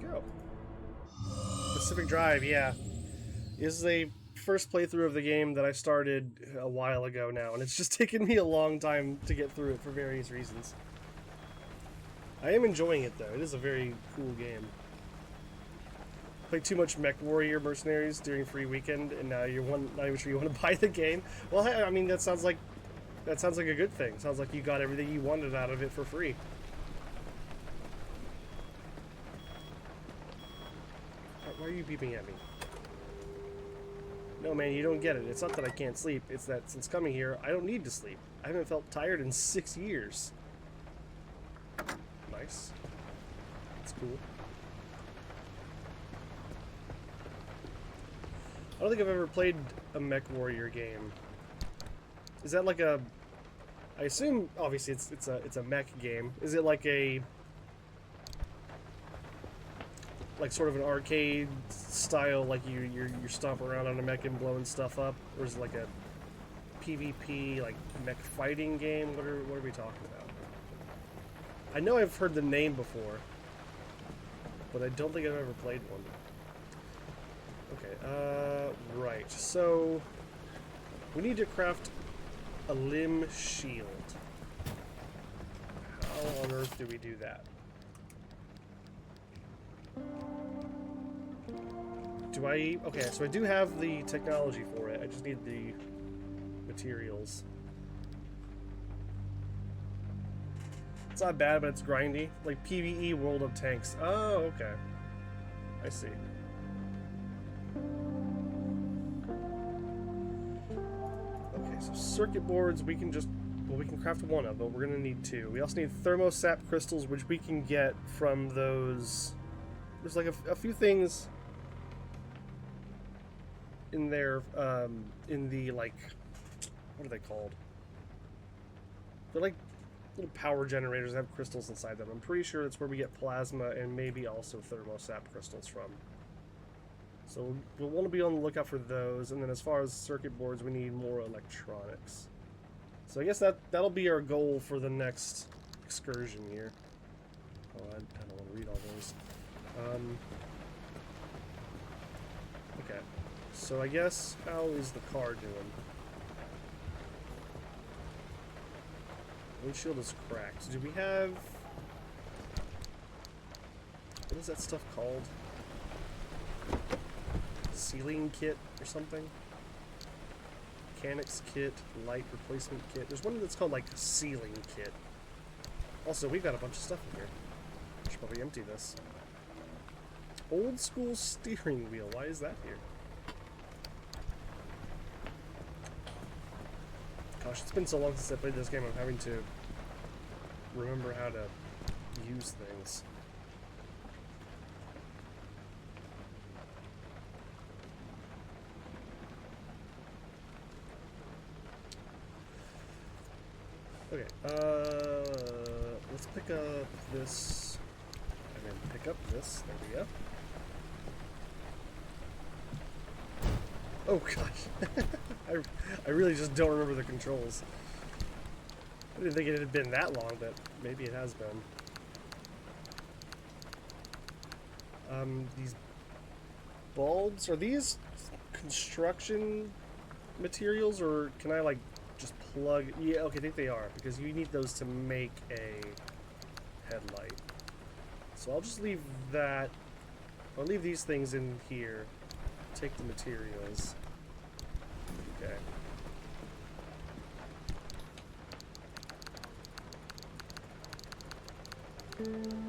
go. Pacific Drive, yeah. This is a first playthrough of the game that I started a while ago now, and it's just taken me a long time to get through it for various reasons. I am enjoying it, though. It is a very cool game. Played too much Mech Warrior Mercenaries during free weekend, and now you're not even sure you want to buy the game. Well, hey, I mean, that sounds like a good thing. Sounds like you got everything you wanted out of it for free. Why are you beeping at me? No, man, you don't get it. It's not that I can't sleep. It's that since coming here, I don't need to sleep. I haven't felt tired in 6 years. Nice. That's cool. I don't think I've ever played a Mech Warrior game. Is that like a... I assume, obviously, it's a mech game. Is it like a... like sort of an arcade style, like you're stomping around on a mech and blowing stuff up? Or is it like a PvP, like mech fighting game? What are we talking about? I know I've heard the name before, but I don't think I've ever played one. Okay, right. So, we need to craft a limb shield. How on earth do we do that? Okay, so I do have the technology for it. I just need the materials. It's not bad, but it's grindy. Like PvE World of Tanks. Oh, okay. I see. Okay, so circuit boards, we can craft one of, but we're gonna need two. We also need thermosap crystals, which we can get from those... There's like a few things in there, in the, like, what are they called? They're like little power generators that have crystals inside them. I'm pretty sure that's where we get plasma and maybe also thermosap crystals from. So we'll want to be on the lookout for those, and then as far as circuit boards, we need more electronics. So I guess that'll be our goal for the next excursion here. Oh, I don't want to read all those. Okay. So I guess, how is the car doing? Windshield is cracked. Do we have... What is that stuff called? Sealing kit or something? Mechanics kit, light replacement kit. There's one that's called, like, sealing kit. Also, we've got a bunch of stuff in here. I should probably empty this. Old school steering wheel. Why is that here? Gosh, it's been so long since I played this game, I'm having to remember how to use things. Okay, let's pick up this, and then pick up this. There we go. Oh gosh, I really just don't remember the controls. I didn't think it had been that long, but maybe it has been. These bulbs, are these construction materials, or can I, like, just plug... Yeah, okay, I think they are, because you need those to make a headlight. So I'll just leave that... I'll leave these things in here. Take the materials. Okay.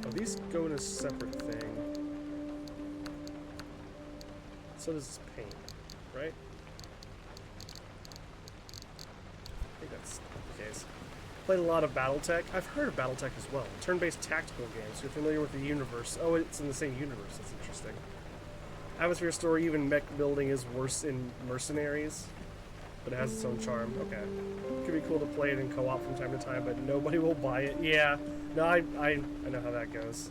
Oh, these go in a separate thing. So does this paint, right? I think that's the case. Played a lot of BattleTech. I've heard of BattleTech as well. Turn-based tactical games. You're familiar with the universe. Oh, it's in the same universe. That's interesting. Atmosphere story, even mech building is worse in Mercenaries, but it has its own charm. Okay. It could be cool to play it in co-op from time to time, but nobody will buy it. Yeah. No, I know how that goes.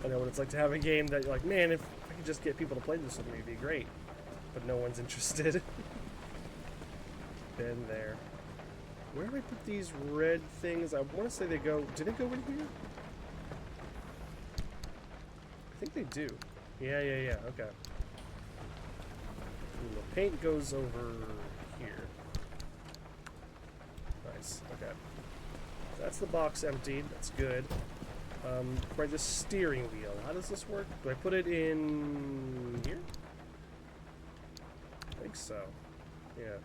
I know what it's like to have a game that you're like, man, if I could just get people to play this with me, it'd be great. But no one's interested. Been there. Where do I put these red things? I want to say they go... Do they go in here? think they do. Yeah, okay. Ooh, the paint goes over here. Nice, okay. That's the box emptied, that's good. Right, the steering wheel. How does this work? Do I put it in here? I think so. Yeah.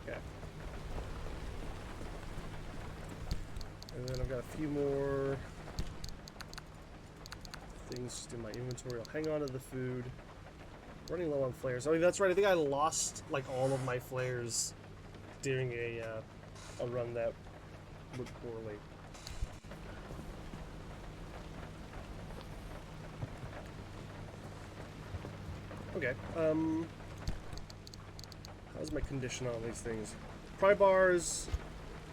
Okay. And then I've got a few more things just in my inventory. I'll hang on to the food. Running low on flares. Oh, that's right. I think I lost like all of my flares during a run that went poorly. Okay. How's my condition on these things? Pry bars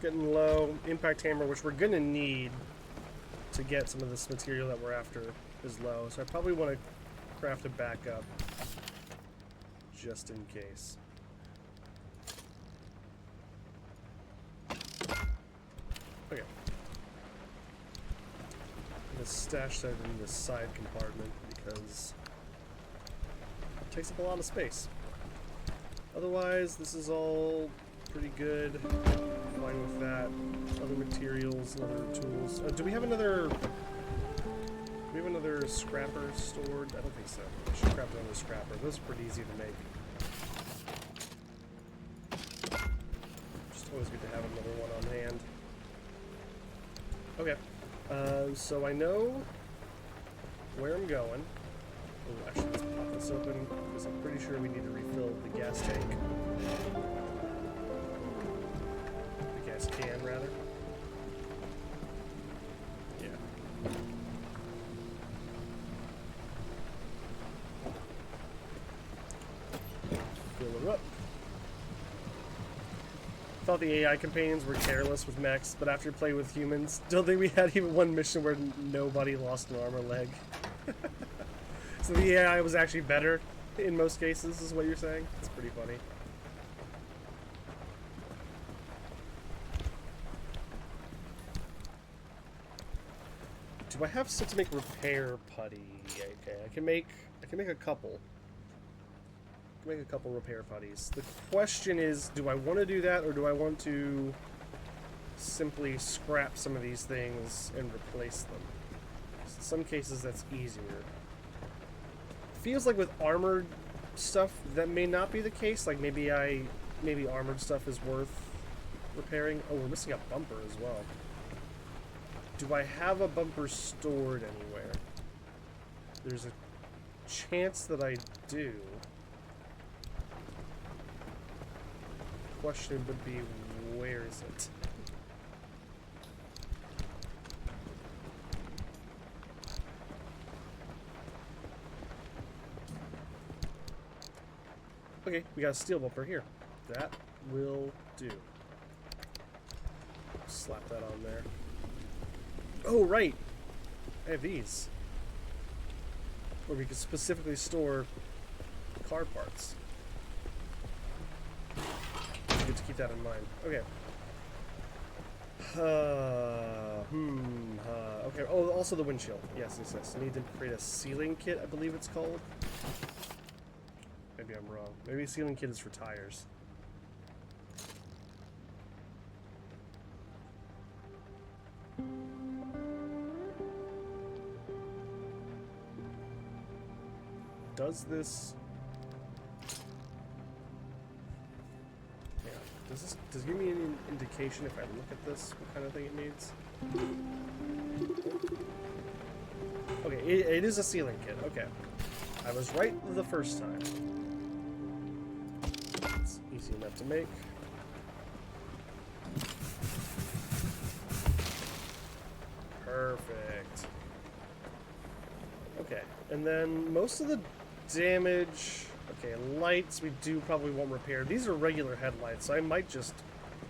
getting low. Impact hammer, which we're gonna need to get some of this material that we're after, is low. So I probably want to craft a backup just in case. Okay. I'm gonna stash that in this side compartment because it takes up a lot of space. Otherwise, this is all pretty good. Fine with that. Other materials, other tools. Do we have another? Do we have another scrapper stored? I don't think so. I should grab another scrapper. Those are pretty easy to make. Just always good to have another one on hand. Okay. So I know where I'm going. Oh, actually, let's pop this open because I'm pretty sure we need to refill the gas tank. The gas can, rather. Yeah. Fill her up. Thought the AI companions were careless with mechs, but after playing with humans, don't think we had even one mission where nobody lost an arm or leg. So the AI was actually better in most cases, is what you're saying? It's pretty funny. Do I have stuff to make repair putty? Okay, I can make a couple. I can make a couple repair putties. The question is, do I want to do that, or do I want to simply scrap some of these things and replace them? In some cases, that's easier. Feels like with armored stuff that may not be the case. Like maybe armored stuff is worth repairing. Oh, we're missing a bumper as well. Do I have a bumper stored anywhere? There's a chance that I do. Question would be, where is it? Okay, we got a steel bumper here. That will do. Slap that on there. Oh, right! I have these. Where we can specifically store car parts. It's good to keep that in mind. Okay. Okay. Oh, also the windshield. Yes. Need to create a sealing kit, I believe it's called. Maybe I'm wrong. Maybe a sealing kit is for tires. Does this... Yeah. Does it give me an indication if I look at this, what kind of thing it needs? Okay, it is a sealing kit. Okay. I was right the first time. It's easy enough to make. Perfect. Okay, and then most of the damage... Okay, lights we do probably won't repair. These are regular headlights, so I might just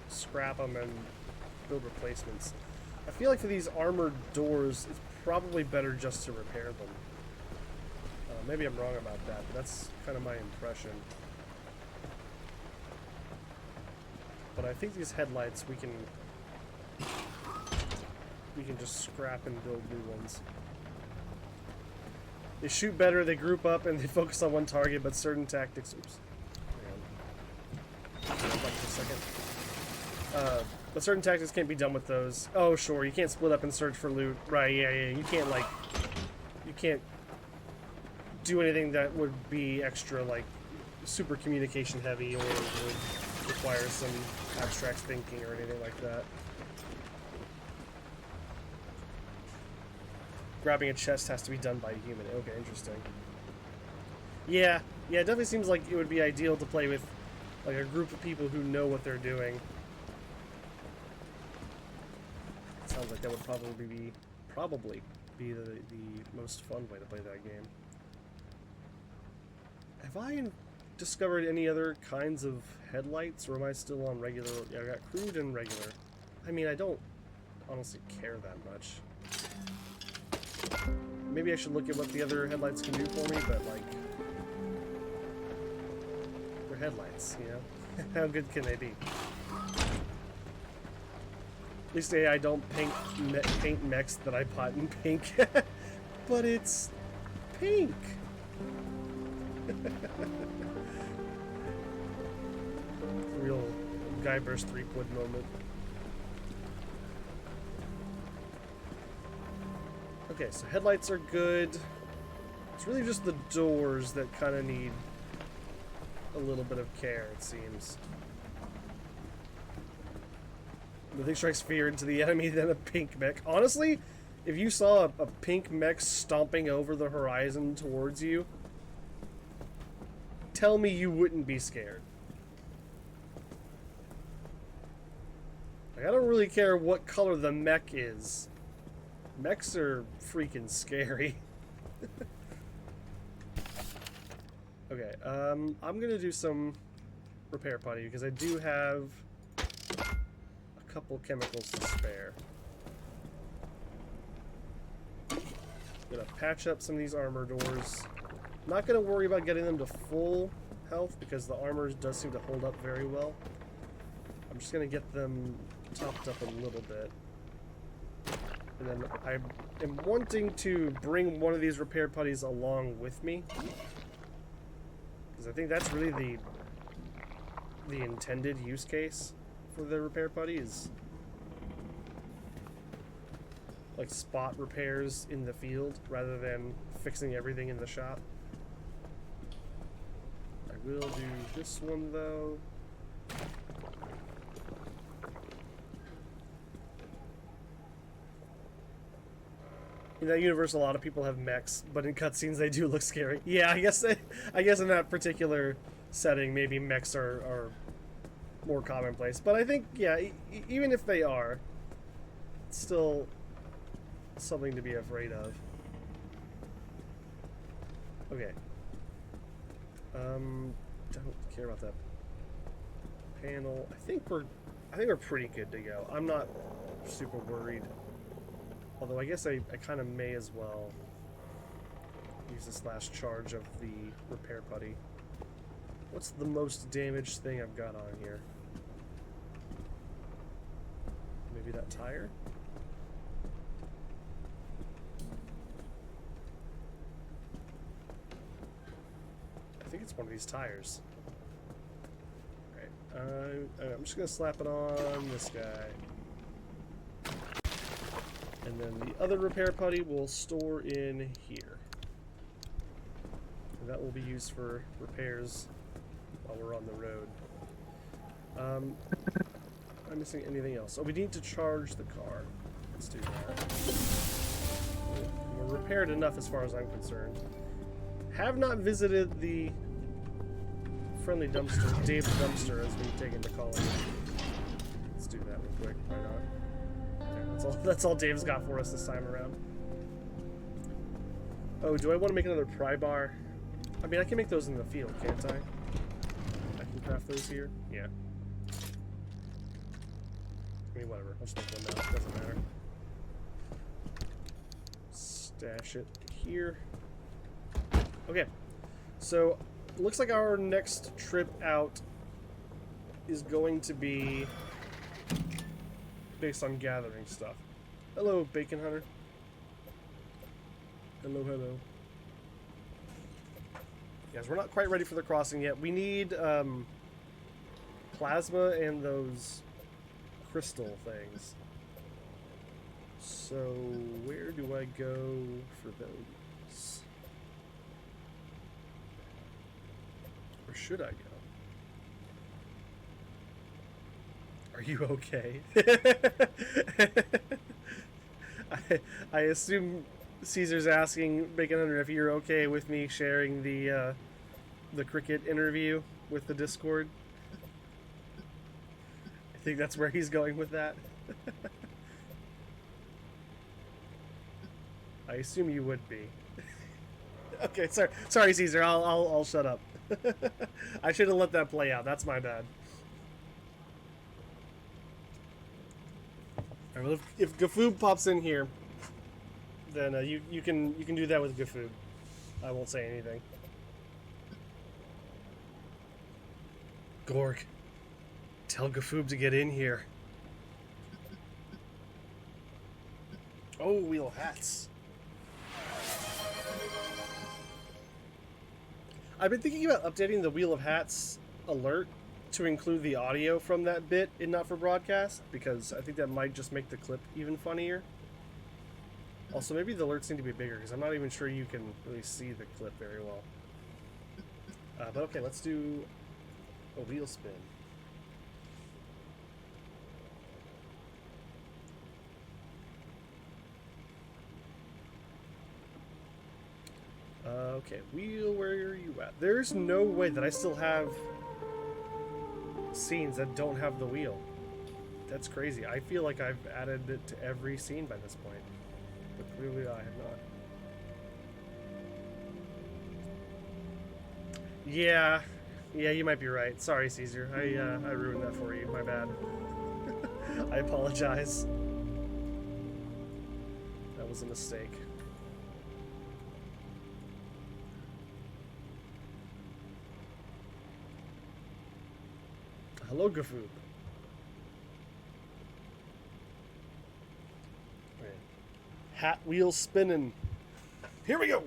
scrap them and build replacements. I feel like for these armored doors, it's probably better just to repair them. Maybe I'm wrong about that, but that's kind of my impression. But I think these headlights we can just scrap and build new ones. They shoot better, they group up, and they focus on one target, but certain tactics... Oops. Hang on. Just a second. But certain tactics can't be done with those. Oh, sure, you can't split up and search for loot. Right, yeah. You can't, like... You can't do anything that would be extra, like, super communication heavy or would require some abstract thinking or anything like that. Grabbing a chest has to be done by a human. Okay, interesting. Yeah, it definitely seems like it would be ideal to play with like a group of people who know what they're doing. It sounds like that would probably be the most fun way to play that game. Have I discovered any other kinds of headlights, or am I still on regular? Yeah, I got crude and regular. I mean, I don't honestly care that much. Maybe I should look at what the other headlights can do for me, but like, they're headlights, you know? How good can they be? At least I don't paint mechs that I bought in pink, but it's pink. Real Guybrush Threepwood moment. Okay, so headlights are good. It's really just the doors that kind of need a little bit of care, it seems. Nothing strikes fear into the enemy than a pink mech. Honestly, if you saw a pink mech stomping over the horizon towards you, tell me you wouldn't be scared. Like, I don't really care what color the mech is. Mechs are freaking scary. Okay, I'm gonna do some repair putty because I do have a couple chemicals to spare. Gonna patch up some of these armor doors. Not gonna worry about getting them to full health because the armor does seem to hold up very well. I'm just gonna get them topped up a little bit. And then I am wanting to bring one of these repair putties along with me. Because I think that's really the intended use case for the repair putty is like spot repairs in the field rather than fixing everything in the shop. I will do this one though. In that universe, a lot of people have mechs, but in cutscenes they do look scary. Yeah, I guess in that particular setting, maybe mechs are more commonplace. But I think, yeah, even if they are, it's still something to be afraid of. Okay. Don't care about that panel. I think we're pretty good to go. I'm not super worried. Although I guess I kind of may as well use this last charge of the repair putty. What's the most damaged thing I've got on here? Maybe that tire? I think it's one of these tires. Alright, I'm just gonna slap it on this guy. And then the other repair putty will store in here. And that will be used for repairs while we're on the road. Am I missing anything else? Oh, we need to charge the car. Let's do that. We're repaired enough as far as I'm concerned. Have not visited the friendly dumpster, Dave's dumpster, as we've taken to call it. Let's do that real quick. Why not? That's all Dave's got for us this time around. Oh, do I want to make another pry bar? I mean, I can make those in the field, can't I? I can craft those here? Yeah. I mean, whatever. I'll just make one now. Doesn't matter. Stash it here. Okay. So, looks like our next trip out is going to be based on gathering stuff. Hello, Bacon Hunter. Hello, hello. Yes, we're not quite ready for the crossing yet. We need plasma and those crystal things. So where do I go for those? Or should I go? Are you okay? I assume Caesar's asking, Bacon Hunter, if you're okay with me sharing the cricket interview with the Discord. I think that's where he's going with that. I assume you would be. Okay, sorry, Caesar. I'll shut up. I should have let that play out. That's my bad. All right, well, if Gafoob pops in here, then you can do that with Gafoob. I won't say anything. Gorg, tell Gafoob to get in here. Oh, wheel of hats. I've been thinking about updating the Wheel of Hats alert to include the audio from that bit in Not For Broadcast, because I think that might just make the clip even funnier. Also, maybe the alerts need to be bigger, because I'm not even sure you can really see the clip very well. But okay, let's do a wheel spin. Okay, wheel, where are you at? There's no way that I still have scenes that don't have the wheel. That's crazy. I feel like I've added it to every scene by this point. But clearly I have not. Yeah, you might be right. Sorry, Caesar. I ruined that for you. My bad. I apologize. That was a mistake. Hello, Gafoob. Right. Hat wheel spinning. Here we go.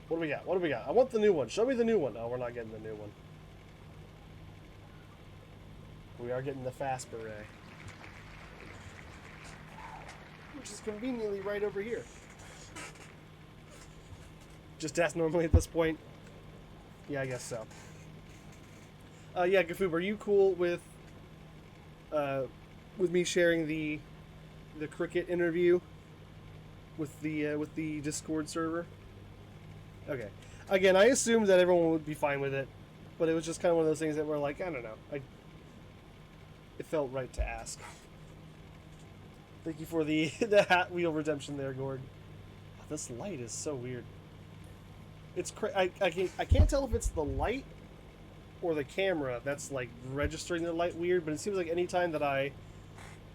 What do we got? What do we got? I want the new one. Show me the new one. Oh, we're not getting the new one. We are getting the fast beret, which is conveniently right over here. Just ask normally at this point. Yeah, I guess so. Yeah, Gafoob, are you cool with me sharing the cricket interview with the Discord server? Okay. Again, I assumed that everyone would be fine with it, but it was just kind of one of those things that were like, I don't know. It felt right to ask. Thank you for the hat wheel redemption there, Gord. Oh, this light is so weird. It's I can't tell if it's the light or the camera that's like registering the light weird, but it seems like anytime that I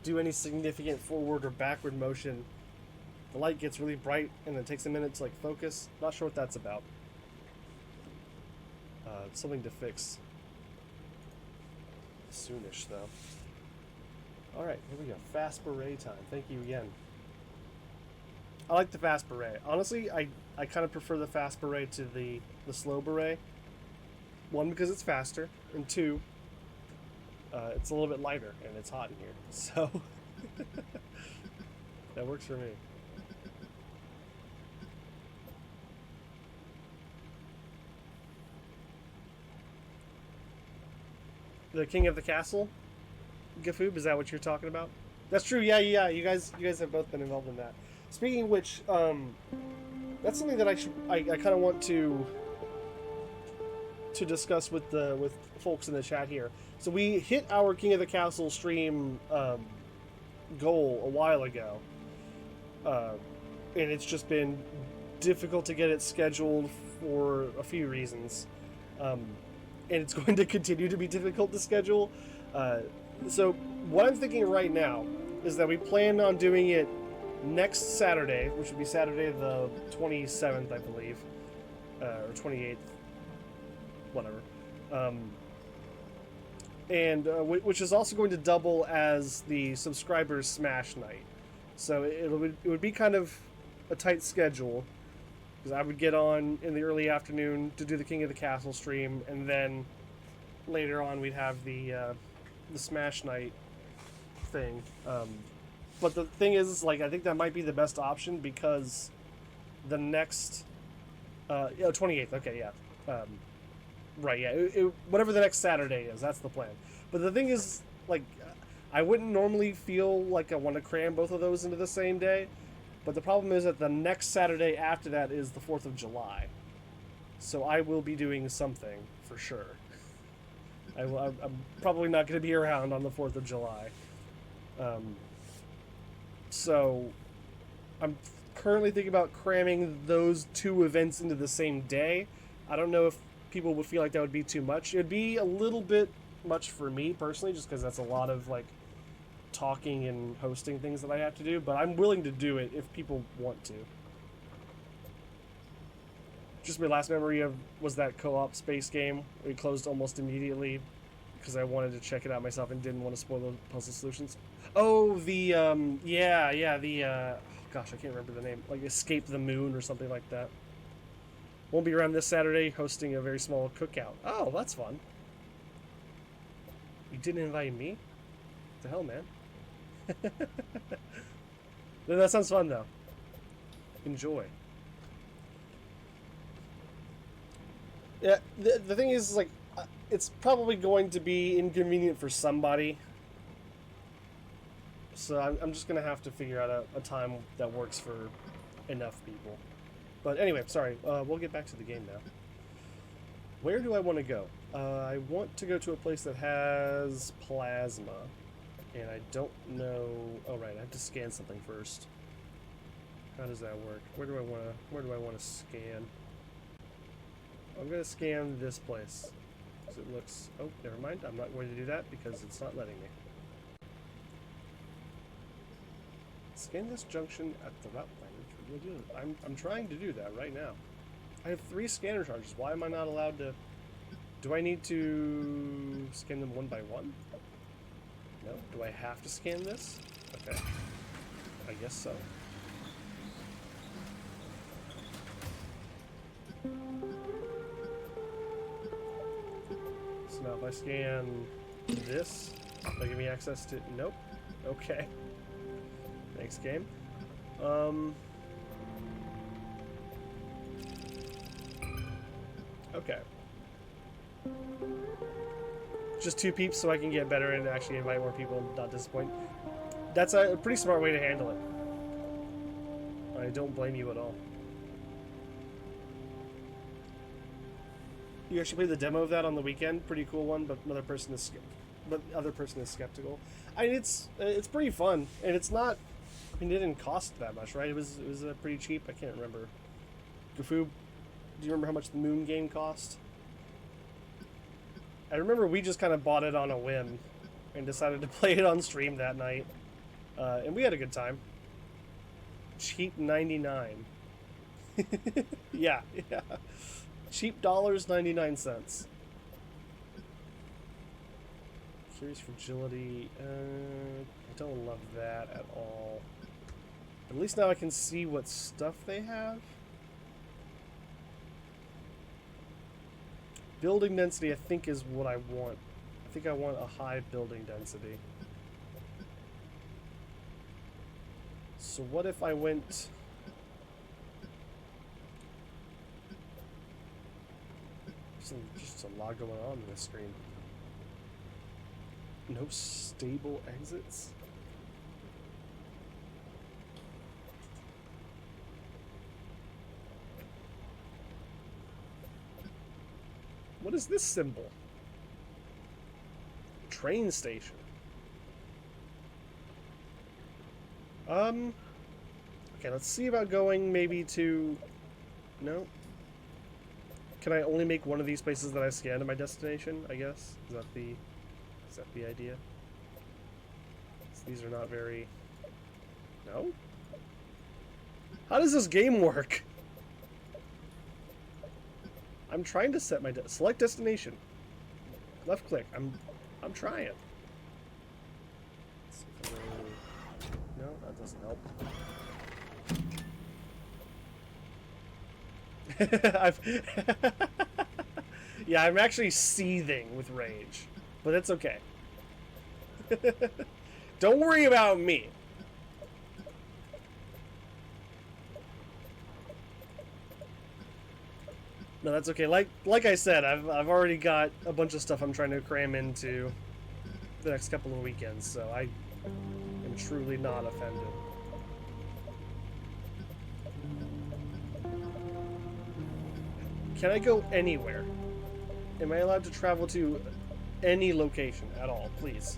do any significant forward or backward motion, the light gets really bright and then it takes a minute to like focus. Not sure what that's about. It's something to fix soonish though. Alright, here we go. Fast beret time. Thank you again. I like the fast beret. Honestly, I kind of prefer the fast beret to the slow beret. One, because it's faster, and two, it's a little bit lighter, and it's hot in here, so that works for me. The King of the Castle, Gafoob, is that what you're talking about? That's true. Yeah. You guys have both been involved in that. Speaking of which, that's something that I kind of want to discuss with folks in the chat here. So we hit our King of the Castle stream goal a while ago, and it's just been difficult to get it scheduled for a few reasons, and it's going to continue to be difficult to schedule. So what I'm thinking right now is that we plan on doing it next Saturday, which would be Saturday the 27th, I believe, or 28th. Whatever, and which is also going to double as the subscribers Smash night. So it would be kind of a tight schedule, Because I would get on in the early afternoon to do the King of the Castle stream, and then later on we'd have the Smash Night thing. But the thing is, like, I think that might be the best option because the next 28th. Okay, yeah. Right, yeah. Whatever the next Saturday is, that's the plan. But the thing is, like, I wouldn't normally feel like I want to cram both of those into the same day. But the problem is that the next Saturday after that is the 4th of July. So I will be doing something, for sure. I'm probably not going to be around on the 4th of July. So I'm currently thinking about cramming those two events into the same day. I don't know if people would feel like that would be too much. It would be a little bit much for me personally, just because that's a lot of like talking and hosting things that I have to do, but I'm willing to do it if people want to. Just my last memory of was that co-op space game. We closed almost immediately because I wanted to check it out myself and didn't want to spoil the puzzle solutions. Oh, the gosh, I can't remember the name. Like Escape the Moon or something like that. Won't be around this Saturday, hosting a very small cookout. Oh, that's fun. You didn't invite me? What the hell, man? That sounds fun, though. Enjoy. Yeah, the thing is, like, it's probably going to be inconvenient for somebody. So I'm just going to have to figure out a time that works for enough people. But anyway, sorry, we'll get back to the game now. Where do I want to go? I want to go to a place that has plasma. And I don't know... Oh, right, I have to scan something first. How does that work? Where do I want to scan? I'm going to scan this place. Because it looks... Oh, never mind. I'm not going to do that because it's not letting me. Scan this junction at the route line. I'm trying to do that right now. I have 3 scanner charges. Why am I not allowed to... Do I need to scan them one by one? No? Do I have to scan this? Okay. I guess so. So now if I scan this, will it give me access to... Nope. Okay. Thanks, game. Okay. Just 2 peeps so I can get better and actually invite more people and not disappoint. That's a pretty smart way to handle it. I don't blame you at all. You actually played the demo of that on the weekend. Pretty cool one, but other person is skeptical. I mean, it's pretty fun, and it's not. I mean, it didn't cost that much, right? It was pretty cheap. I can't remember. Gafoob, do you remember how much the Moon game cost? I remember we just kind of bought it on a whim and decided to play it on stream that night. And we had a good time. Cheap 99. Yeah. Cheap $99. Curious Fragility. I don't love that at all. At least now I can see what stuff they have. Building density, I think, is what I want. I think I want a high building density. So what if I went... Just a lot going on in this screen. No stable exits? What is this symbol? Train station. Okay, let's see about going maybe to... No? Can I only make one of these places that I scanned to my destination, I guess? Is that the idea? So these are not very... No? How does this game work? I'm trying to set my... Select destination. Left click. I'm trying. No, that doesn't help. I've yeah, I'm actually seething with rage, but it's okay. Don't worry about me. No, that's okay. Like I said, I've already got a bunch of stuff I'm trying to cram into the next couple of weekends, so I am truly not offended. Can I go anywhere? Am I allowed to travel to any location at all, please?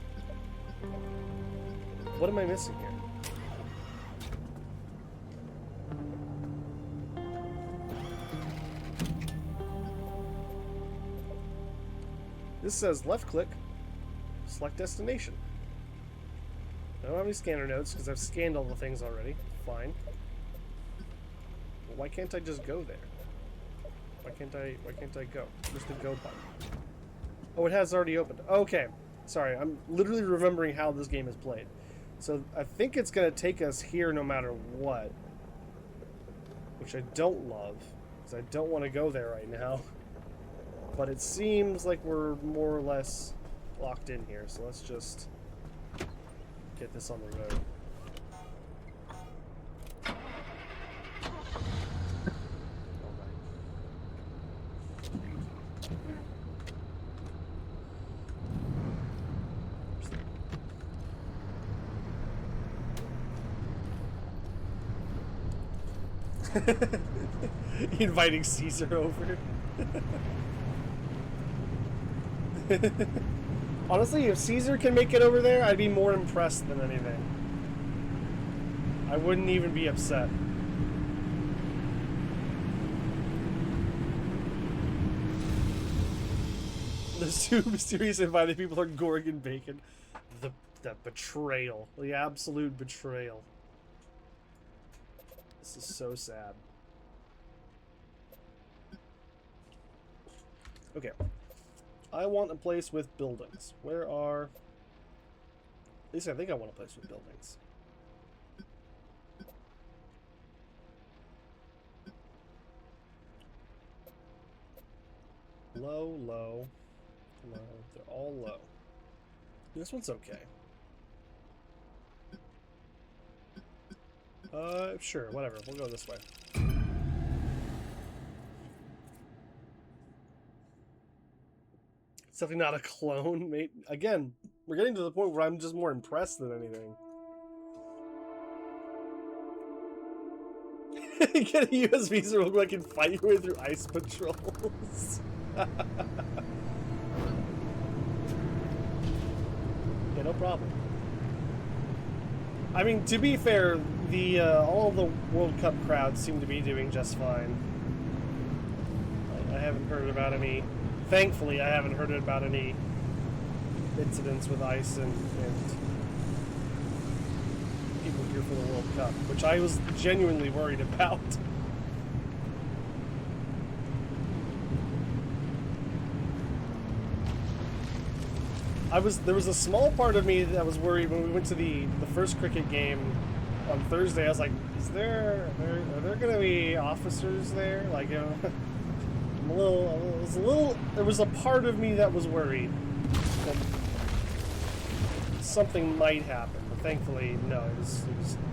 What am I missing here? This says left click, select destination. I don't have any scanner notes because I've scanned all the things already. Fine. Well, why can't I just go there? Why can't I go? Where's the go button? Oh, it has already opened. Okay. Sorry, I'm literally remembering how this game is played. So I think it's going to take us here no matter what. Which I don't love, because I don't want to go there right now. But it seems like we're more or less locked in here, so let's just get this on the road. Inviting Caesar over. Honestly, if Caesar can make it over there, I'd be more impressed than anything. I wouldn't even be upset. The two mysterious invited people are Gorgon Bacon. The betrayal. The absolute betrayal. This is so sad. Okay. I want a place with buildings. Where are... At least I think I want a place with buildings. Low, low, low. They're all low. This one's okay. Sure, whatever. We'll go this way. It's definitely not a clone, mate. Again, we're getting to the point where I'm just more impressed than anything. Get a US visa real quick and fight your way through ice patrols. Yeah, no problem. I mean, to be fair, the all the World Cup crowds seem to be doing just fine. I haven't heard about any... Thankfully, I haven't heard about any incidents with ice and people here for the World Cup, which I was genuinely worried about. There was a small part of me that was worried when we went to the first cricket game on Thursday. I was like, are there going to be officers there? Like, you know, there was a part of me that was worried that something might happen, but thankfully, no, it was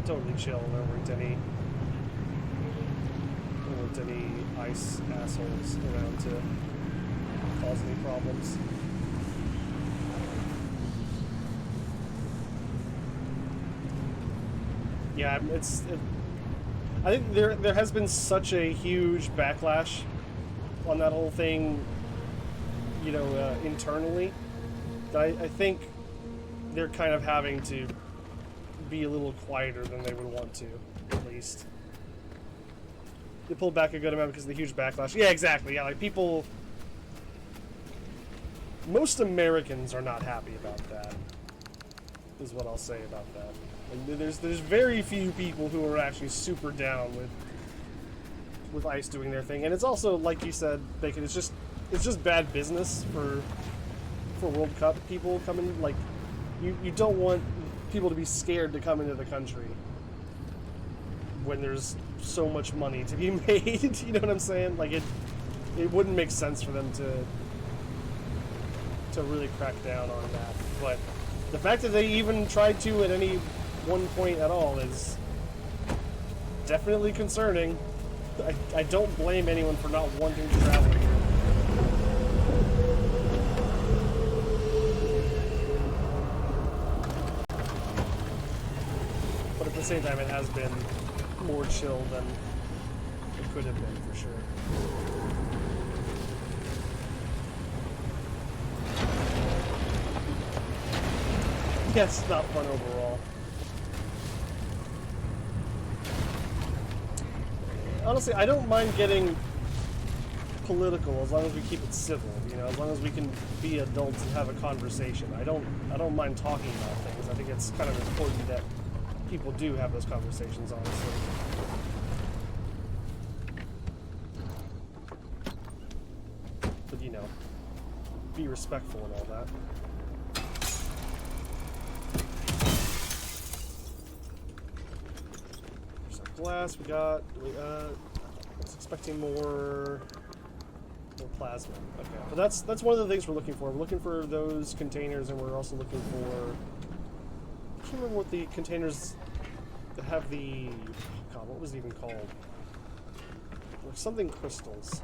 totally chill. There weren't any ice assholes around to cause any problems. Yeah, I think there has been such a huge backlash on that whole thing, you know, internally, that I think they're kind of having to be a little quieter than they would want to, at least. They pulled back a good amount because of the huge backlash. Yeah, exactly. Yeah, like people... Most Americans are not happy about that, is what I'll say about that. And there's very few people who are actually super down with ICE doing their thing, and it's also, like you said, Bacon, it's just bad business for World Cup people coming. Like, you don't want people to be scared to come into the country when there's so much money to be made. You know what I'm saying? Like, it wouldn't make sense for them to really crack down on that. But the fact that they even tried to at any one point at all is definitely concerning. I don't blame anyone for not wanting to travel here. But at the same time, it has been more chill than it could have been, for sure. Yeah, it's not fun overall. Honestly, I don't mind getting political as long as we keep it civil, you know, as long as we can be adults and have a conversation. I don't mind talking about things. I think it's kind of important that people do have those conversations, honestly. But, you know, be respectful and all that. Glass, we got, I was expecting more plasma. Okay, but that's one of the things we're looking for. We're looking for those containers, and we're also looking for, I can't remember what the containers that have the, God, what was it even called? Like something crystals.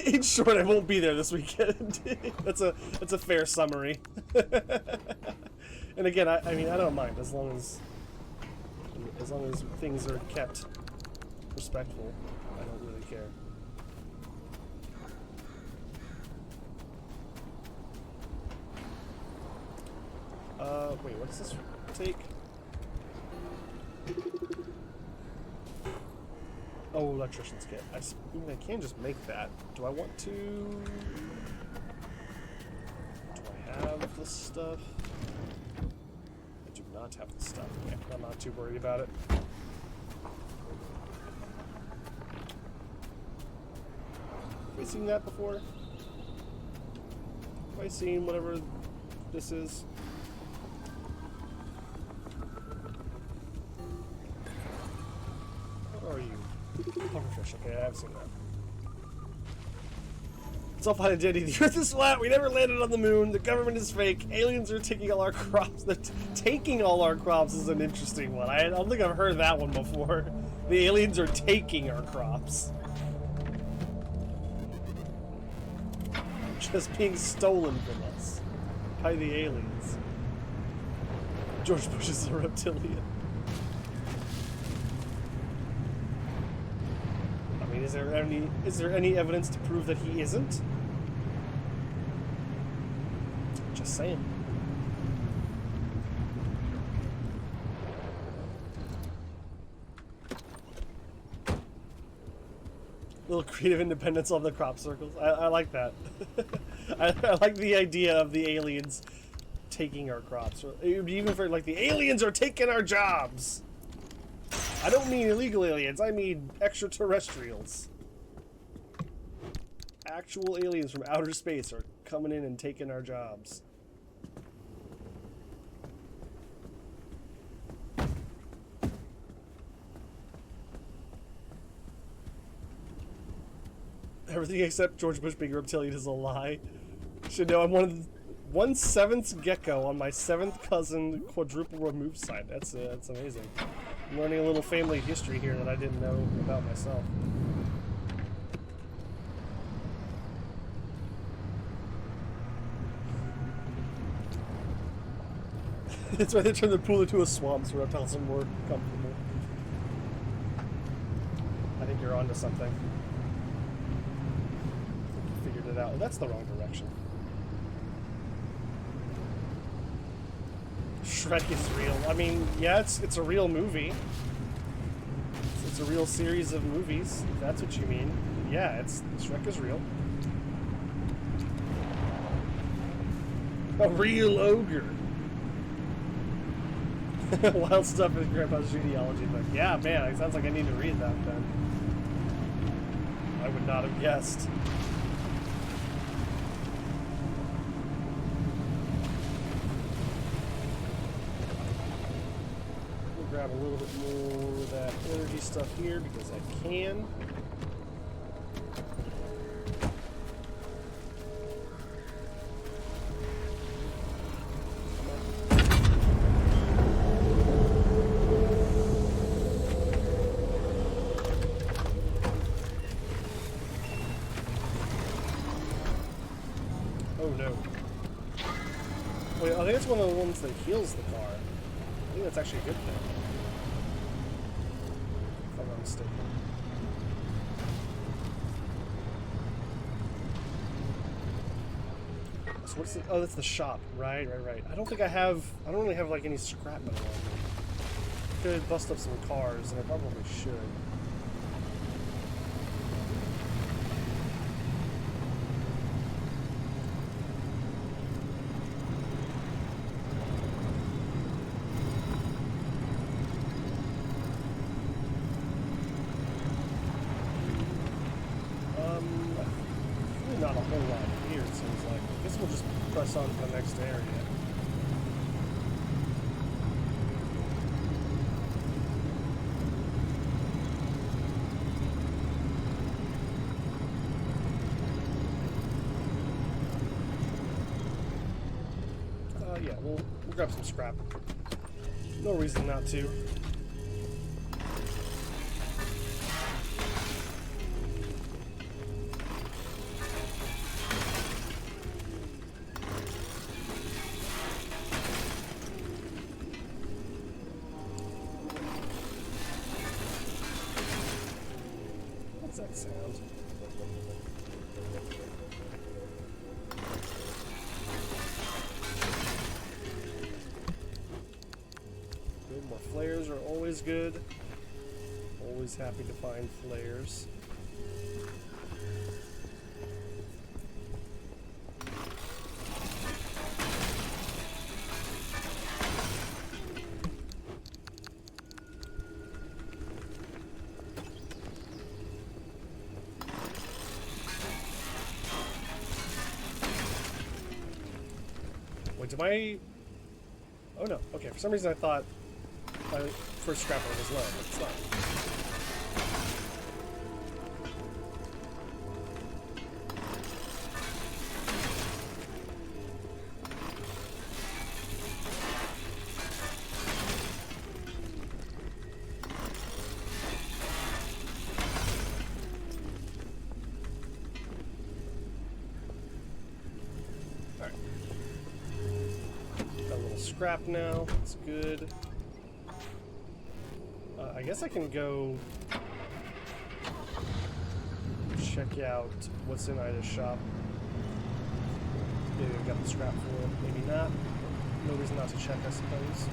In short, I won't be there this weekend. That's a fair summary. And again, I mean, I don't mind as long as things are kept respectful. I don't really care. Wait, what's this take? Oh, electrician's kit. I can just make that. Do I want to? Do I have this stuff? I do not have this stuff. Okay, I'm not too worried about it. Have we seen that before? Have I seen whatever this is? What are you? Pufferfish, okay, I have seen that. It's all fine and dandy. The Earth is flat. We never landed on the moon. The government is fake. Aliens are taking all our crops. Taking all our crops is an interesting one. I don't think I've heard that one before. The aliens are taking our crops. Just being stolen from us by the aliens. George Bush is a reptilian. Is there any evidence to prove that he isn't? Just saying. Little creative independence on the crop circles. I like that. I like the idea of the aliens taking our crops. Or even for like the aliens are taking our jobs. I don't mean illegal aliens, I mean extraterrestrials. Actual aliens from outer space are coming in and taking our jobs. Everything except George Bush being a reptilian is a lie. Should know I'm one seventh gecko on my 7th cousin quadruple remove side. That's amazing. I'm learning a little family history here that I didn't know about myself. It's why they turned the pool into a swamp so reptiles are more comfortable. I think you're onto something. I think you figured it out. That's the wrong direction. Shrek is real. I mean, yeah, it's a real movie. It's a real series of movies, if that's what you mean. Yeah, Shrek is real. A real ogre. Wild stuff in Grandpa's genealogy book. Yeah, man, it sounds like I need to read that then. I would not have guessed. grab a little bit more of that energy stuff here because I can. Oh no. Wait, I think it's one of the ones that heals the car. I think that's actually a good thing. If I'm not mistaken. So what's the... Oh, that's the shop. Right. I don't think I have... I don't really have, like, any scrap metal on me. Could bust up some cars, and I probably should. Not a whole lot here, it seems like. I guess we'll just press on to the next area. Yeah, we'll grab some scrap. No reason not to. What's that sound? Good, more flares are always good. Always happy to find flares. Wait, do I... Oh no, okay, for some reason I thought my first scrap one was low, but it's not. Scrap now, that's good. I guess I can go check out what's in Ida's shop. Maybe I've got the scrap for it, maybe not. No reason not to check, I suppose.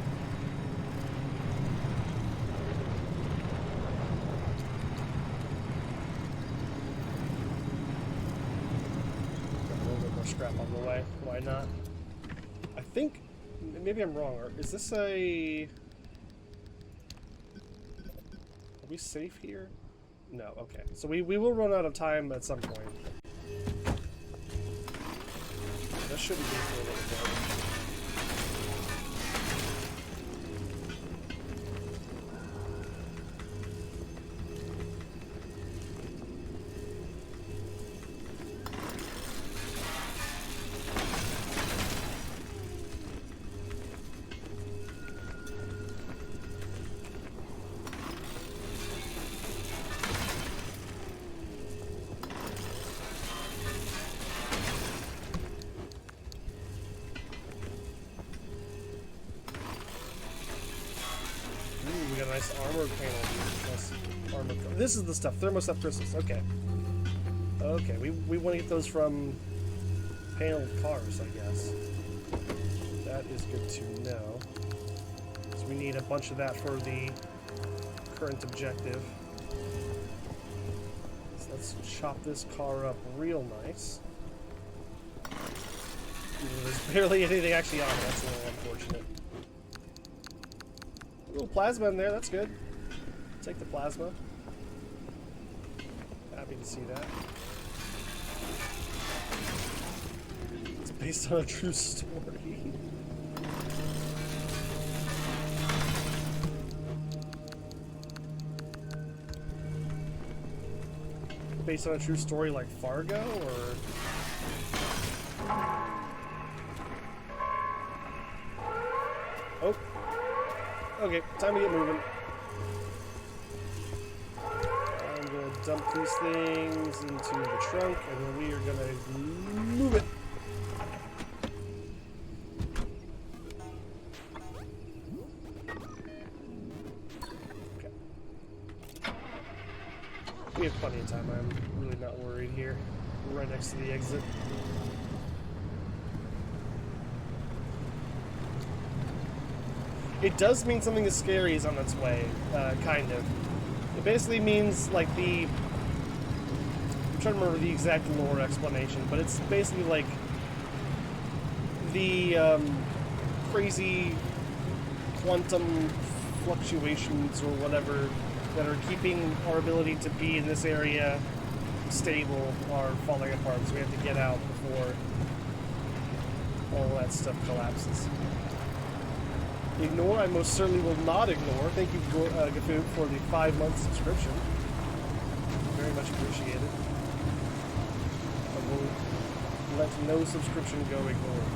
Got a little bit more scrap on the way, why not? I think... Maybe I'm wrong. Is this a... Are we safe here? No, okay. So we will run out of time at some point. That shouldn't be for a little bit. We got a nice armored panel here. Nice armored. This is the stuff. Thermoset crystals. Okay. Okay, we want to get those from paneled cars, I guess. That is good to know. So we need a bunch of that for the current objective. So let's chop this car up real nice. There's barely anything actually on it. That's a little unfortunate. A little plasma in there, that's good. Take the plasma. Happy to see that. It's based on a true story. based on a true story like Fargo, or... Oh. Okay, time to get moving. I'm gonna dump these things into the trunk, and then we are gonna move it. Okay. We have plenty of time. I'm really not worried here. We're right next to the exit. It does mean something as scary is on its way, kind of. It basically means, like, I'm trying to remember the exact lore explanation, but it's basically like the crazy quantum fluctuations or whatever that are keeping our ability to be in this area stable are falling apart, so we have to get out before all that stuff collapses. Ignore, I most certainly will not ignore. Thank you, Gafood, for the 5-month subscription. Very much appreciated. I will let no subscription go ignored.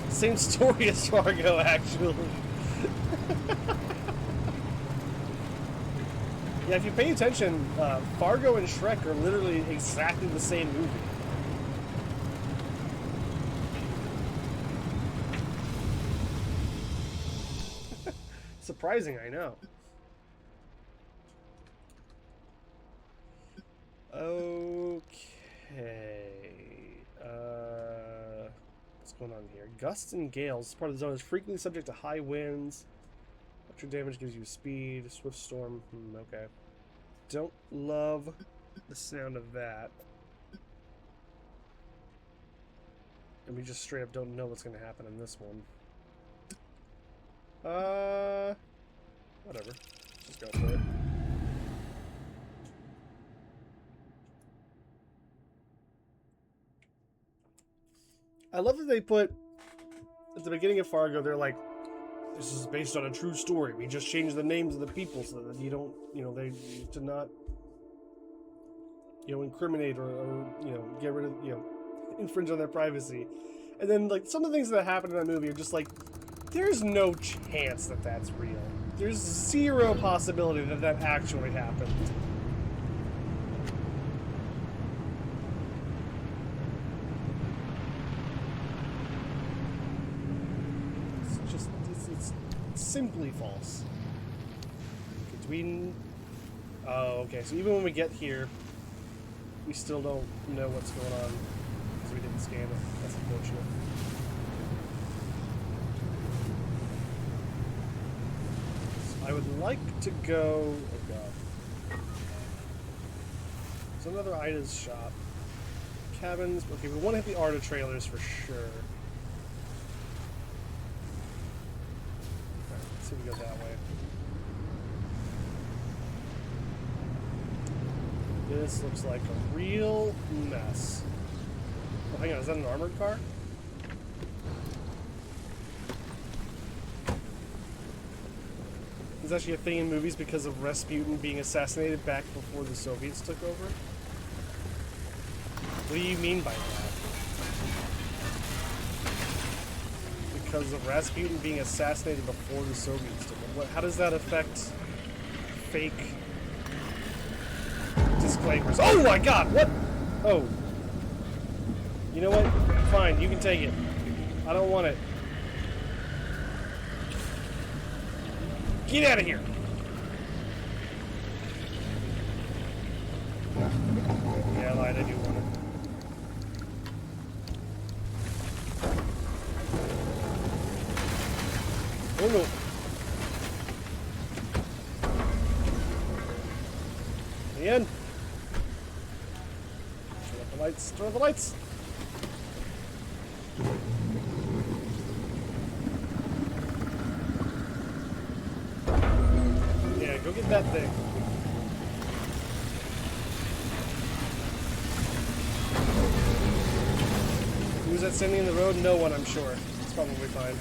Same story as Fargo, actually. Yeah, if you pay attention, Fargo and Shrek are literally exactly the same movie. Surprising, I know. Okay. What's going on here? Gusts and gales. This part of the zone is frequently subject to high winds. Electric damage gives you speed. Swift storm. Okay. Don't love the sound of that. And we just straight up don't know what's going to happen in this one. Whatever. Just go for it. I love that they put, at the beginning of Fargo, they're like, this is based on a true story. We just changed the names of the people so that you don't, they to not, incriminate or get rid of, infringe on their privacy. And then, like, some of the things that happen in that movie are just like, there's no chance that that's real. There's zero possibility that that actually happened. It's just, it's simply false. Oh, okay, so even when we get here, we still don't know what's going on because we didn't scan it. That's unfortunate. I would like to go... Oh god. There's another Ida's shop. Cabins. Okay, we want to hit the Arda trailers for sure. Alright, let's see if we go that way. This looks like a real mess. Oh, hang on, is that an armored car? It's actually a thing in movies because of Rasputin being assassinated back before the Soviets took over. What do you mean by that? Because of Rasputin being assassinated before the Soviets took over. How does that affect fake disclaimers? Oh my god, what? Oh. You know what? Fine, you can take it. I don't want it. Get out of here! Yeah, I lied, I do want it. Oh no! Ian! Turn off the lights, turn off the lights! Go get that thing. Who's that standing in the road? No one, I'm sure. It's probably fine.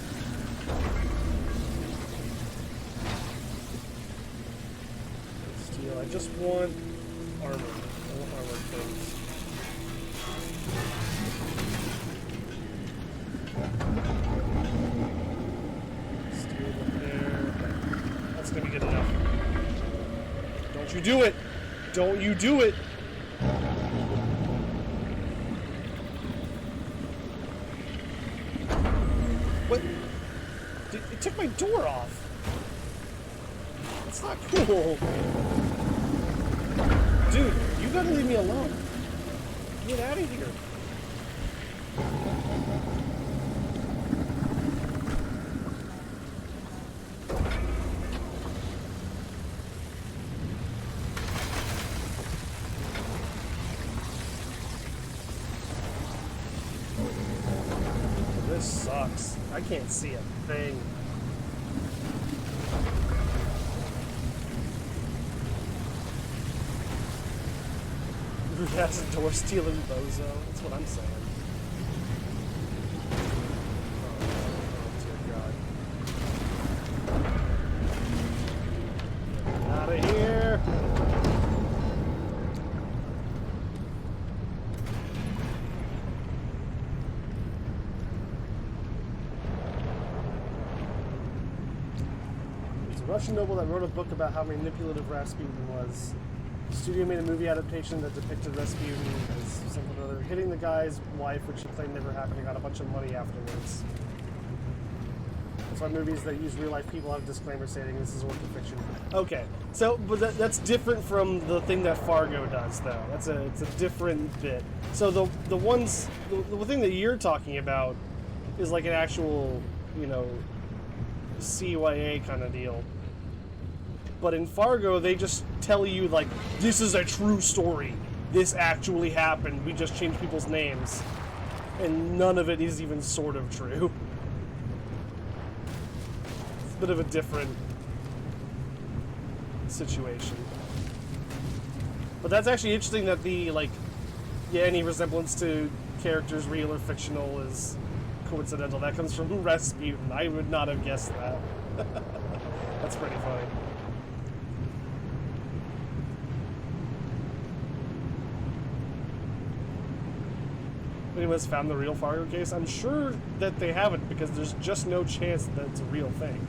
just want armor. I want armored things. Steel repair. That's gonna be good enough. Don't you do it! Don't you do it! What? It took my door off. That's not cool. Dude, you gotta leave me alone. Get out of here. This sucks. I can't see a thing. That's a door stealing bozo. That's what I'm saying. Oh dear God. Out of here! There's a Russian noble that wrote a book about how manipulative Rasputin was. The studio made a movie adaptation that depicted Rasputin as something or other, hitting the guy's wife, which he claimed never happened, and got a bunch of money afterwards. That's why movies that use real-life people have disclaimers saying this is work of fiction. Okay, so but that's different from the thing that Fargo does, though. It's a different bit. So the thing that you're talking about is like an actual, you know, CYA kind of deal. But in Fargo, they just tell you, like, this is a true story. This actually happened. We just changed people's names. And none of it is even sort of true. It's a bit of a different situation. But that's actually interesting that the, like, yeah, any resemblance to characters, real or fictional, is coincidental. That comes from Rasputin. I would not have guessed that. That's pretty funny. Anyone's found the real Fargo case? I'm sure that they haven't, because there's just no chance that it's a real thing.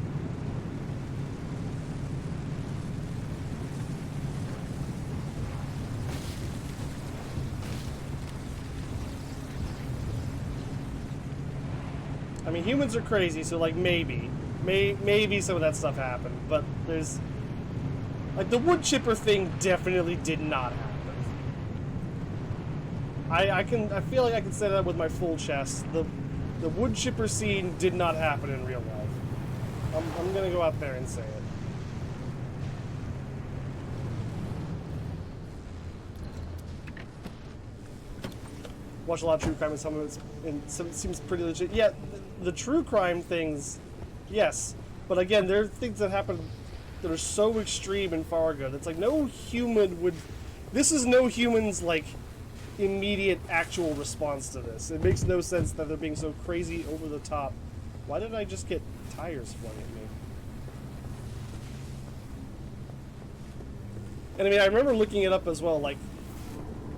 I mean, humans are crazy, so like maybe some of that stuff happened, but there's like the wood chipper thing definitely did not happen. I feel like I can say that with my full chest. The wood chipper scene did not happen in real life. I'm gonna go out there and say it. Watch a lot of true crime, and some seems pretty legit. Yeah, the true crime things, yes, but again, there are things that happen that are so extreme in Fargo that's like no human would. This is no human's like immediate actual response to this. It makes no sense that they're being so crazy over the top. Why did I just get tires flung at me? And I mean, I remember looking it up as well, like,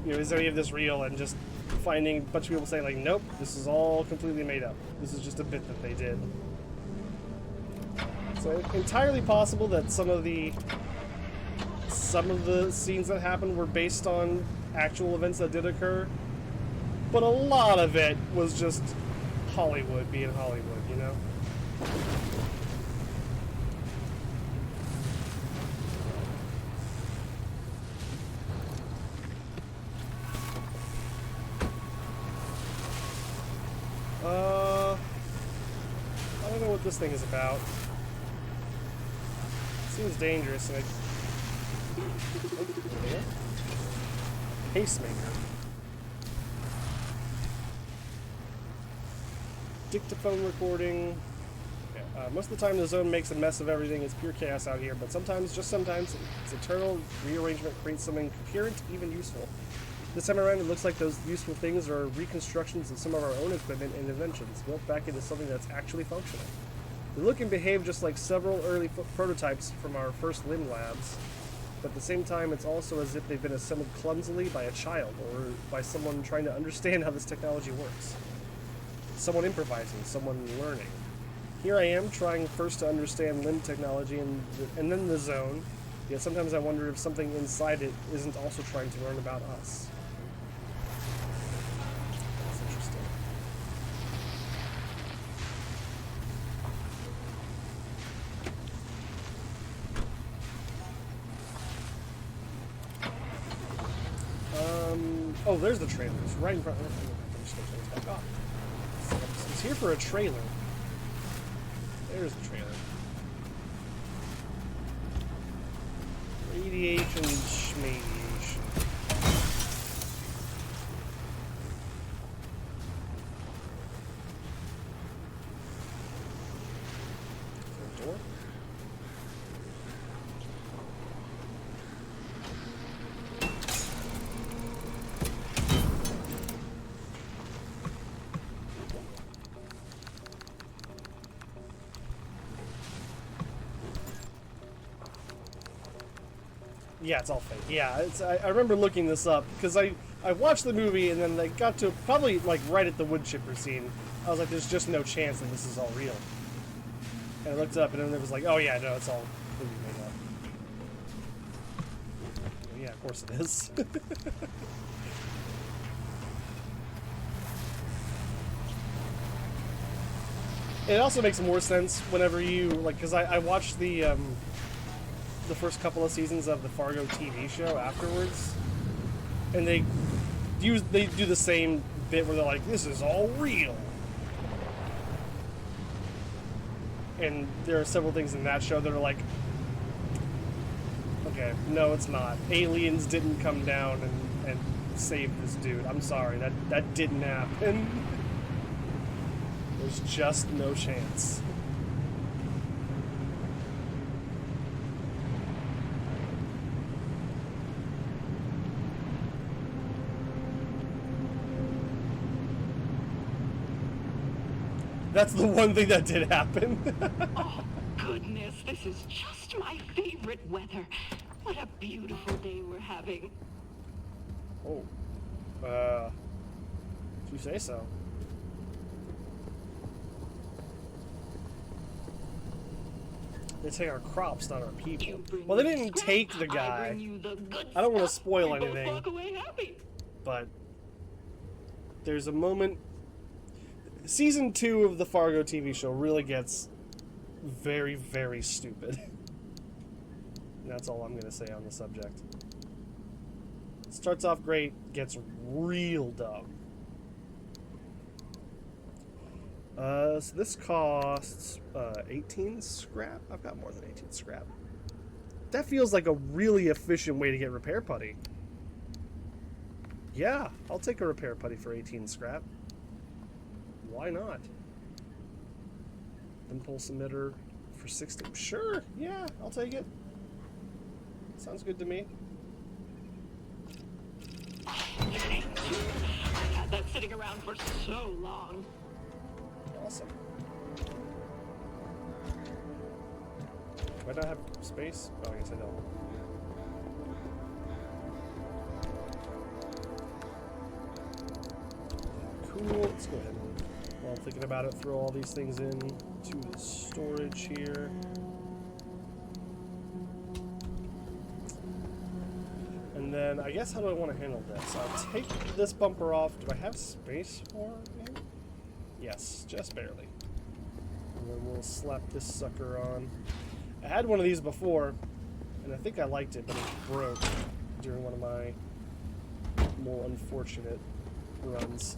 you know, is any of this real? And just finding a bunch of people saying like, nope, this is all completely made up. This is just a bit that they did. So entirely possible that some of the scenes that happened were based on actual events that did occur, but a lot of it was just Hollywood being Hollywood, you know? I don't know what this thing is about. It seems dangerous, and I... Oh, pacemaker. Dictaphone recording. Yeah, most of the time the zone makes a mess of everything. It's pure chaos out here, but sometimes, just sometimes, its eternal rearrangement creates something coherent, even useful. This time around, it looks like those useful things are reconstructions of some of our own equipment and inventions, built back into something that's actually functional. They look and behave just like several early prototypes from our first Limb labs. but at the same time, it's also as if they've been assembled clumsily by a child or by someone trying to understand how this technology works. Someone improvising, someone learning. Here I am, trying first to understand limb technology and then the zone, yet sometimes I wonder if something inside it isn't also trying to learn about us. That's interesting. Oh, there's the trailer. It's right in front. I'm just gonna turn this back off. It's here for a trailer. There's the trailer. Radiation schmadiation. Is there a door? Yeah, it's all fake. Yeah, I remember looking this up because I watched the movie and then I got to probably like right at the wood chipper scene. I was like, there's just no chance that this is all real. And I looked up and then it was like, oh yeah, no, it's all movie made up. Well, yeah, of course it is. It also makes more sense whenever you like, because I watched the first couple of seasons of the Fargo TV show afterwards, and they do the same bit where they're like, "This is all real," and there are several things in that show that are like, "Okay, no, it's not. Aliens didn't come down and save this dude. I'm sorry, that didn't happen. There's just no chance." That's the one thing that did happen. Oh, goodness, this is just my favorite weather. What a beautiful day we're having. Oh. If you say so. They take our crops, not our people. Well, they didn't take the guy. I don't want to spoil anything. Walk away happy. But there's a moment. Season 2 of the Fargo TV show really gets very, very stupid. And that's all I'm going to say on the subject. Starts off great, gets real dumb. So this costs 18 scrap. I've got more than 18 scrap. That feels like a really efficient way to get repair putty. Yeah, I'll take a repair putty for 18 scrap. Why not? Impulse emitter for 60. Sure, yeah, I'll take it. Sounds good to me. Thank you. I've had that sitting around for so long. Awesome. Do I not have space? Oh, I guess I don't. Cool. Let's go ahead and, while I'm thinking about it, throw all these things in to the storage here. And then, I guess, how do I want to handle this? I'll take this bumper off. Do I have space for it? Yes, just barely. And then we'll slap this sucker on. I had one of these before, and I think I liked it, but it broke during one of my more unfortunate runs.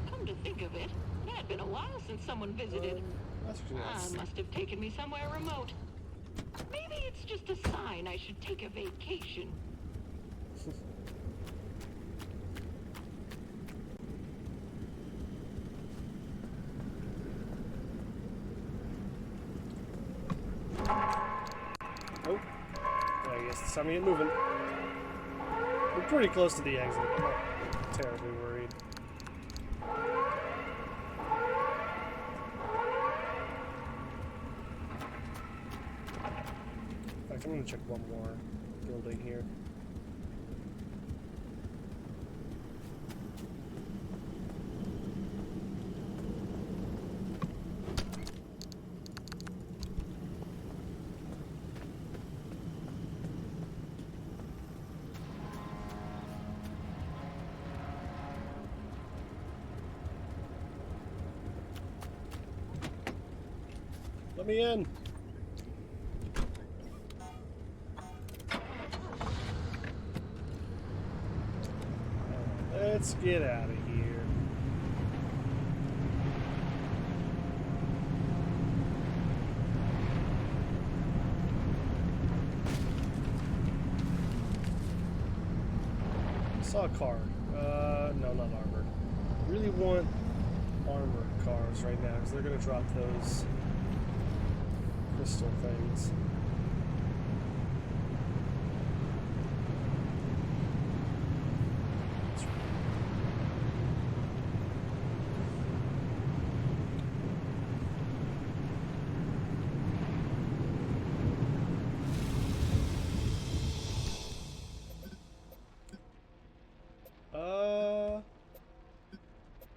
Come to think of it, it had been a while since someone visited. Must have taken me somewhere remote. Maybe it's just a sign I should take a vacation. Oh, I guess it's time to get moving. pretty close to the exit. I'm not terribly worried. In fact, I'm gonna check one more building here. Let me in. Let's get out of here. Saw a car. No, not armored. Really want armored cars right now because they're gonna drop those crystal things.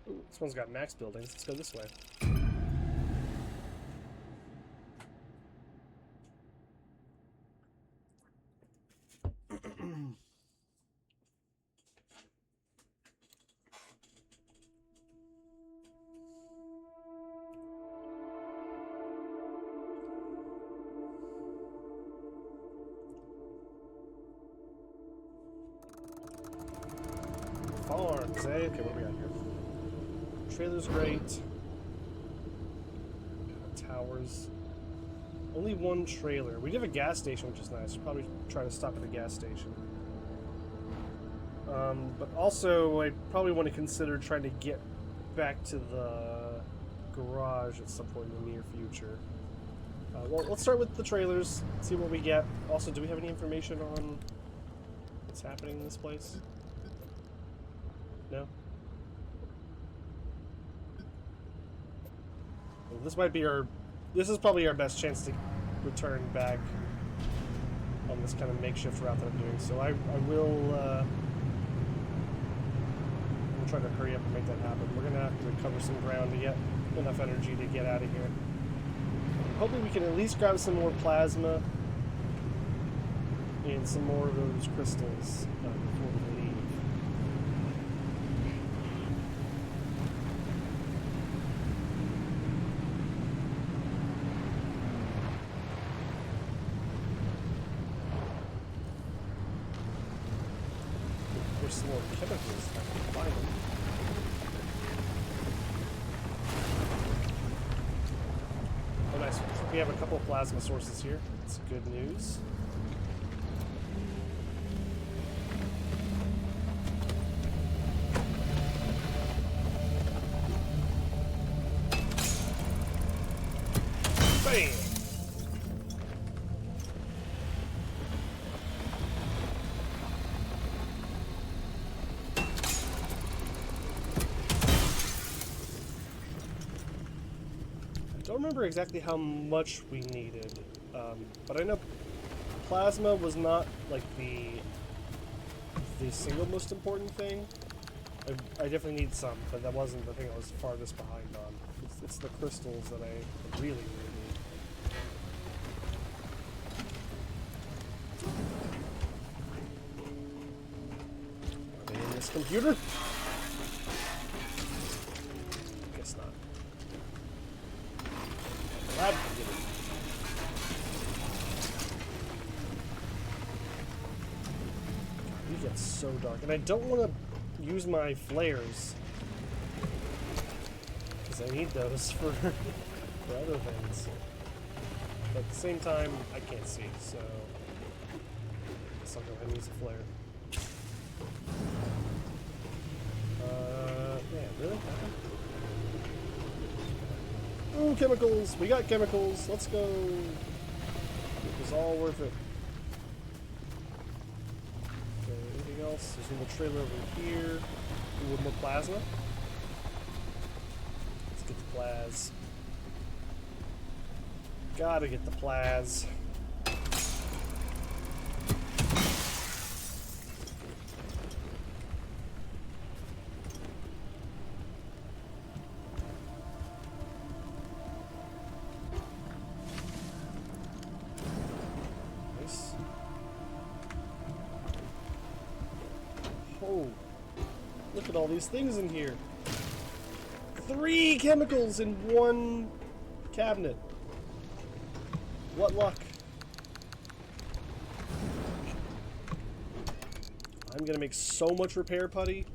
Ooh, this one's got max buildings. Let's go this way. Farms, eh? Okay, what do we got here? Trailer's great. Towers. Only one trailer. We do have a gas station, which is nice. We'll probably try to stop at the gas station. But also, I probably want to consider trying to get back to the garage at some point in the near future. Well, let's start with the trailers, see what we get. Also, do we have any information on what's happening in this place? No? Well, this might be our... This is probably our best chance to return back on this kind of makeshift route that I'm doing. So I will... I'm trying to hurry up and make that happen. We're going to have to cover some ground to get enough energy to get out of here. Hopefully we can at least grab some more plasma and some more of those crystals before we leave. There's some more chemicals if I can find them. Oh, nice. We have a couple of plasma sources here. That's good news. Bam! I don't remember exactly how much we needed, but I know plasma was not like the single most important thing. I definitely need some, but that wasn't the thing I was farthest behind on. It's the crystals that I really, really need. Are they in this computer? Guess not. Lab computer. It gets so dark, and I don't want to use my flares because I need those for other things. But at the same time, I can't see, so I guess I'll go ahead and use a flare. Yeah, really? Ooh, chemicals! We got chemicals! Let's go! It was all worth it. Okay, anything else? else? There's a little trailer over here. A little more plasma. Let's get the plas. Gotta get the plas. Nice. Oh, look at all these things in here. 3 chemicals in one cabinet. What luck. I'm gonna make so much repair putty.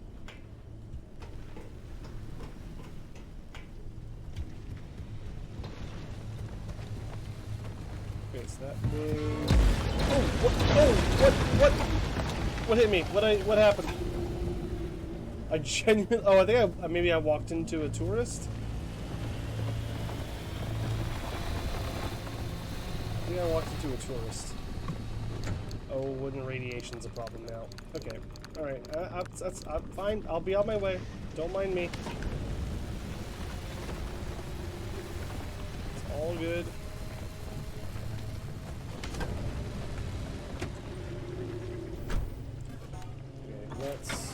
Okay, so that means... Oh, what? Oh, what hit me? What happened? I genuinely... Oh, I think maybe I walked into a tourist? I think I walked into a tourist. Oh, wooden radiation's a problem now. Okay, alright, I'm fine. I'll be on my way. Don't mind me. It's all good. Okay, let's...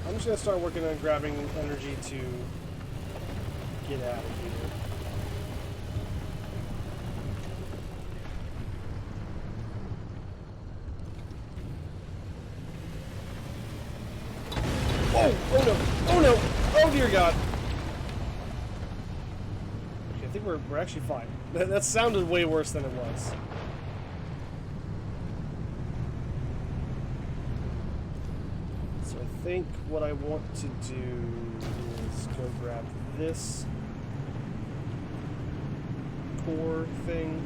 I'm just gonna start working on grabbing energy to get out of here. Oh! Oh no! Oh no! Oh dear God! Okay, I think we're actually fine. That sounded way worse than it was. So I think what I want to do is go grab this core thing.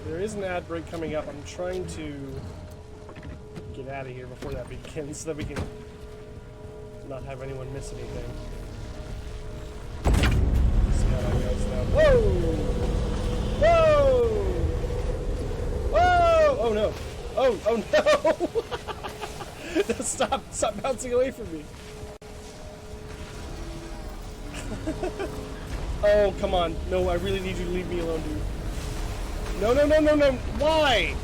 There is an ad break coming up. I'm trying to get out of here before that begins so that we can not have anyone miss anything. See how that goes now. Whoa! Whoa! Whoa! Oh no! Oh no! Stop bouncing away from me. Oh, come on. No, I really need you to leave me alone, dude. No, no, no, no, no. Why?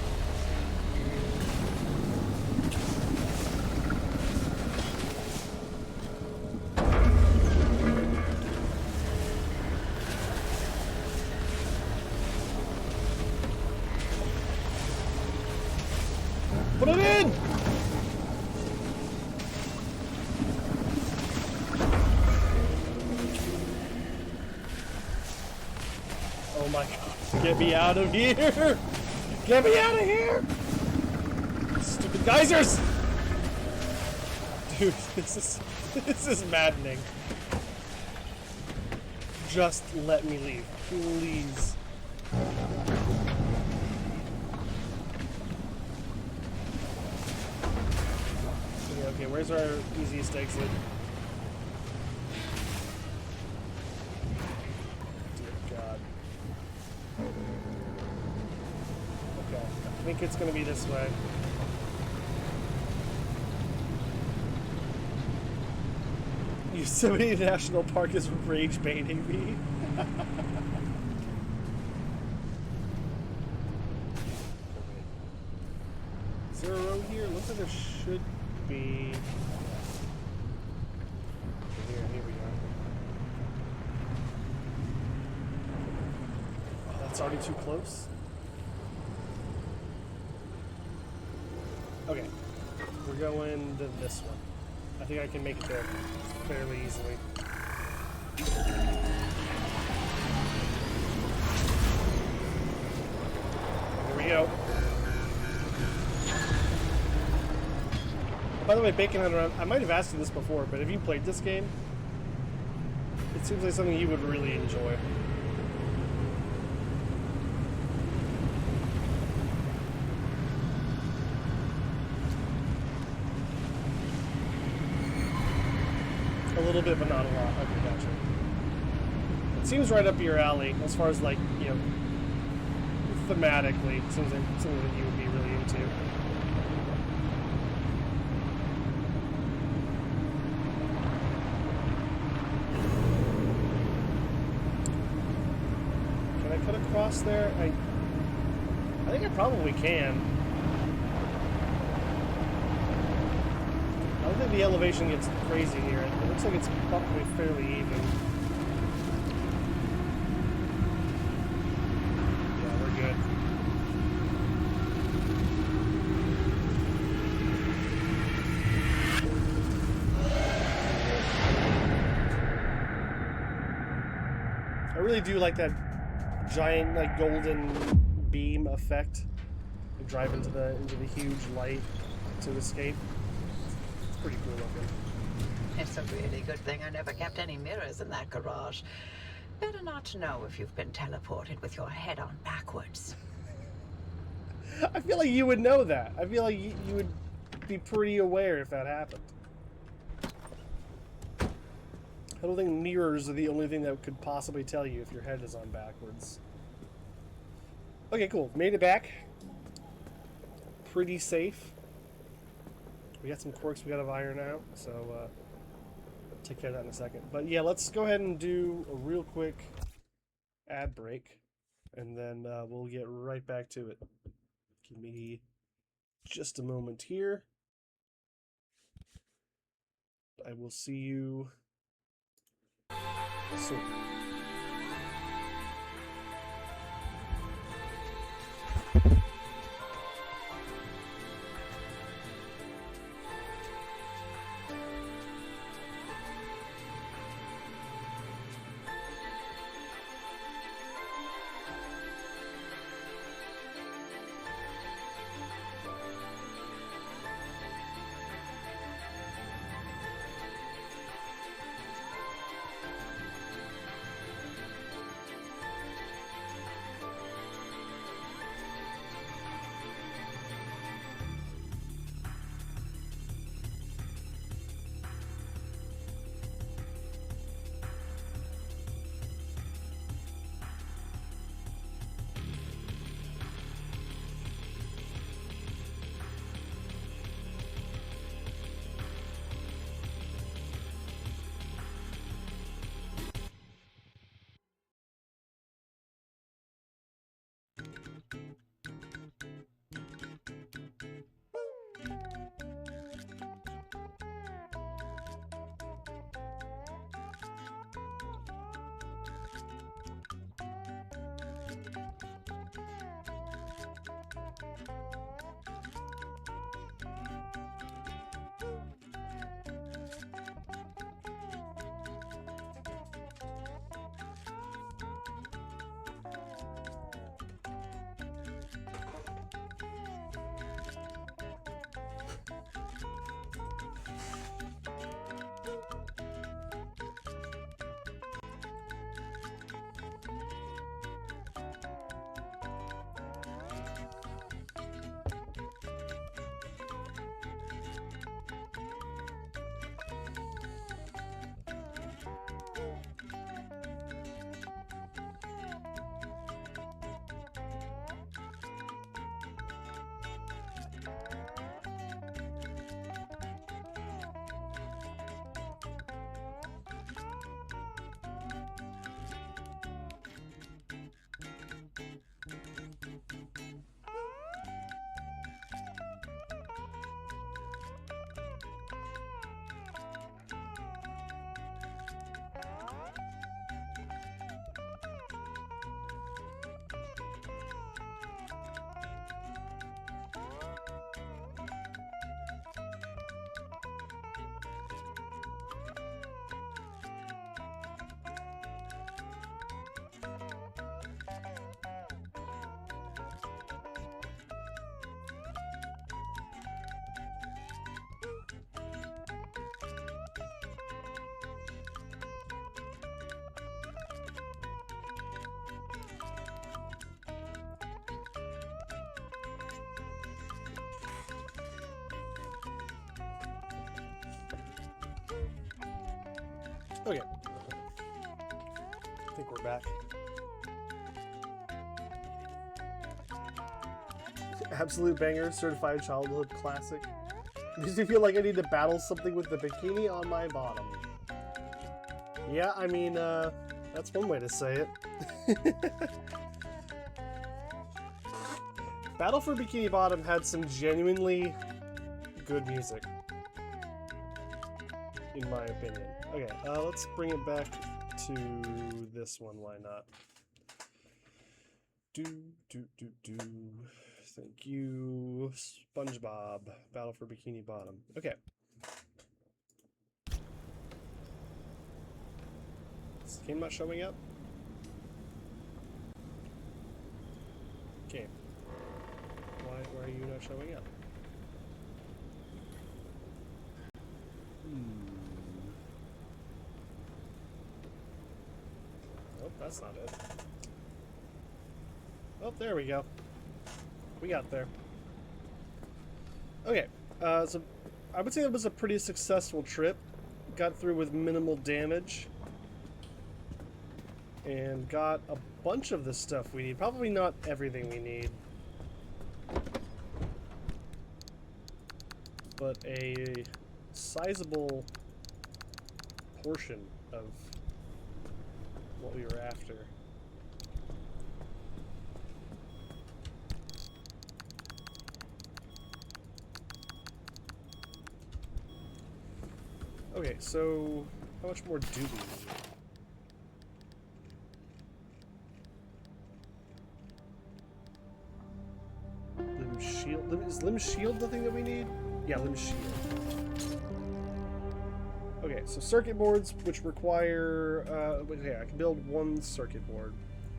Put it in! Oh my God. Get me out of here! Get me out of here! Stupid geysers! Dude, this is maddening. Just let me leave, please. Okay, where's our easiest exit? I think it's going to be this way. Yosemite National Park is rage baiting me. Is there a road here? Looks like there should be. Here we are. Oh, that's already too close. Okay, we're going to this one. I think I can make it there fairly easily. By the way, Bacon Hunter, I might have asked you this before, but have you played this game? It seems like something you would really enjoy. A little bit, but not a lot. Okay, gotcha. It seems right up your alley as far as, like, you know, thematically. It seems like something that you would be really into. Can I cut across there? I think I probably can. I don't think the elevation gets crazy here. It looks like it's probably fairly even. Yeah, we're good. I really do like that giant, like, golden beam effect. You drive into the huge light to escape. Pretty cool looking. It's a really good thing I never kept any mirrors in that garage. Better not to know if you've been teleported with your head on backwards. I feel like you would know that. I feel like you would be pretty aware if that happened. I don't think mirrors are the only thing that could possibly tell you if your head is on backwards. Okay, cool. Made it back. Pretty safe. We got some quirks we got to iron out, so take care of that in a second. But yeah, let's go ahead and do a real quick ad break, and then we'll get right back to it. Give me just a moment here. I will see you soon. Okay. I think we're back. Absolute banger, certified childhood classic. Makes me feel like I need to battle something with the bikini on my bottom. Yeah, I mean, that's one way to say it. Battle for Bikini Bottom had some genuinely good music, in my opinion. Okay, let's bring it back to this one. Why not? Thank you, SpongeBob. Battle for Bikini Bottom. Okay. Is the game not showing up? Okay. Why are you not showing up? Oh, that's not it. Oh, there we go. We got there. Okay, so I would say it was a pretty successful trip. Got through with minimal damage. And got a bunch of the stuff we need. Probably not everything we need. But a sizable portion of what we were after. Okay, so how much more do we need? Limb shield? Is limb shield the thing that we need? Yeah, limb shield. Okay, so circuit boards, which require... okay, I can build one circuit board.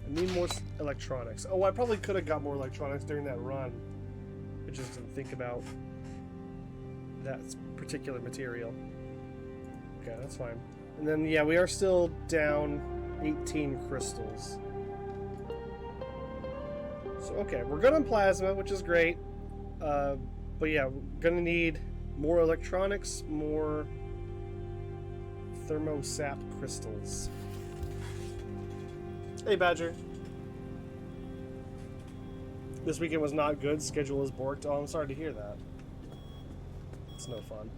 I need more electronics. Oh, I probably could have got more electronics during that run. I just didn't think about that particular material. Okay, that's fine. And then, yeah, we are still down 18 crystals. So, okay, we're good on plasma, which is great. But yeah, we're gonna need more electronics, more thermosap crystals. Hey, Badger. This weekend was not good. Schedule is borked. Oh, I'm sorry to hear that. It's no fun.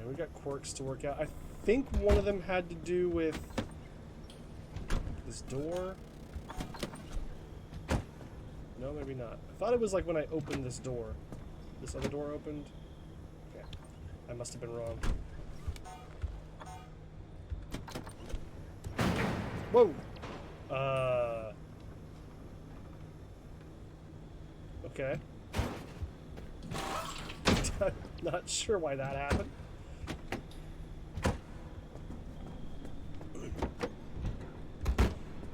We got quirks to work out. I think one of them had to do with this door. No, maybe not. I thought it was like when I opened this door. This other door opened. Okay. I must have been wrong. Whoa! Okay. Not sure why that happened.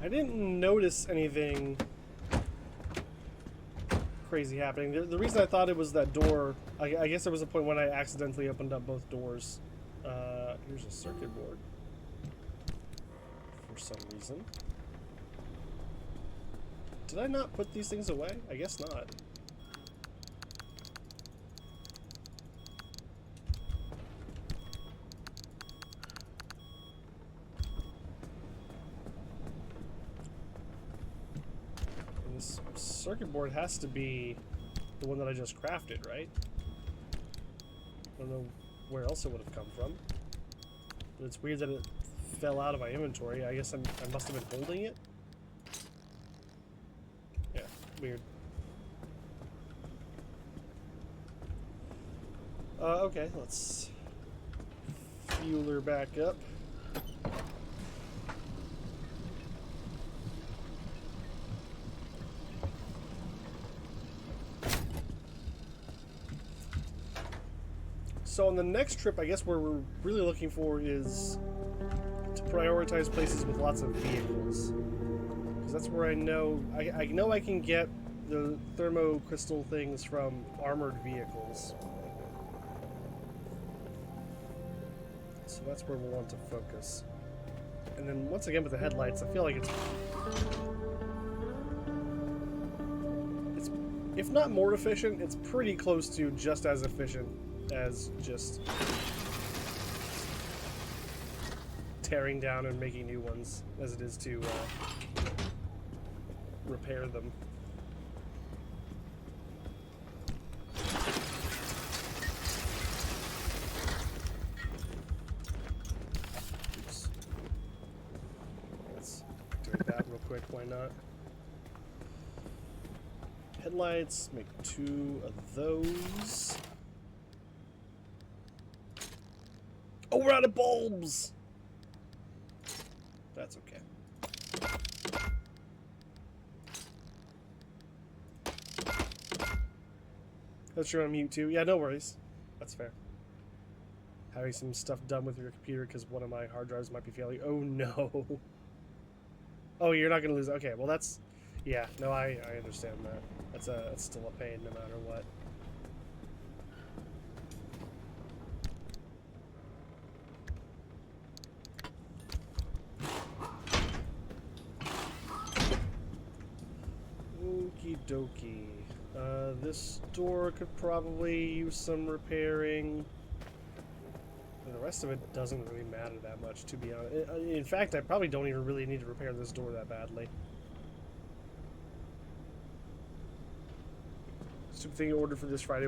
I didn't notice anything crazy happening. The reason I thought it was that door, I guess there was a point when I accidentally opened up both doors. Here's a circuit board. For some reason. Did I not put these things away? I guess not. Circuit board has to be the one that I just crafted, right? I don't know where else it would have come from. But it's weird that it fell out of my inventory. I guess I must have been holding it. Yeah, weird. Okay, let's fuel her back up. So on the next trip, I guess where we're really looking for is to prioritize places with lots of vehicles. Because that's where I know I can get the thermocrystal things from armored vehicles. So that's where we'll want to focus. And then once again with the headlights, I feel like it's if not more efficient, it's pretty close to just as efficient as just tearing down and making new ones as it is to repair them. Oops. Let's do that real quick, why not? Headlights, make 2 of those. Oh, we're out of bulbs! That's okay. That's you're on mute too. Yeah, no worries. That's fair. Having some stuff done with your computer because one of my hard drives might be failing. Oh no. Oh, you're not gonna lose. Okay, well that's. Yeah, no, I understand that. That's still a pain no matter what. Okie dokie. This door could probably use some repairing. And the rest of it doesn't really matter that much, to be honest. In fact, I probably don't even really need to repair this door that badly. Stupid thing you ordered for this Friday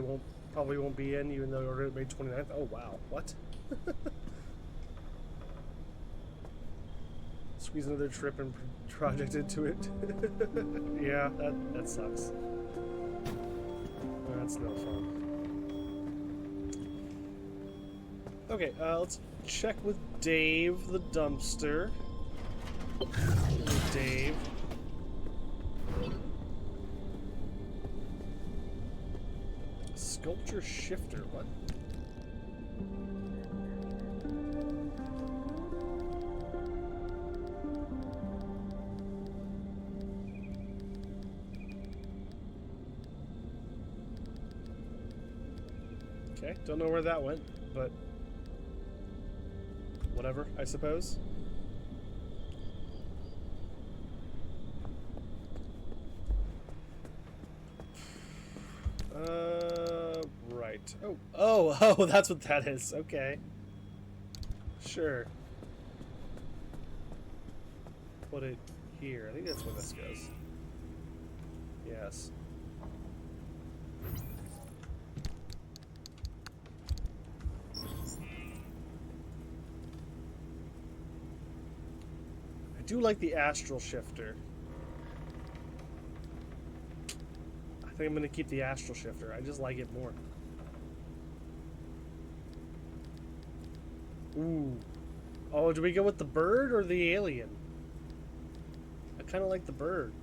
probably won't be in, even though you ordered it May 29th. Oh wow, what? Squeeze another trip and project into it. Yeah, that sucks. That's no fun. Okay, let's check with Dave the dumpster. Dave. Sculpture shifter, what? Okay, don't know where that went, but whatever, I suppose. Right. Oh, that's what that is. Okay. Sure. Put it here. I think that's where this goes. Yes. I do like the astral shifter. I think I'm going to keep the astral shifter. I just like it more. Ooh. Oh, do we go with the bird or the alien? I kind of like the bird.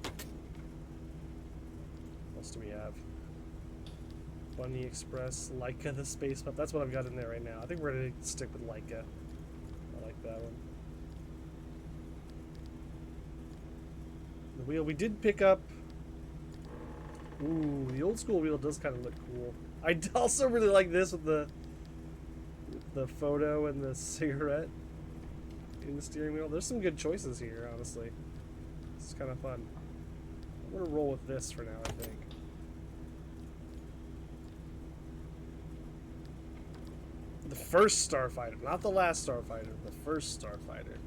What else do we have? Bunny Express, Leica the Space Pup. That's what I've got in there right now. I think we're going to stick with Leica. I like that one. The wheel we did pick up. Ooh, the old school wheel does kind of look cool. I also really like this with the photo and the cigarette in the steering wheel. There's some good choices here, honestly. It's kind of fun. I'm gonna roll with this for now, I think. The first Starfighter, not the last Starfighter, the first Starfighter.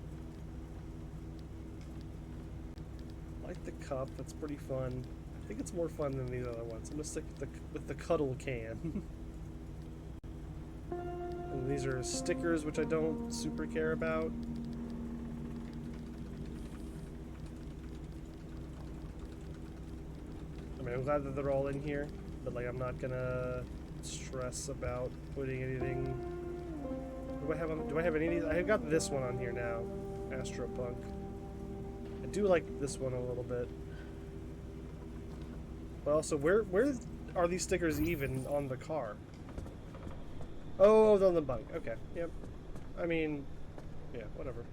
I like the cup, that's pretty fun. I think it's more fun than these other ones. I'm gonna stick with the cuddle can. And these are stickers, which I don't super care about. I mean, I'm glad that they're all in here, but like, I'm not gonna stress about putting anything. Do I have any of these? I have got this one on here now, Astropunk. I do like this one a little bit. But also, where are these stickers even on the car? Oh, they're on the bike. Okay, yep. I mean, yeah, whatever.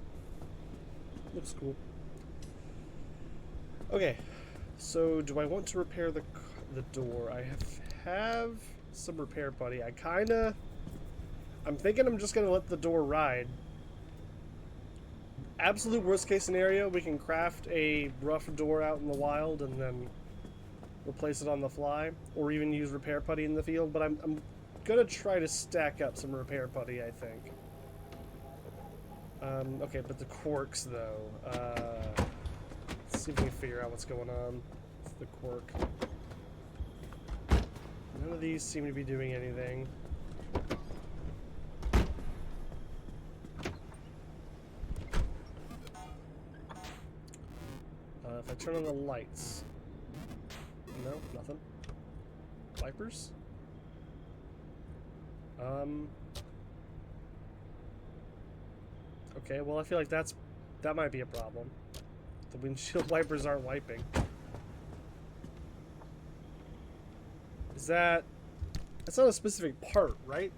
Looks cool. Okay, so do I want to repair the door? I have some repair buddy. I'm thinking I'm just going to let the door ride. Absolute worst case scenario, we can craft a rough door out in the wild and then replace it on the fly, or even use repair putty in the field, but I'm going to try to stack up some repair putty, I think. Okay, but the quirks, though. Let's see if we can figure out what's going on with the quirk. None of these seem to be doing anything. If I turn on the lights... No, nothing. Wipers? Okay, well I feel like that might be a problem. The windshield wipers aren't wiping. That's not a specific part, right?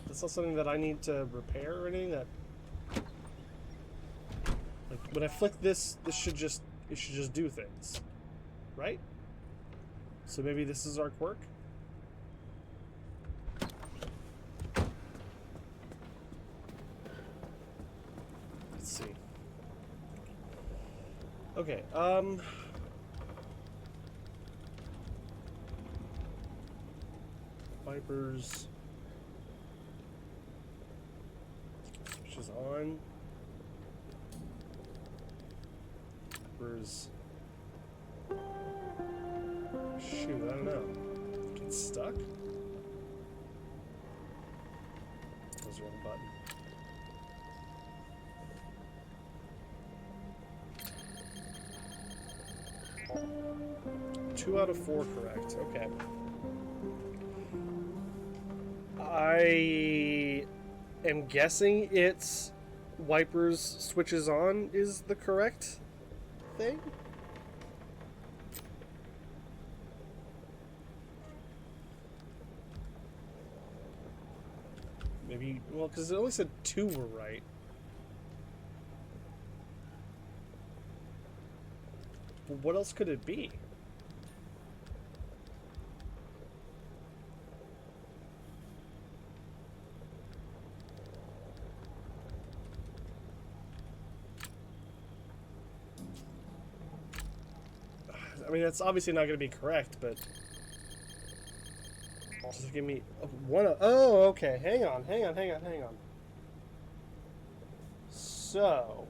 That's not something that I need to repair or anything. That, like, when I flick this, it should just do things, right? So maybe this is our quirk. Let's see. Okay, wipers. Switches on. Wipers. Shoot, I don't know. Get stuck? That was the wrong button. 2 out of 4 correct. Okay. I am guessing it's wipers switches on is the correct thing. Maybe, well, because it only said 2 were right. Well, what else could it be? I mean, that's obviously not going to be correct, but just give me one. Oh, okay. Hang on. So,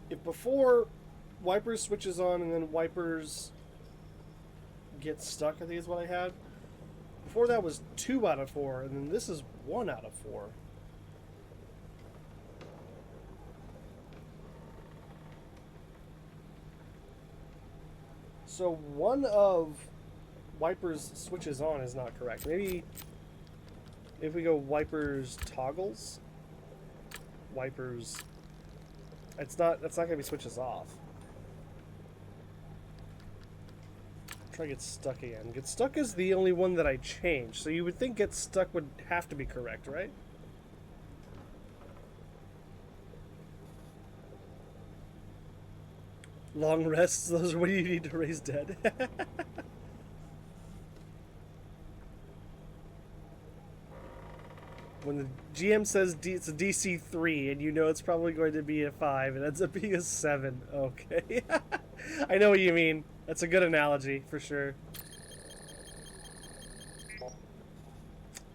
if before wipers switches on and then wipers get stuck, I think is what I had. Before that was 2 out of 4, and then this is 1 out of 4. So one of wipers switches on is not correct. Maybe if we go wipers toggles, wipers, that's not gonna be switches off. Try get stuck again. Get stuck is the only one that I changed. So you would think get stuck would have to be correct, right? Long rests, those are what you need to raise dead. When the GM says it's a DC 3 and you know it's probably going to be a 5, it ends up being a 7. Okay. I know what you mean. That's a good analogy, for sure.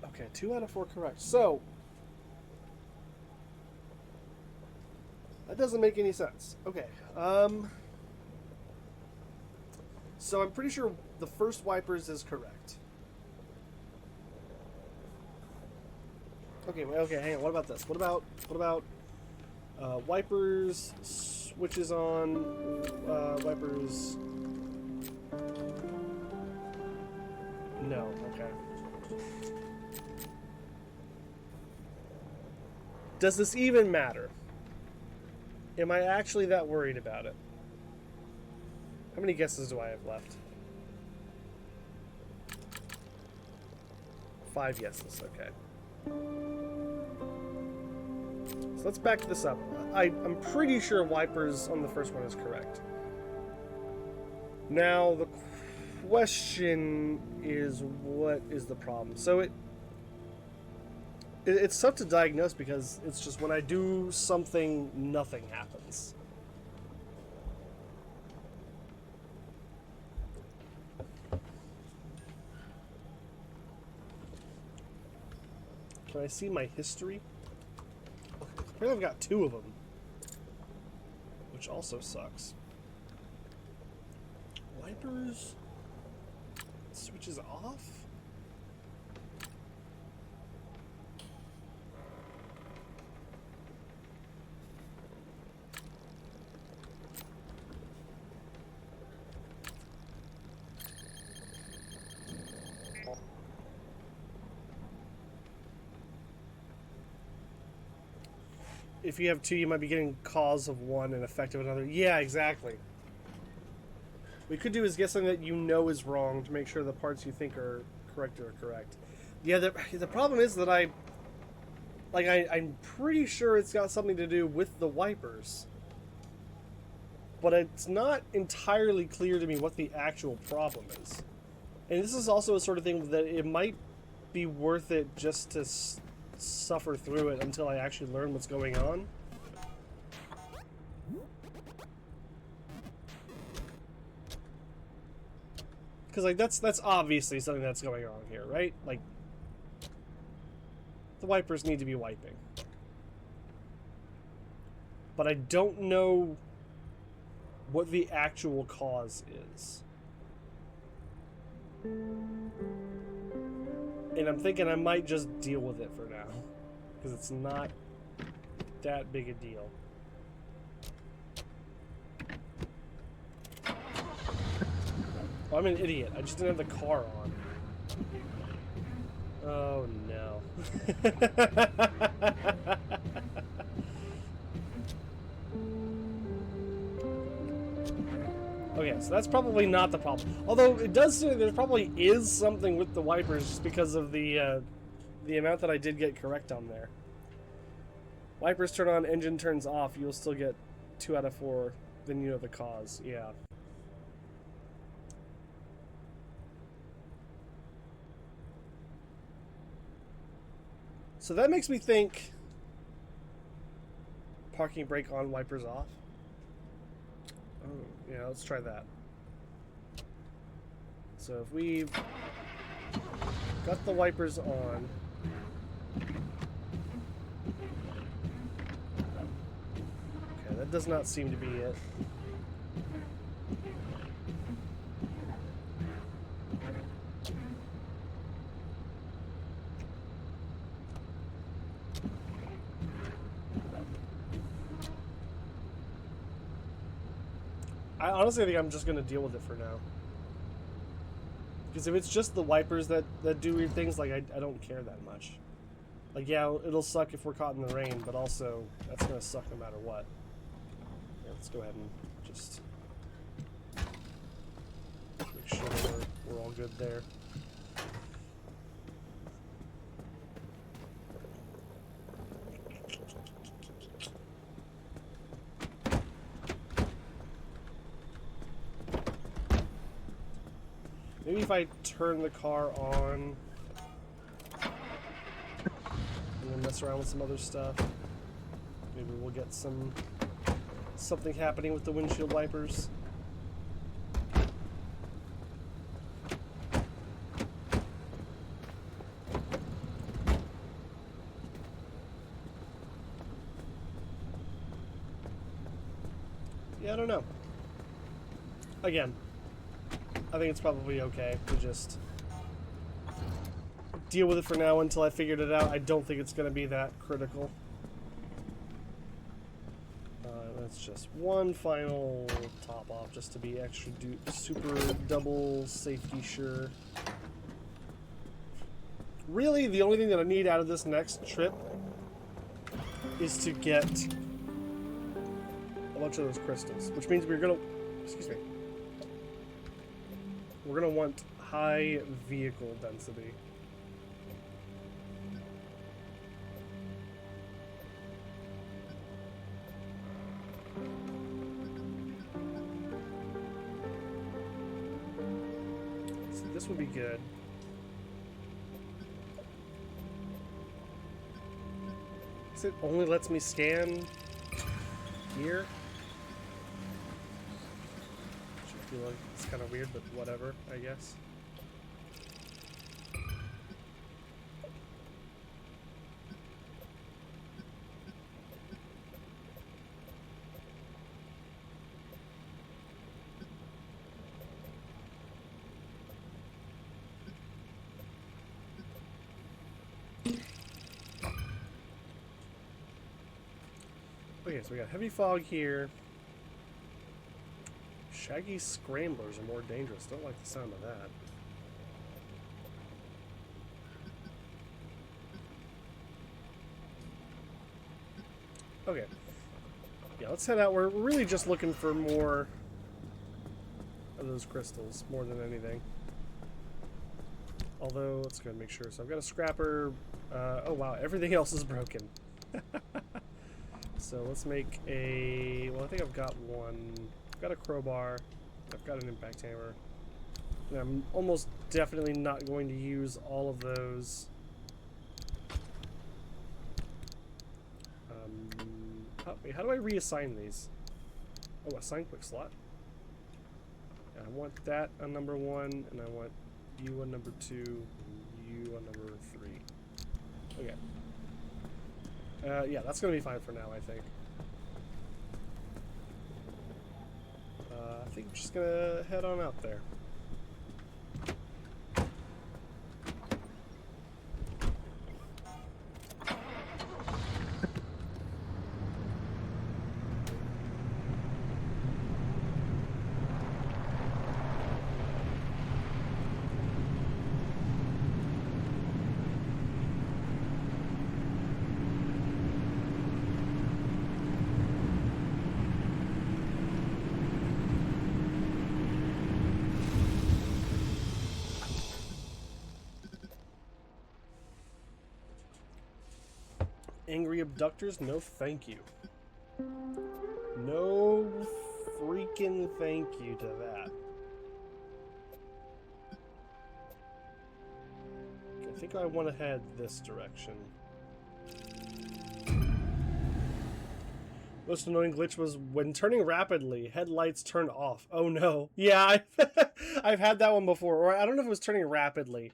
Okay, 2 out of 4 correct. So, that doesn't make any sense. Okay, so I'm pretty sure the first wipers is correct. Okay, okay, hang on. What about this? What about wipers switches on, wipers? No. Okay. Does this even matter? Am I actually that worried about it? How many guesses do I have left? 5 guesses, okay. So let's back this up. I'm pretty sure wipers on the first one is correct. Now, question is, what is the problem? So it's tough to diagnose because it's just when I do something, nothing happens. Can I see my history? Apparently I've got 2 of them, which also sucks. Wipers switches off? If you have 2, you might be getting cause of one and effect of another. Yeah, exactly. What we could do is get something that you know is wrong to make sure the parts you think are correct are correct. Yeah, the problem is that I'm pretty sure it's got something to do with the wipers. But it's not entirely clear to me what the actual problem is. And this is also a sort of thing that it might be worth it just to suffer through it until I actually learn what's going on. Because, like, that's obviously something that's going on here, right? Like, the wipers need to be wiping. But I don't know what the actual cause is. And I'm thinking I might just deal with it for now. Because it's not that big a deal. Oh, I'm an idiot. I just didn't have the car on. Oh no. Okay, so that's probably not the problem. Although it does seem there probably is something with the wipers just because of the amount that I did get correct on there. Wipers turn on, engine turns off, you'll still get 2 out of 4, then you know the cause. Yeah. So that makes me think parking brake on, wipers off. Oh, yeah, let's try that. So if we've got the wipers on, okay, that does not seem to be it. I honestly think I'm just going to deal with it for now. Because if it's just the wipers that do weird things, like, I don't care that much. Like, yeah, it'll suck if we're caught in the rain, but also, that's going to suck no matter what. Yeah, let's go ahead and just make sure we're all good there. Maybe if I turn the car on and then mess around with some other stuff, maybe we'll get something happening with the windshield wipers. Yeah, I don't know. Again, I think it's probably okay to just deal with it for now until I figured it out. I don't think it's going to be that critical. That's just one final top off just to be extra super double safety sure. Really, the only thing that I need out of this next trip is to get a bunch of those crystals, which means we're going to... Excuse me. We're going to want high vehicle density. this would be good. It only lets me scan here. I feel like it's kind of weird, but whatever, I guess. Okay, so we got heavy fog here. Shaggy scramblers are more dangerous. Don't like the sound of that. Okay. Yeah, let's head out. We're really just looking for more of those crystals, more than anything. Although, let's go and make sure. So I've got a scrapper. Oh wow, everything else is broken. So let's make a... Well, I think I've got one. I've got a crowbar. I've got an impact hammer. And I'm almost definitely not going to use all of those. How do I reassign these? Oh, assign quick slot. Yeah, I want that on number 1, and I want you on number 2, and you on number 3. Okay. Yeah, that's going to be fine for now, I think. I think I'm just going to head on out there. Angry abductors? No thank you. No freaking thank you to that. I think I want to head this direction. Most annoying glitch was when turning rapidly, headlights turn off. Oh no. Yeah, I've had that one before. Or I don't know if it was turning rapidly.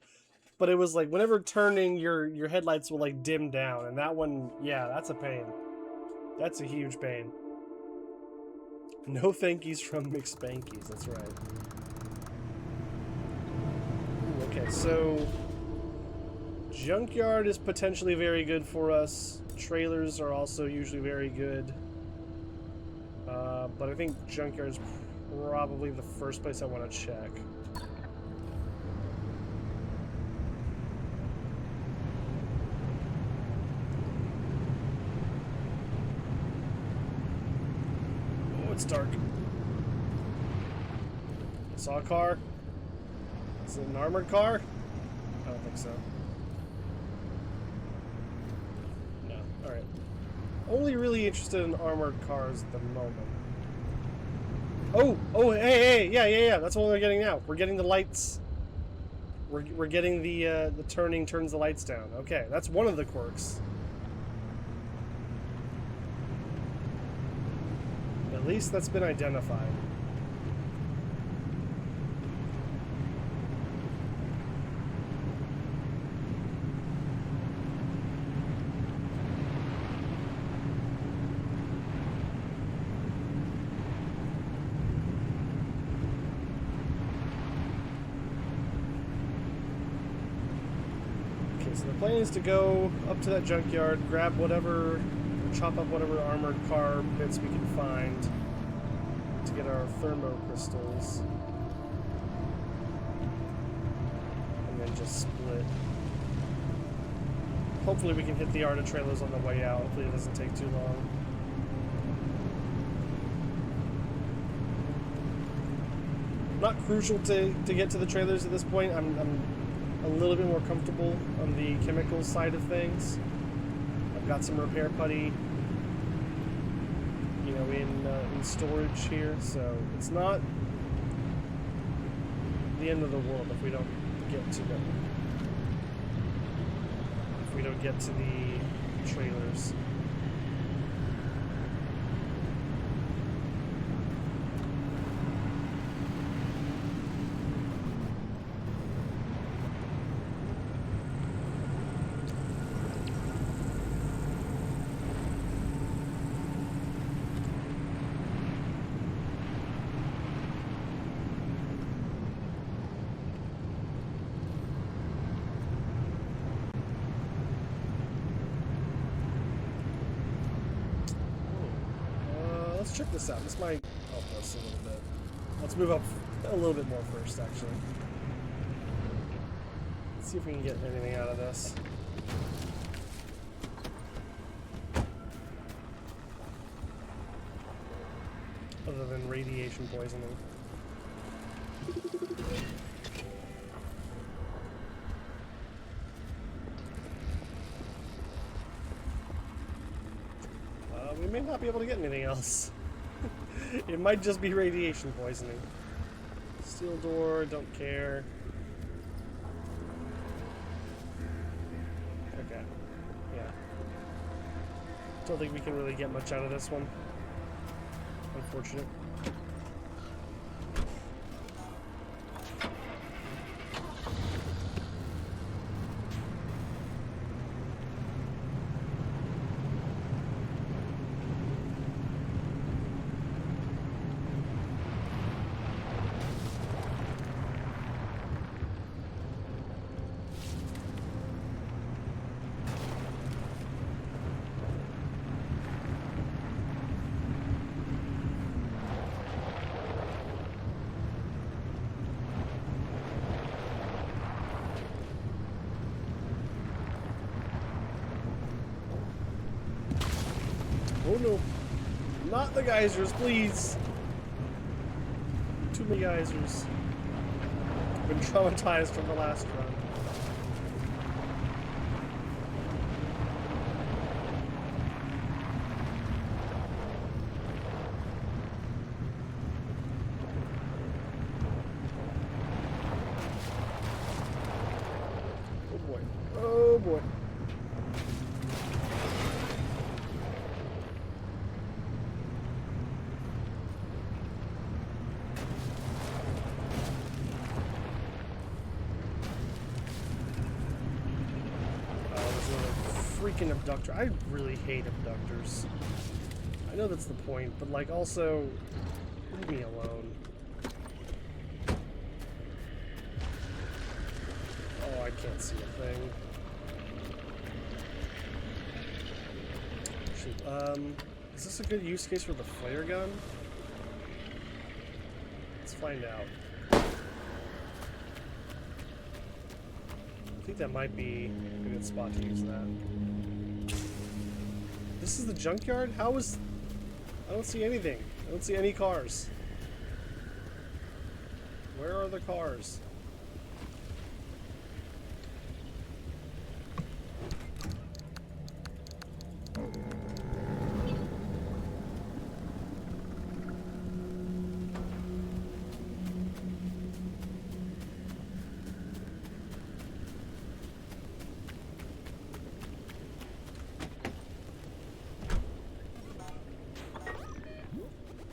But it was like, whenever turning, your headlights will like dim down. And that one, yeah, that's a pain. That's a huge pain. No thankies from McSpankies, that's right. Ooh, okay, so... Junkyard is potentially very good for us. Trailers are also usually very good. But I think Junkyard is probably the first place I want to check. It's dark. I saw a car. Is it an armored car? I don't think so. No. Alright. Only really interested in armored cars at the moment. Oh, hey, yeah. That's what we're getting now. We're getting the lights. We're getting the turning turns the lights down. Okay, that's one of the quirks. At least that's been identified. Okay, so the plan is to go up to that junkyard, grab whatever, chop up whatever armored car bits we can find to get our thermo crystals, and then just split. Hopefully we can hit the Arda trailers on the way out. Hopefully it doesn't take too long. Not crucial to get to the trailers at this point. I'm a little bit more comfortable on the chemical side of things. I've got some repair putty, you know, in storage here, so it's not the end of the world if we don't get to them. If we don't get to the trailers. Let's check this out. This might help us a little bit. Let's move up a little bit more first, actually. Let's see if we can get anything out of this. Other than radiation poisoning. We may not be able to get anything else. It might just be radiation poisoning. Steel door, don't care. Okay. Yeah. Don't think we can really get much out of this one. Unfortunate. Oh no, not the geysers, please. Too many geysers. I've been traumatized from the last run. Oh boy, oh boy. Freaking abductor. I really hate abductors. I know that's the point, but like also leave me alone. Oh, I can't see a thing. Shoot, is this a good use case for the flare gun? Let's find out. I think that might be a good spot to use that. This is the junkyard? How is... I don't see anything. I don't see any cars. Where are the cars?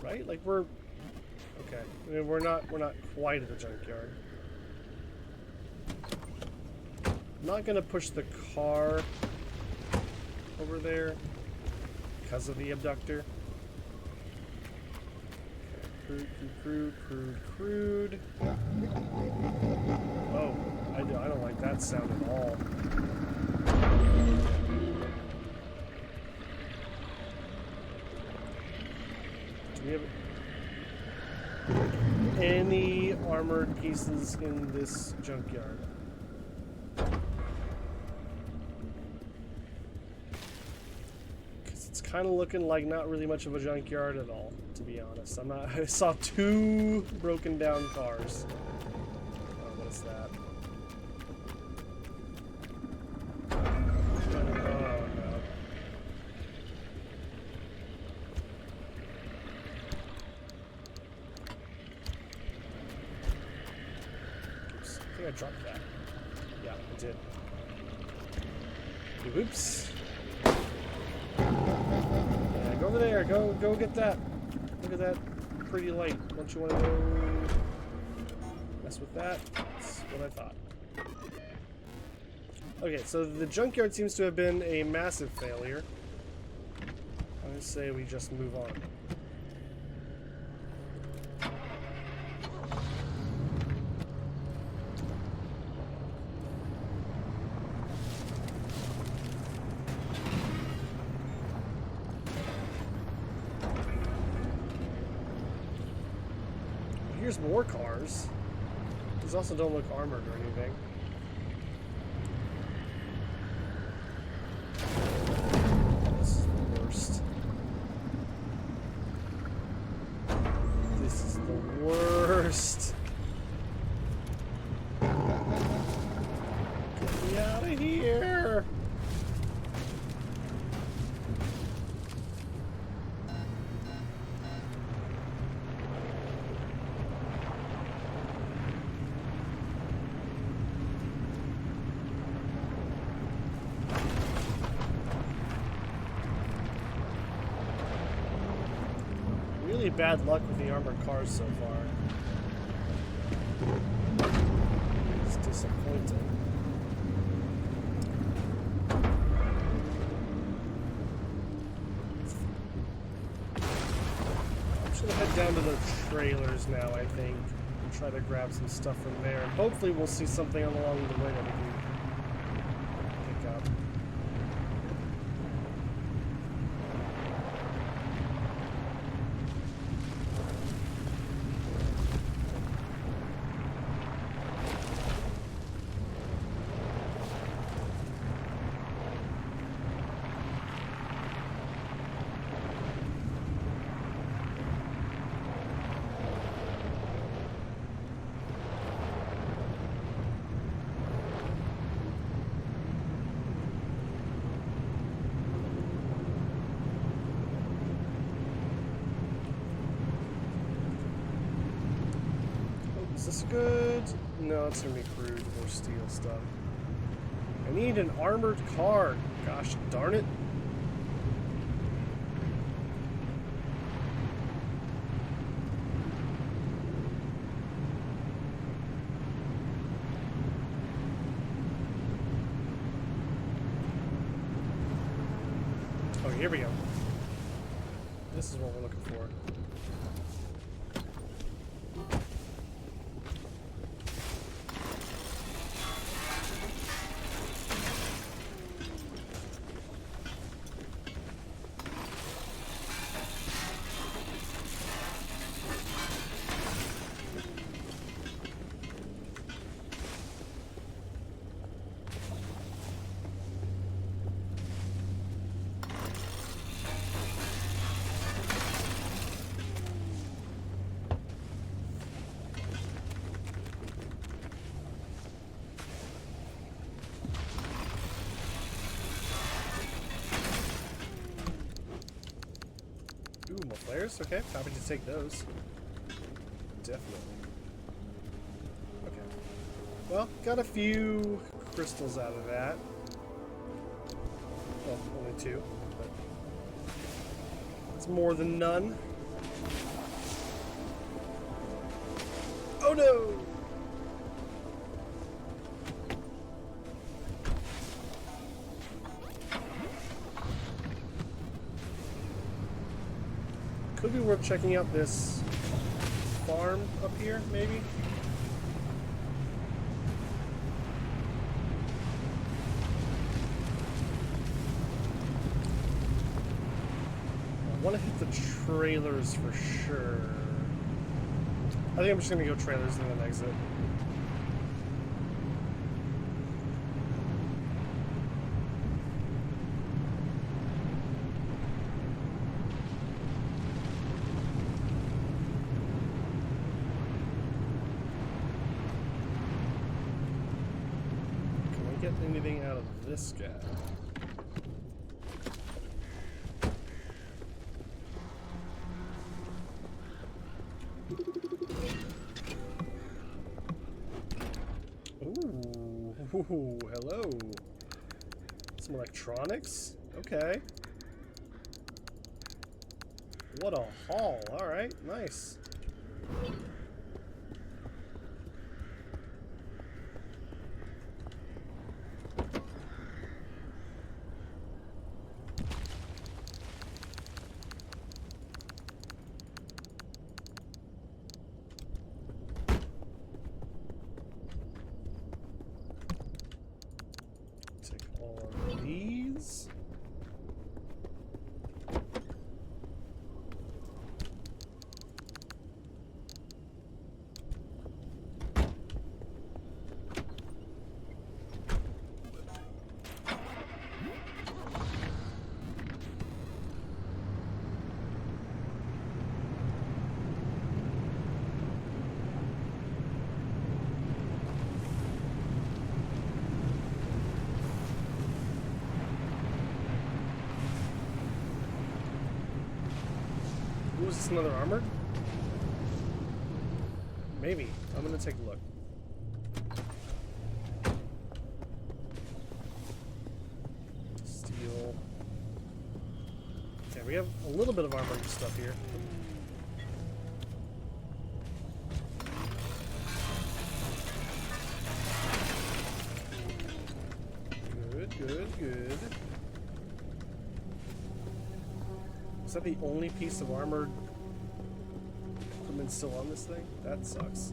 Right? Like we're okay. I mean, we're not quite at the junkyard. I'm not gonna push the car over there because of the abductor. Okay. Crude. Oh, I don't like that sound at all. Do we have any armored pieces in this junkyard? Because it's kind of looking like not really much of a junkyard at all, to be honest. I saw 2 broken down cars. Oh, what is that? think I dropped that. Yeah, I did. Oops. Yeah, go over there. Go get that. Look at that pretty light. Don't you want to go mess with that? That's what I thought. Okay, so the junkyard seems to have been a massive failure. I'm gonna say we just move on. Here's more cars. These also don't look armored or anything. This is the worst. This is the worst. Get me out of here. Really bad luck with the armored cars so far. It's disappointing. I'm just gonna head down to the trailers now, I think, and try to grab some stuff from there. And hopefully we'll see something along the way that we can pick up. Is this good? No, it's gonna be crude. More steel stuff. I need an armored car. Gosh darn it. Oh, here we go. This is what we're looking for. Ooh, more flares? Okay, happy to take those. Definitely. Okay. Well, got a few crystals out of that. Well, only 2, but it's more than none. Oh no! Could be worth checking out this farm up here, maybe? I want to hit the trailers for sure. I think I'm just going to go trailers and then exit. Get anything out of this guy? Ooh, hello. Some electronics? Okay. What a haul. Alright, nice. Take all of these. Ooh, is this another armored? Maybe. I'm gonna take a look. Steel. Okay, we have a little bit of armored stuff here. Good, good, good. Is that the only piece of armored equipment still on this thing? That sucks.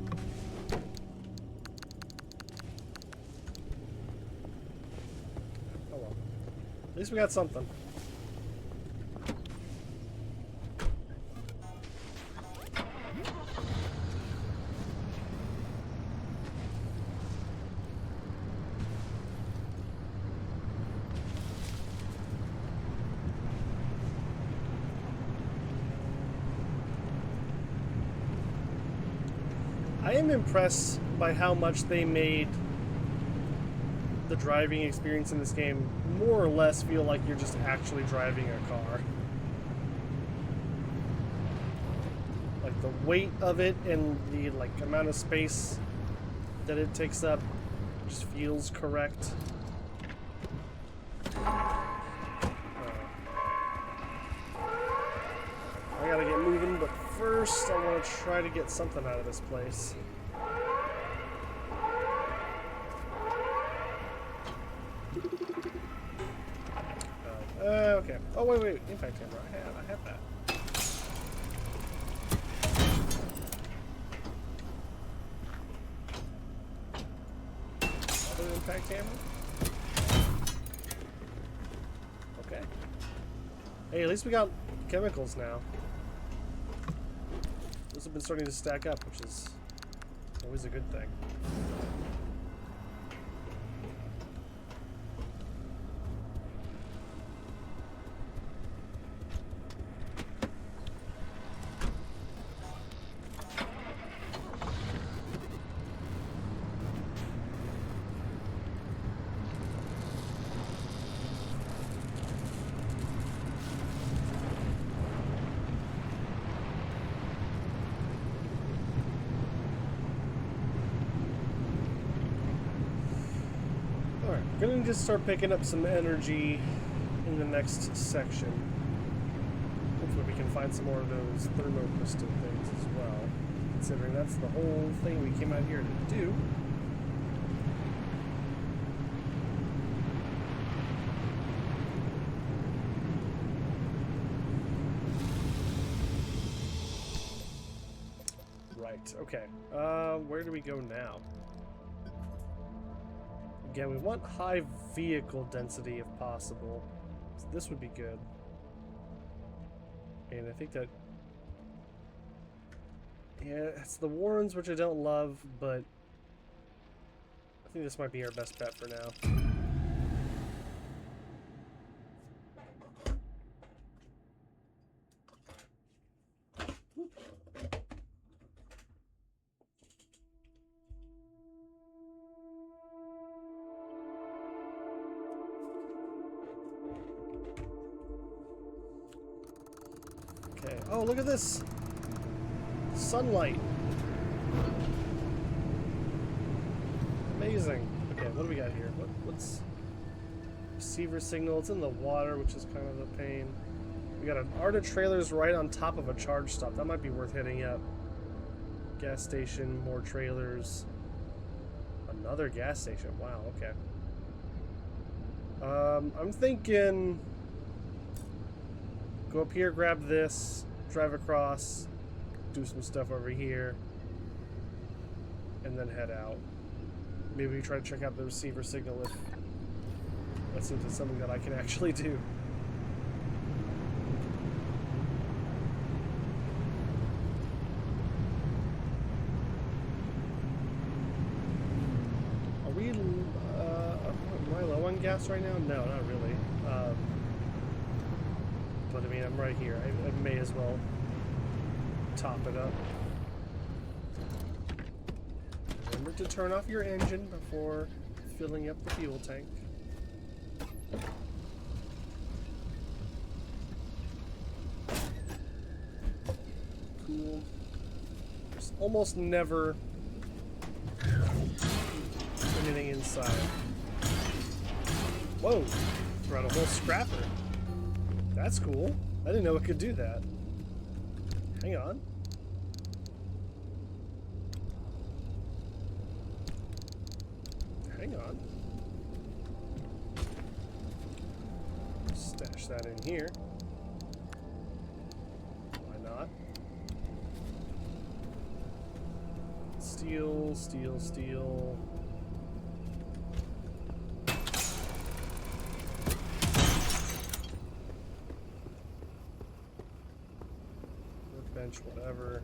Oh well. At least we got something. I am impressed by how much they made the driving experience in this game more or less feel like you're just actually driving a car. Like the weight of it and the amount of space that it takes up just feels correct. I gotta get moving, but first I want to try to get something out of this place. Okay. Oh, wait. Impact hammer. I have that. Other impact hammer? Okay. Hey, at least we got chemicals now. Those have been starting to stack up, which is always a good thing. We're gonna just start picking up some energy in the next section. Hopefully we can find some more of those thermocrystal things as well, considering that's the whole thing we came out here to do. Right, okay. Where do we go now? Again, we want high vehicle density if possible. So this would be good. And I think that... yeah, it's the Warrens, which I don't love, but... I think this might be our best bet for now. Okay. Oh, look at this! Sunlight! Amazing. Okay, what do we got here? What's receiver signal? It's in the water, which is kind of a pain. We got an Arda trailers right on top of a charge stop. That might be worth hitting up. Gas station, more trailers. Another gas station. Wow, okay. I'm thinking go up here, grab this, drive across, do some stuff over here, and then head out. Maybe try to check out the receiver signal if that seems like something that I can actually do. Am I low on gas right now? No, not really. But I mean, I'm right here. I may as well top it up. Remember to turn off your engine before filling up the fuel tank. Cool. There's almost never anything inside. Whoa! Threw out a whole scrapper. That's cool. I didn't know it could do that. Hang on. Hang on. Stash that in here. Why not? Steel, steel, steel. Workbench, whatever.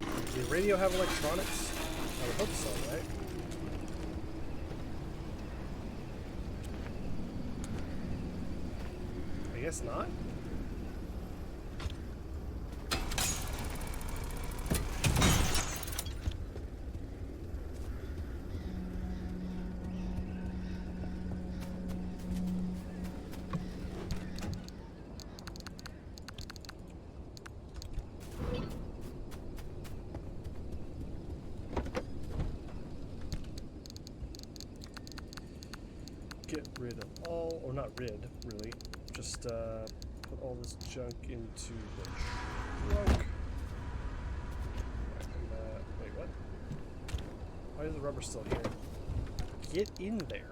Does the radio have electronics? I would hope so, right? I guess not. Get rid of all, or not rid, really, just put all this junk into the trunk. Wait, what? Why is the rubber still here? Get in there.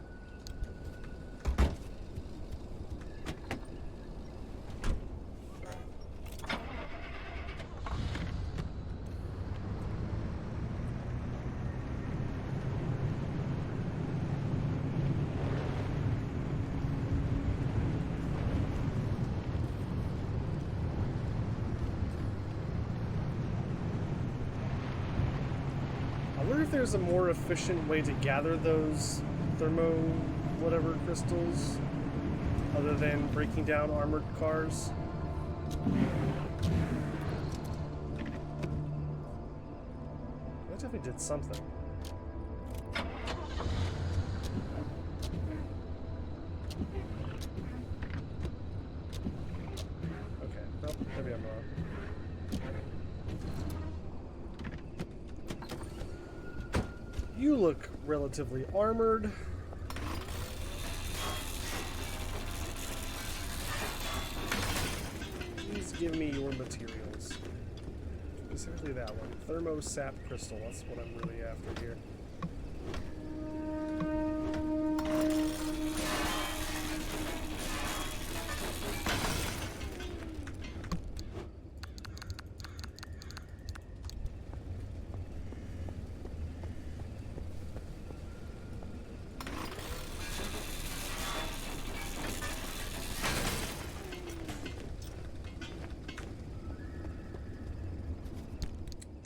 I wonder if there's a more efficient way to gather those thermo whatever crystals other than breaking down armored cars. I definitely did something. Okay, well, maybe I'm wrong. You look relatively armored. Please give me your materials. Specifically that one. Thermo sap crystal. That's what I'm really after here.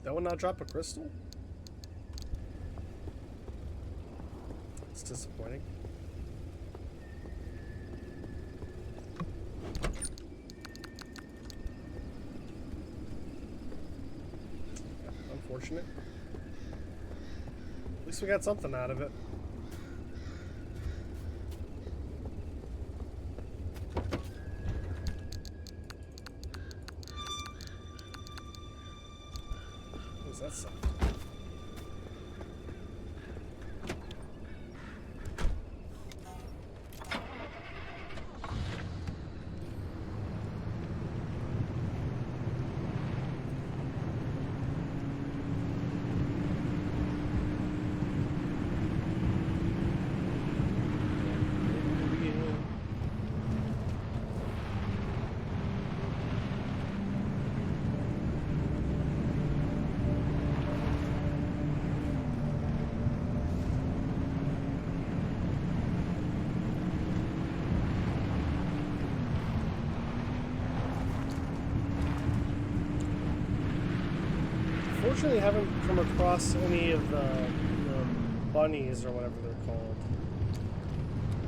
That would not drop a crystal? It's disappointing. Yeah, unfortunate. At least we got something out of it. That's something. Unfortunately, I haven't come across any of the bunnies or whatever they're called.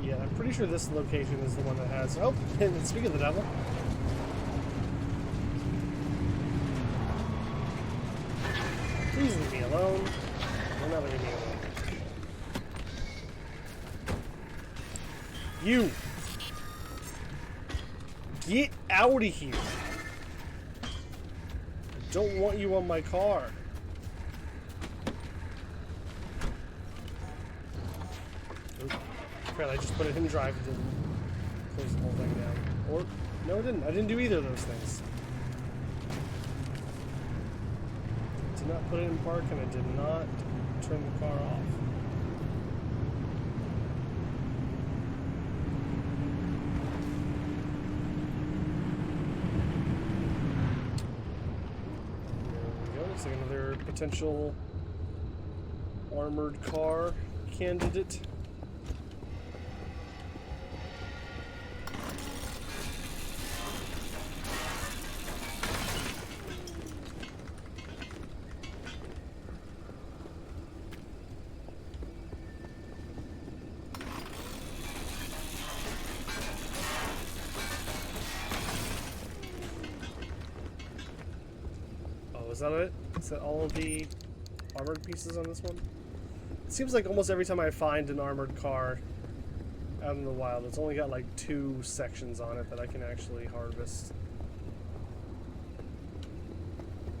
Yeah, I'm pretty sure this location is the one that has... Oh, and speaking of the devil. Please leave me alone. You're not leaving me alone. You! Get out of here! I don't want you on my car. Oop. Crap, I just put it in drive and didn't close the whole thing down. Or, no I didn't. I didn't do either of those things. I did not put it in park and I did not turn the car off. Looks like another potential armored car candidate. Is that it? Is that all of the armored pieces on this one? It seems like almost every time I find an armored car out in the wild, it's only got like 2 sections on it that I can actually harvest.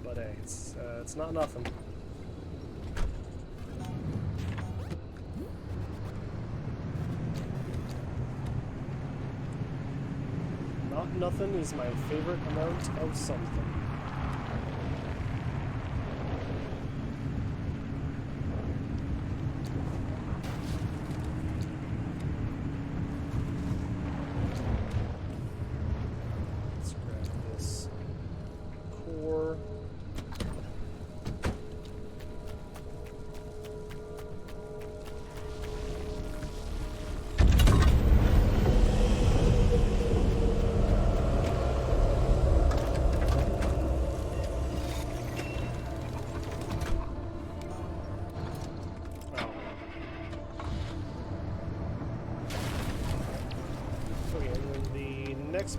But hey, it's not nothing. Not nothing is my favorite amount of something.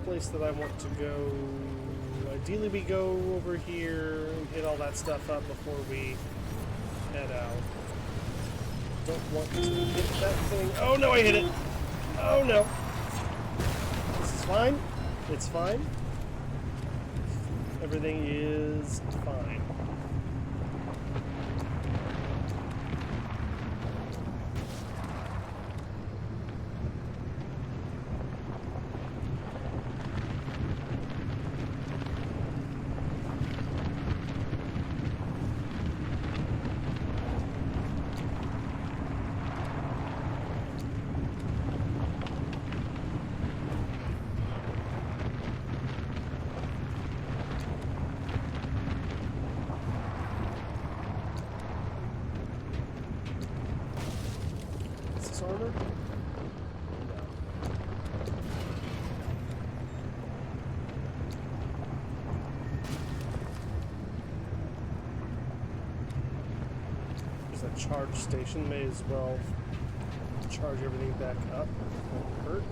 Place that I want to go, ideally we go over here and hit all that stuff up before we head out. Don't want to hit that thing. Oh no, I hit it! Oh no! This is fine. It's fine. Everything is fine. Armor? No. There's a charge station. May as well charge everything back up. Won't hurt.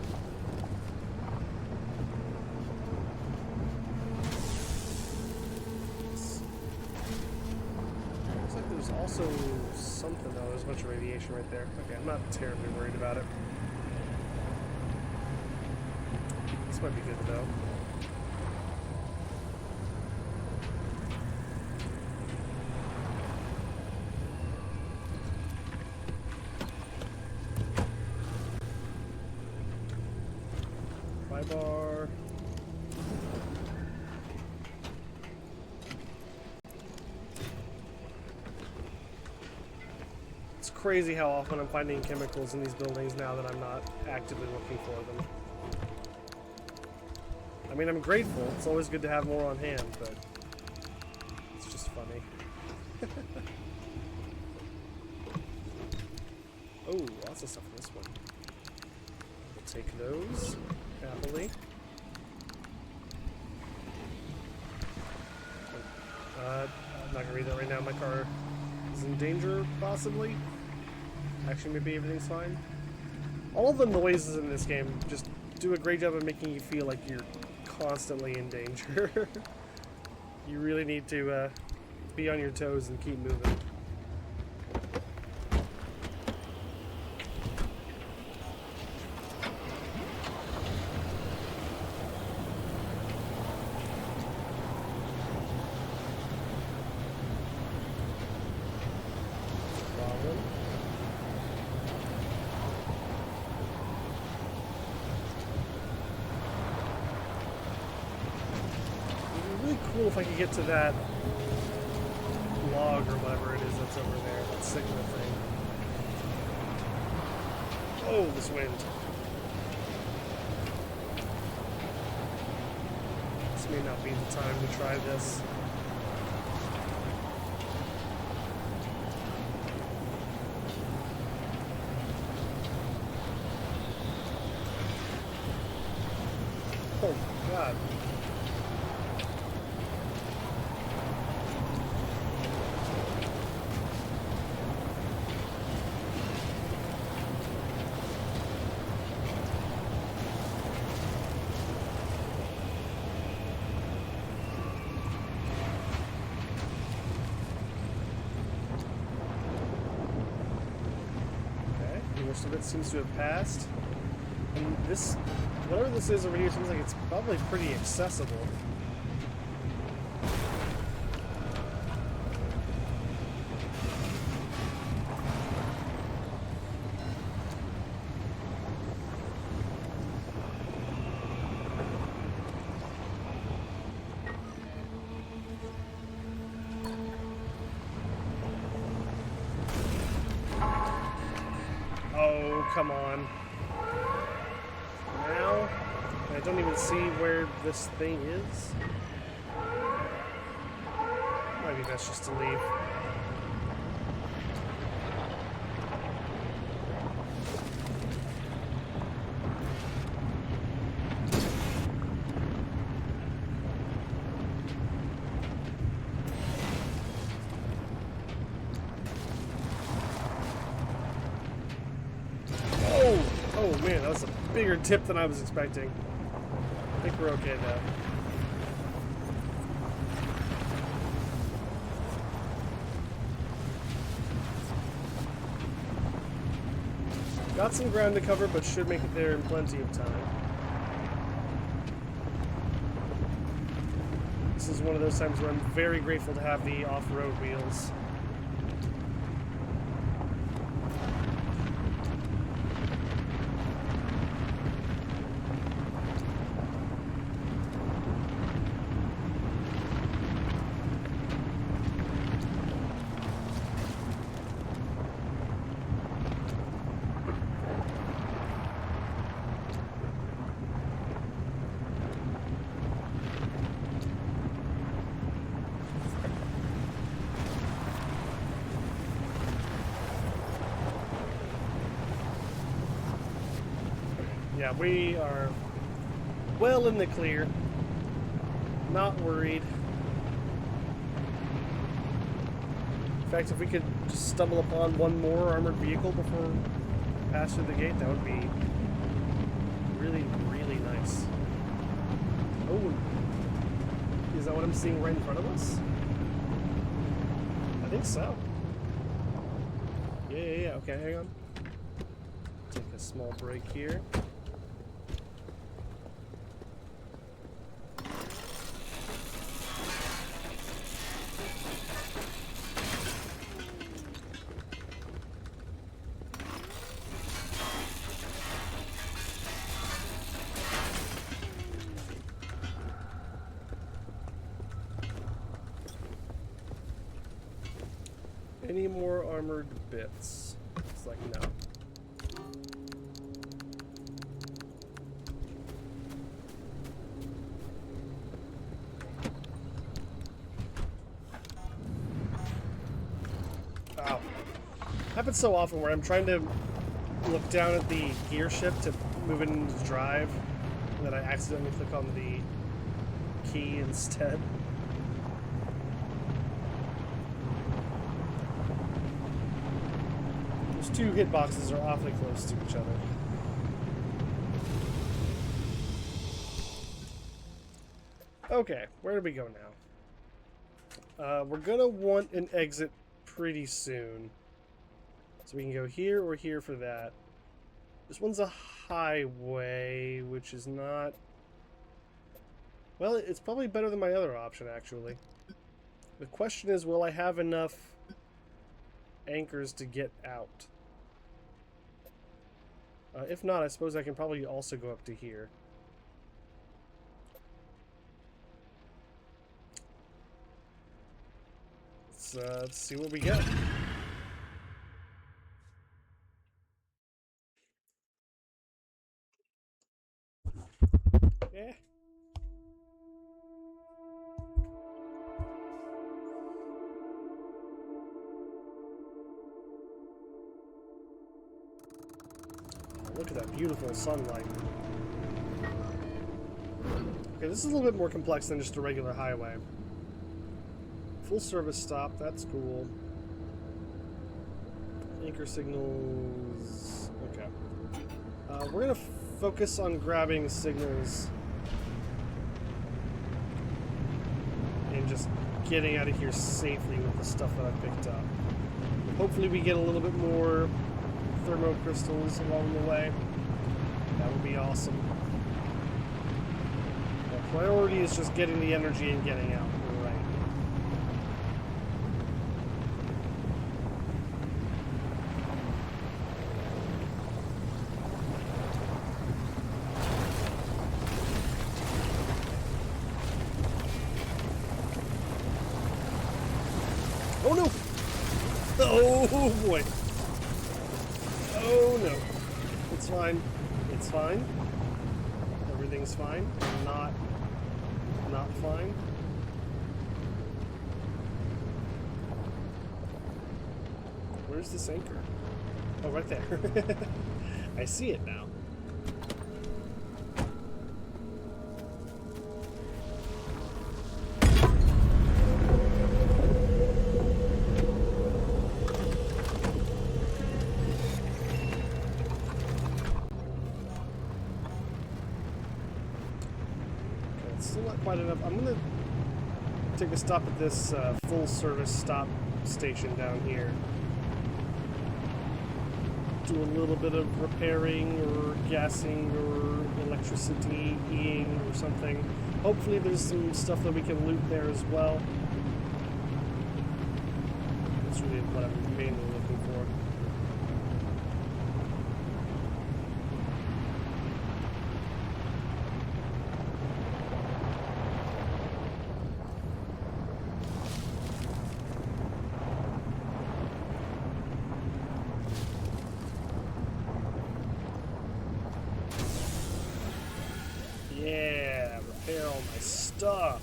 Looks like there's also something. Oh, there's a bunch of radiation right there. Okay, I'm not terribly worried about it. This might be good though. Supply bar. It's crazy how often I'm finding chemicals in these buildings now that I'm not actively looking for them. I mean, I'm grateful. It's always good to have more on hand, but it's just funny. Oh, lots of stuff in this one. We'll take those happily. I'm not gonna read that right now. My car is in danger, possibly. Actually, maybe everything's fine. All of the noises in this game just do a great job of making you feel like you're constantly in danger. You really need to be on your toes and keep moving. Cool if I could get to that log or whatever it is that's over there, that signal thing. Oh, this wind. This may not be the time to try this. Oh my god. Most of it seems to have passed. And this, whatever this is over here, seems like it's probably pretty accessible. Come on. Now, I don't even see where this thing is. Maybe that's just to leave. Oh man, that was a bigger tip than I was expecting. I think we're okay though. Got some ground to cover, but should make it there in plenty of time. This is one of those times where I'm very grateful to have the off-road wheels. Yeah, we are well in the clear. Not worried. In fact, if we could just stumble upon one more armored vehicle before we pass through the gate, that would be really, really nice. Oh, is that what I'm seeing right in front of us? I think so. Yeah. Okay, hang on. Take a small break here. more armored bits. It's like, no. Wow. Happens so often where I'm trying to look down at the gear shift to move it into drive, and then I accidentally click on the key instead. Those two hitboxes are awfully close to each other. Okay, where do we go now? We're gonna want an exit pretty soon. So we can go here or here for that. This one's a highway, which is not... Well, it's probably better than my other option, actually. The question is, will I have enough anchors to get out? If not, I suppose I can probably also go up to here. Let's see what we get. Yeah. Look at that beautiful sunlight. Okay, this is a little bit more complex than just a regular highway. Full service stop, that's cool. Anchor signals. Okay. We're gonna focus on grabbing signals and just getting out of here safely with the stuff that I picked up. Hopefully we get a little bit more thermocrystals along the way. That would be awesome. The priority is just getting the energy and getting out. Right. Oh no! Oh boy! Oh no. It's fine. It's fine. Everything's fine. Not fine. Where's this anchor? Oh, right there. I see it now. Quite enough. I'm gonna take a stop at this full service stop station down here. Do a little bit of repairing or gassing or electricity-ing or something. Hopefully there's some stuff that we can loot there as well. That's really what I'm mainly looking for. Yeah, repair all my stuff.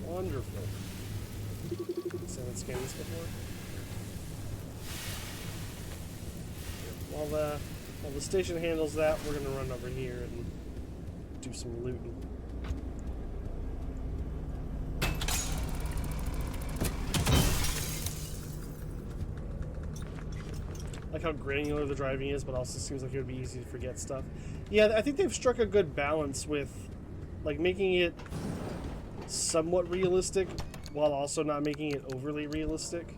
Wonderful. So let's scan this before. While the station handles that, we're gonna run over here and do some looting. Like how granular the driving is, but also seems like it would be easy to forget stuff. Yeah, I think they've struck a good balance with, like, making it somewhat realistic while also not making it overly realistic.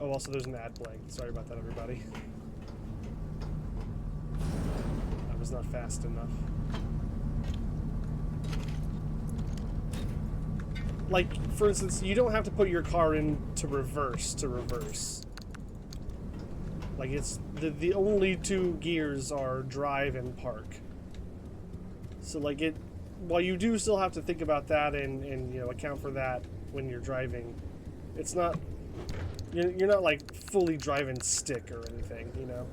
Oh, also there's an ad playing. Sorry about that, everybody. I was not fast enough. Like, for instance, you don't have to put your car into reverse to reverse. Like, it's the only two gears are drive and park. So like it, while you do still have to think about that and you know, account for that when you're driving, it's not, you're not like fully driving stick or anything, you know.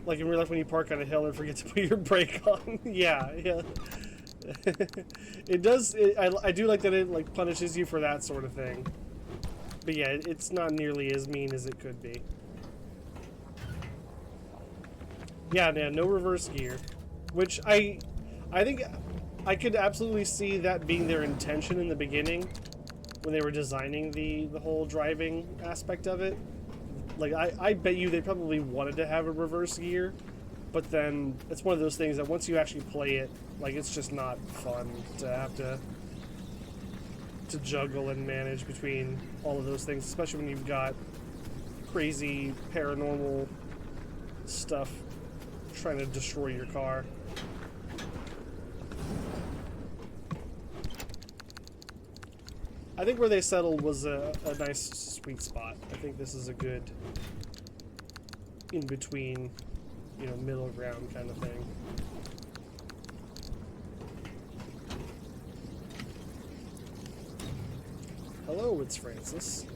Like in real life when you park on a hill and forget to put your brake on. Yeah. It does, I do like that it like punishes you for that sort of thing. But yeah, it's not nearly as mean as it could be. Yeah, no reverse gear. Which I think I could absolutely see that being their intention in the beginning when they were designing the whole driving aspect of it. Like, I bet you they probably wanted to have a reverse gear, but then it's one of those things that once you actually play it, like, it's just not fun to have to juggle and manage between all of those things, especially when you've got crazy paranormal stuff trying to destroy your car. I think where they settled was a nice sweet spot. I think this is a good in-between, you know, middle ground kind of thing. Hello, it's Francis.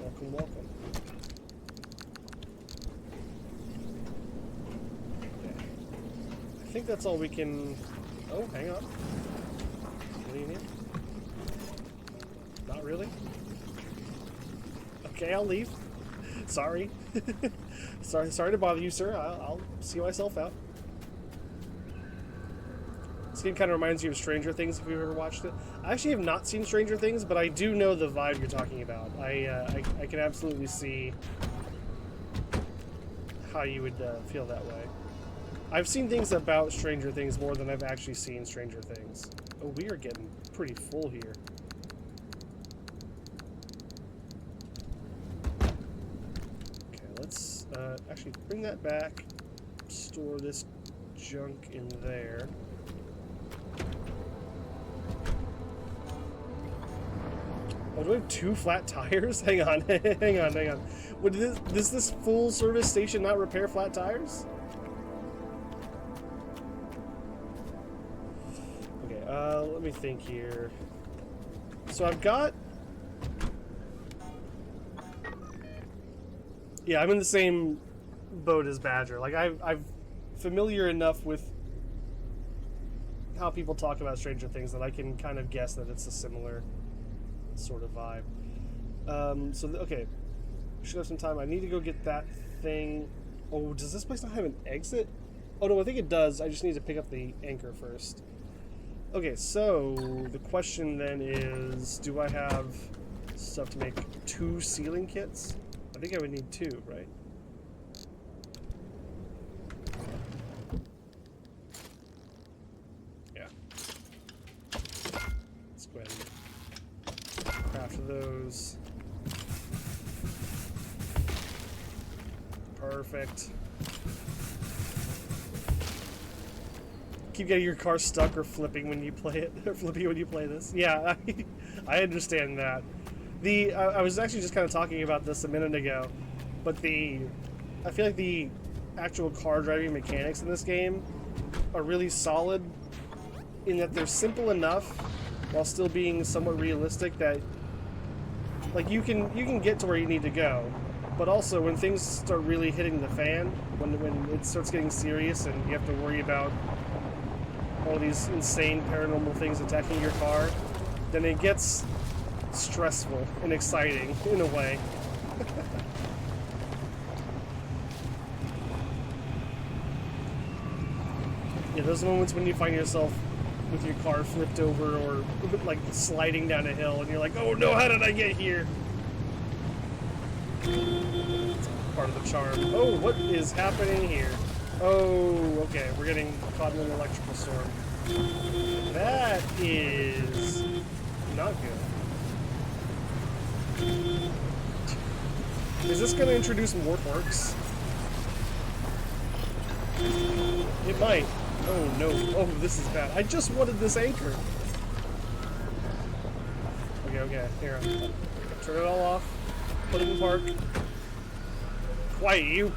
Welcome, welcome. Okay. I think that's all we can... Oh, hang on. In here? Not really? Okay, I'll leave. Sorry. sorry to bother you, sir. I'll see myself out. This game kind of reminds you of Stranger Things, if you've ever watched it. I actually have not seen Stranger Things, but I do know the vibe you're talking about. I can absolutely see how you would feel that way. I've seen things about Stranger Things more than I've actually seen Stranger Things. Oh, we are getting pretty full here. Okay, let's actually bring that back. Store this junk in there. Oh, do I have 2 flat tires? Hang on, hang on. What, does this full service station not repair flat tires? Let me think here. So I've got... Yeah, I'm in the same boat as Badger. Like, I'm familiar enough with how people talk about Stranger Things that I can kind of guess that it's a similar sort of vibe. Okay. Should have some time. I need to go get that thing. Oh, does this place not have an exit? Oh, no, I think it does. I just need to pick up the anchor first. Okay, so the question then is, do I have stuff to make 2 sealing kits? I think I would need 2, right? Yeah. Let's go ahead and craft those. Perfect. Keep getting your car stuck or flipping when you play it, or flipping when you play this. Yeah, I understand that. I was actually just kind of talking about this a minute ago, but I feel like the actual car driving mechanics in this game are really solid in that they're simple enough while still being somewhat realistic that, like, you can get to where you need to go, but also when things start really hitting the fan, when it starts getting serious and you have to worry about all these insane paranormal things attacking your car, then it gets stressful and exciting in a way. Yeah, those moments when you find yourself with your car flipped over or like sliding down a hill and you're like, oh no, how did I get here? It's part of the charm. Oh, what is happening here? Oh, okay, we're getting caught in an electrical storm. That is not good. Is this going to introduce more quirks? It might. Oh no. Oh, this is bad. I just wanted this anchor. Okay, here. Turn it all off. Put it in park. Quiet, you.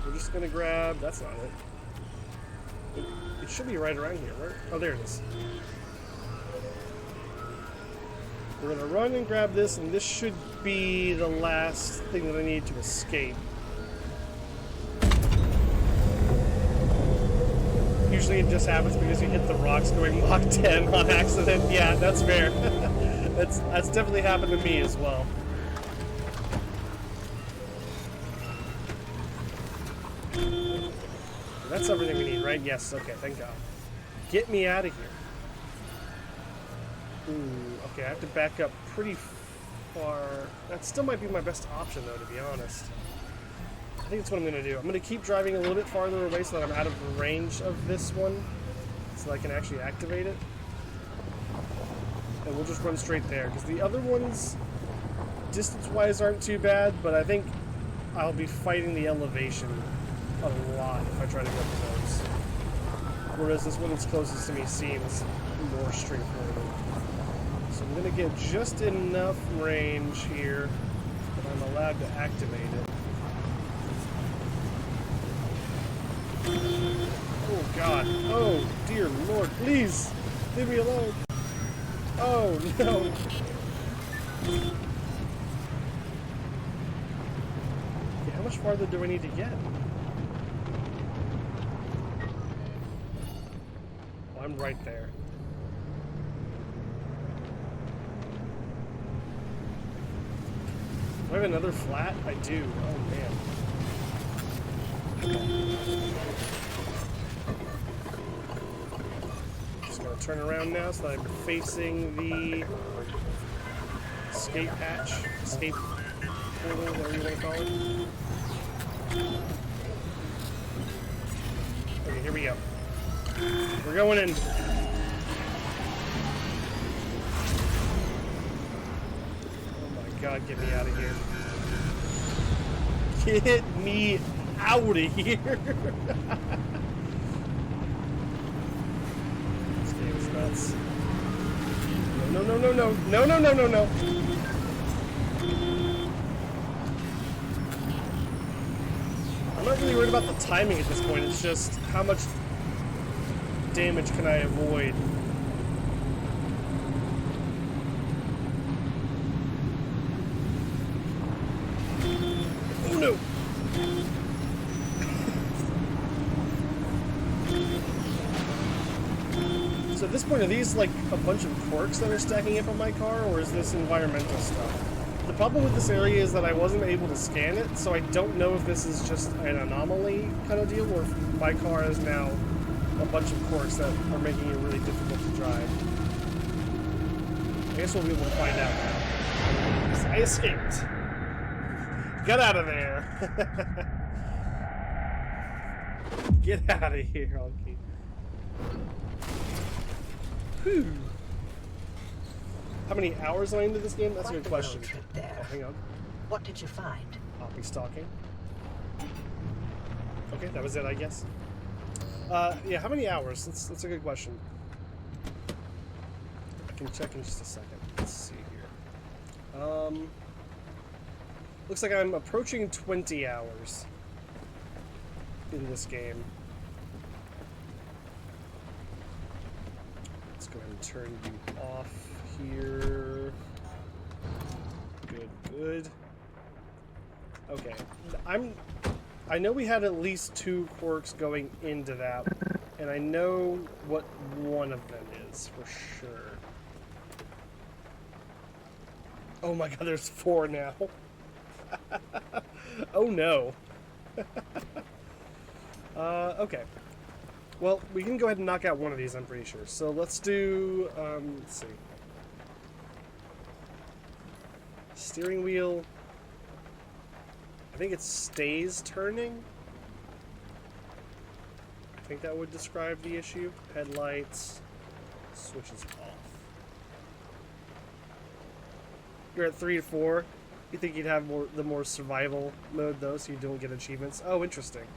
We're just gonna grab. That's not it. It should be right around here, right? Oh, there it is. We're gonna run and grab this, and this should be the last thing that I need to escape. Usually it just happens because you hit the rocks going Mach 10 on accident. Yeah, that's fair. that's definitely happened to me as well. That's everything we need, right? Yes, okay, thank God. Get me out of here. Ooh, okay, I have to back up pretty far. That still might be my best option, though, to be honest. I think that's what I'm going to do. I'm going to keep driving a little bit farther away so that I'm out of the range of this one, so I can actually activate it. And we'll just run straight there, because the other ones, distance-wise, aren't too bad, but I think I'll be fighting the elevation a lot if I try to go for those. Whereas this one that's closest to me seems more straightforward. So I'm going to get just enough range here that I'm allowed to activate it. Oh God. Oh dear Lord, please leave me alone. Oh no. Okay, how much farther do I need to get? Oh, I'm right there. Do I have another flat? I do. Oh man. Just gonna turn around now so that I'm facing the escape hatch, escape portal, whatever you want to call it. Okay, here we go. We're going in. Oh my God, get me out of here. Get me out of here. This game is nuts. No, no, no, no, no, no, no, no, no. I'm not really worried about the timing at this point. It's just how much damage can I avoid. Oh no! So at this point, are these like a bunch of quirks that are stacking up on my car, or is this environmental stuff? The problem with this area is that I wasn't able to scan it, so I don't know if this is just an anomaly kind of deal, or if my car is now a bunch of quirks that are making it really difficult to drive. I guess we'll be able to find out now. I escaped. Get out of there. Get out of here, Honky. Whew. How many hours am I into this game? That's a good question. Trip there. Oh, hang on. What did you find? Poppy stalking. Okay, that was it, I guess. Yeah, how many hours? That's a good question. I can check in just a second. Let's see here. Looks like I'm approaching 20 hours in this game. Let's go ahead and turn you off here. Good, good. Okay, I know we had at least 2 quirks going into that, and I know what one of them is for sure. Oh my God, there's 4 now. Oh no. Okay. Well, we can go ahead and knock out one of these, I'm pretty sure. So let's do, let's see. Steering wheel. I think it stays turning. I think that would describe the issue. Headlights. Switches off. You're at 3 to 4. You think you'd have the more survival mode though, so you don't get achievements? Oh, interesting.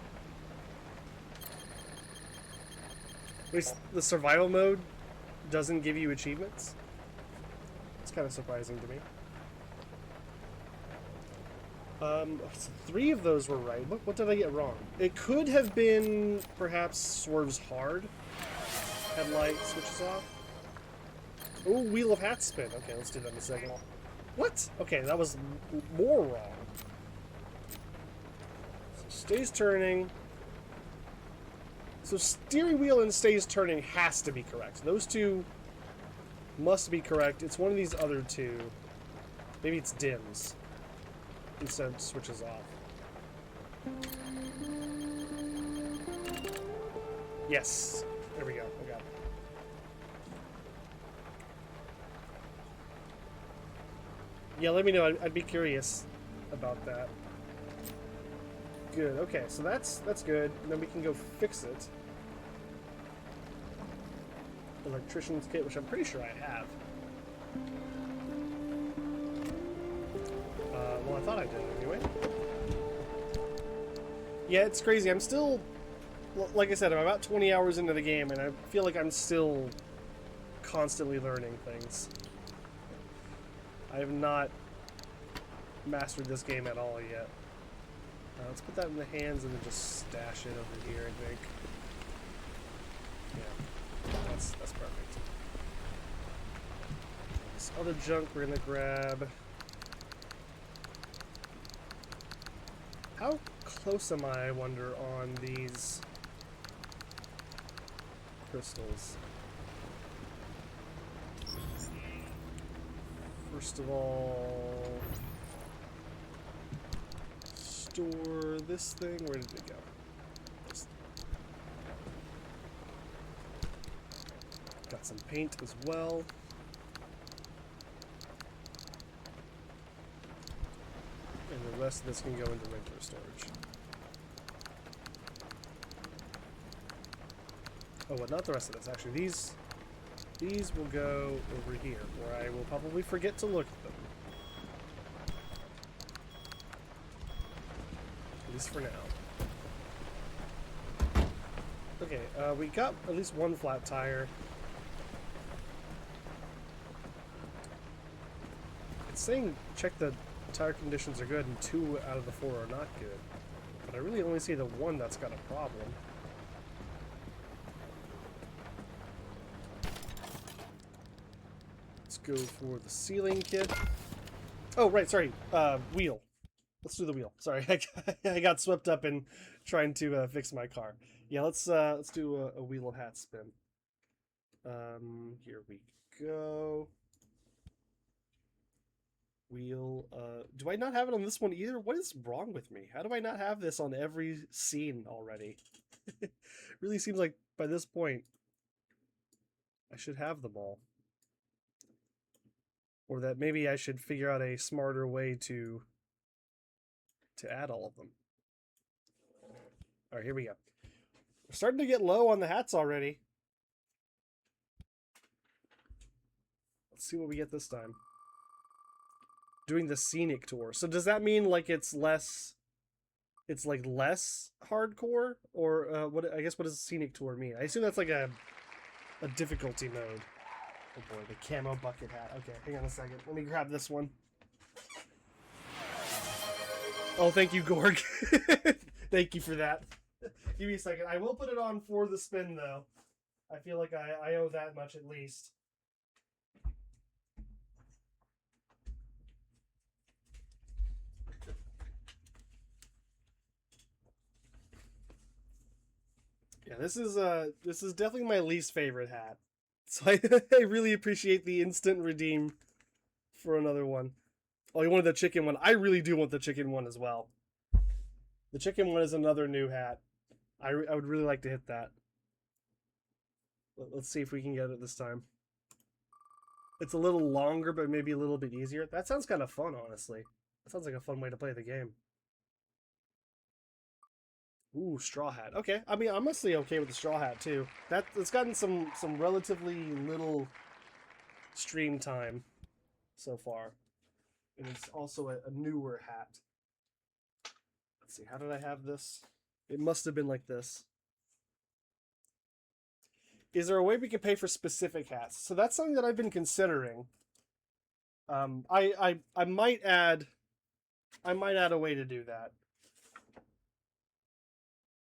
At least the survival mode doesn't give you achievements. That's kind of surprising to me. So 3 of those were right. What did I get wrong? It could have been perhaps Swerve's hard. Headlight switches off. Oh, Wheel of Hat spin. Okay, let's do that in a second. What? Okay, that was more wrong. So stays turning. So steering wheel and stays turning has to be correct. Those 2 must be correct. It's one of these other 2. Maybe it's dims instead of switches off. Yes. There we go. I got it. Yeah, let me know. I'd be curious about that. Good. Okay, so that's good. And then we can go fix it. Electrician's kit, which I'm pretty sure I have. Well, I thought I did anyway. Yeah, it's crazy. I'm still, like I said, I'm about 20 hours into the game, and I feel like I'm still constantly learning things. I have not mastered this game at all yet. Let's put that in the hands and then just stash it over here, I think. Yeah, that's perfect. This other junk we're gonna grab. How close am I wonder, on these crystals? First of all, store this thing. Where did it go? Got some paint as well. And the rest of this can go into regular storage. Oh, well, not the rest of this. Actually, these will go over here, where I will probably forget to look at them. At least for now. Okay, we got at least 1 flat tire. It's saying check the tire conditions are good and 2 out of the 4 are not good. But I really only see the 1 that's got a problem. Let's go for the sealing kit. Oh, right, sorry. Wheel. Let's do the wheel. Sorry, I got swept up in trying to fix my car. Yeah, let's do a wheel of hat spin. Here we go. Wheel. Do I not have it on this one either? What is wrong with me? How do I not have this on every scene already? Really seems like by this point I should have them all. Or that maybe I should figure out a smarter way to add all of them. Alright, here we go. We're starting to get low on the hats already. Let's see what we get this time. Doing the scenic tour. So does that mean like it's less hardcore? Or what I guess what does scenic tour mean? I assume that's like a difficulty mode. Oh boy, the camo bucket hat. Okay, hang on a second. Let me grab this one. Oh, thank you, Gorg. Thank you for that. Give me a second. I will put it on for the spin, though. I feel like I owe that much at least. Yeah, this is definitely my least favorite hat. So I really appreciate the instant redeem for another one. Oh, you wanted the chicken one. I really do want the chicken one as well. The chicken one is another new hat. I would really like to hit that. Let's see if we can get it this time. It's a little longer, but maybe a little bit easier. That sounds kind of fun, honestly. That sounds like a fun way to play the game. Ooh, straw hat. Okay, I mean, I'm mostly okay with the straw hat, too. It's gotten some relatively little stream time so far. And it's also a newer hat. Let's see, how did I have this? It must have been like this. Is there a way we can pay for specific hats? So that's something that I've been considering. I might add a way to do that.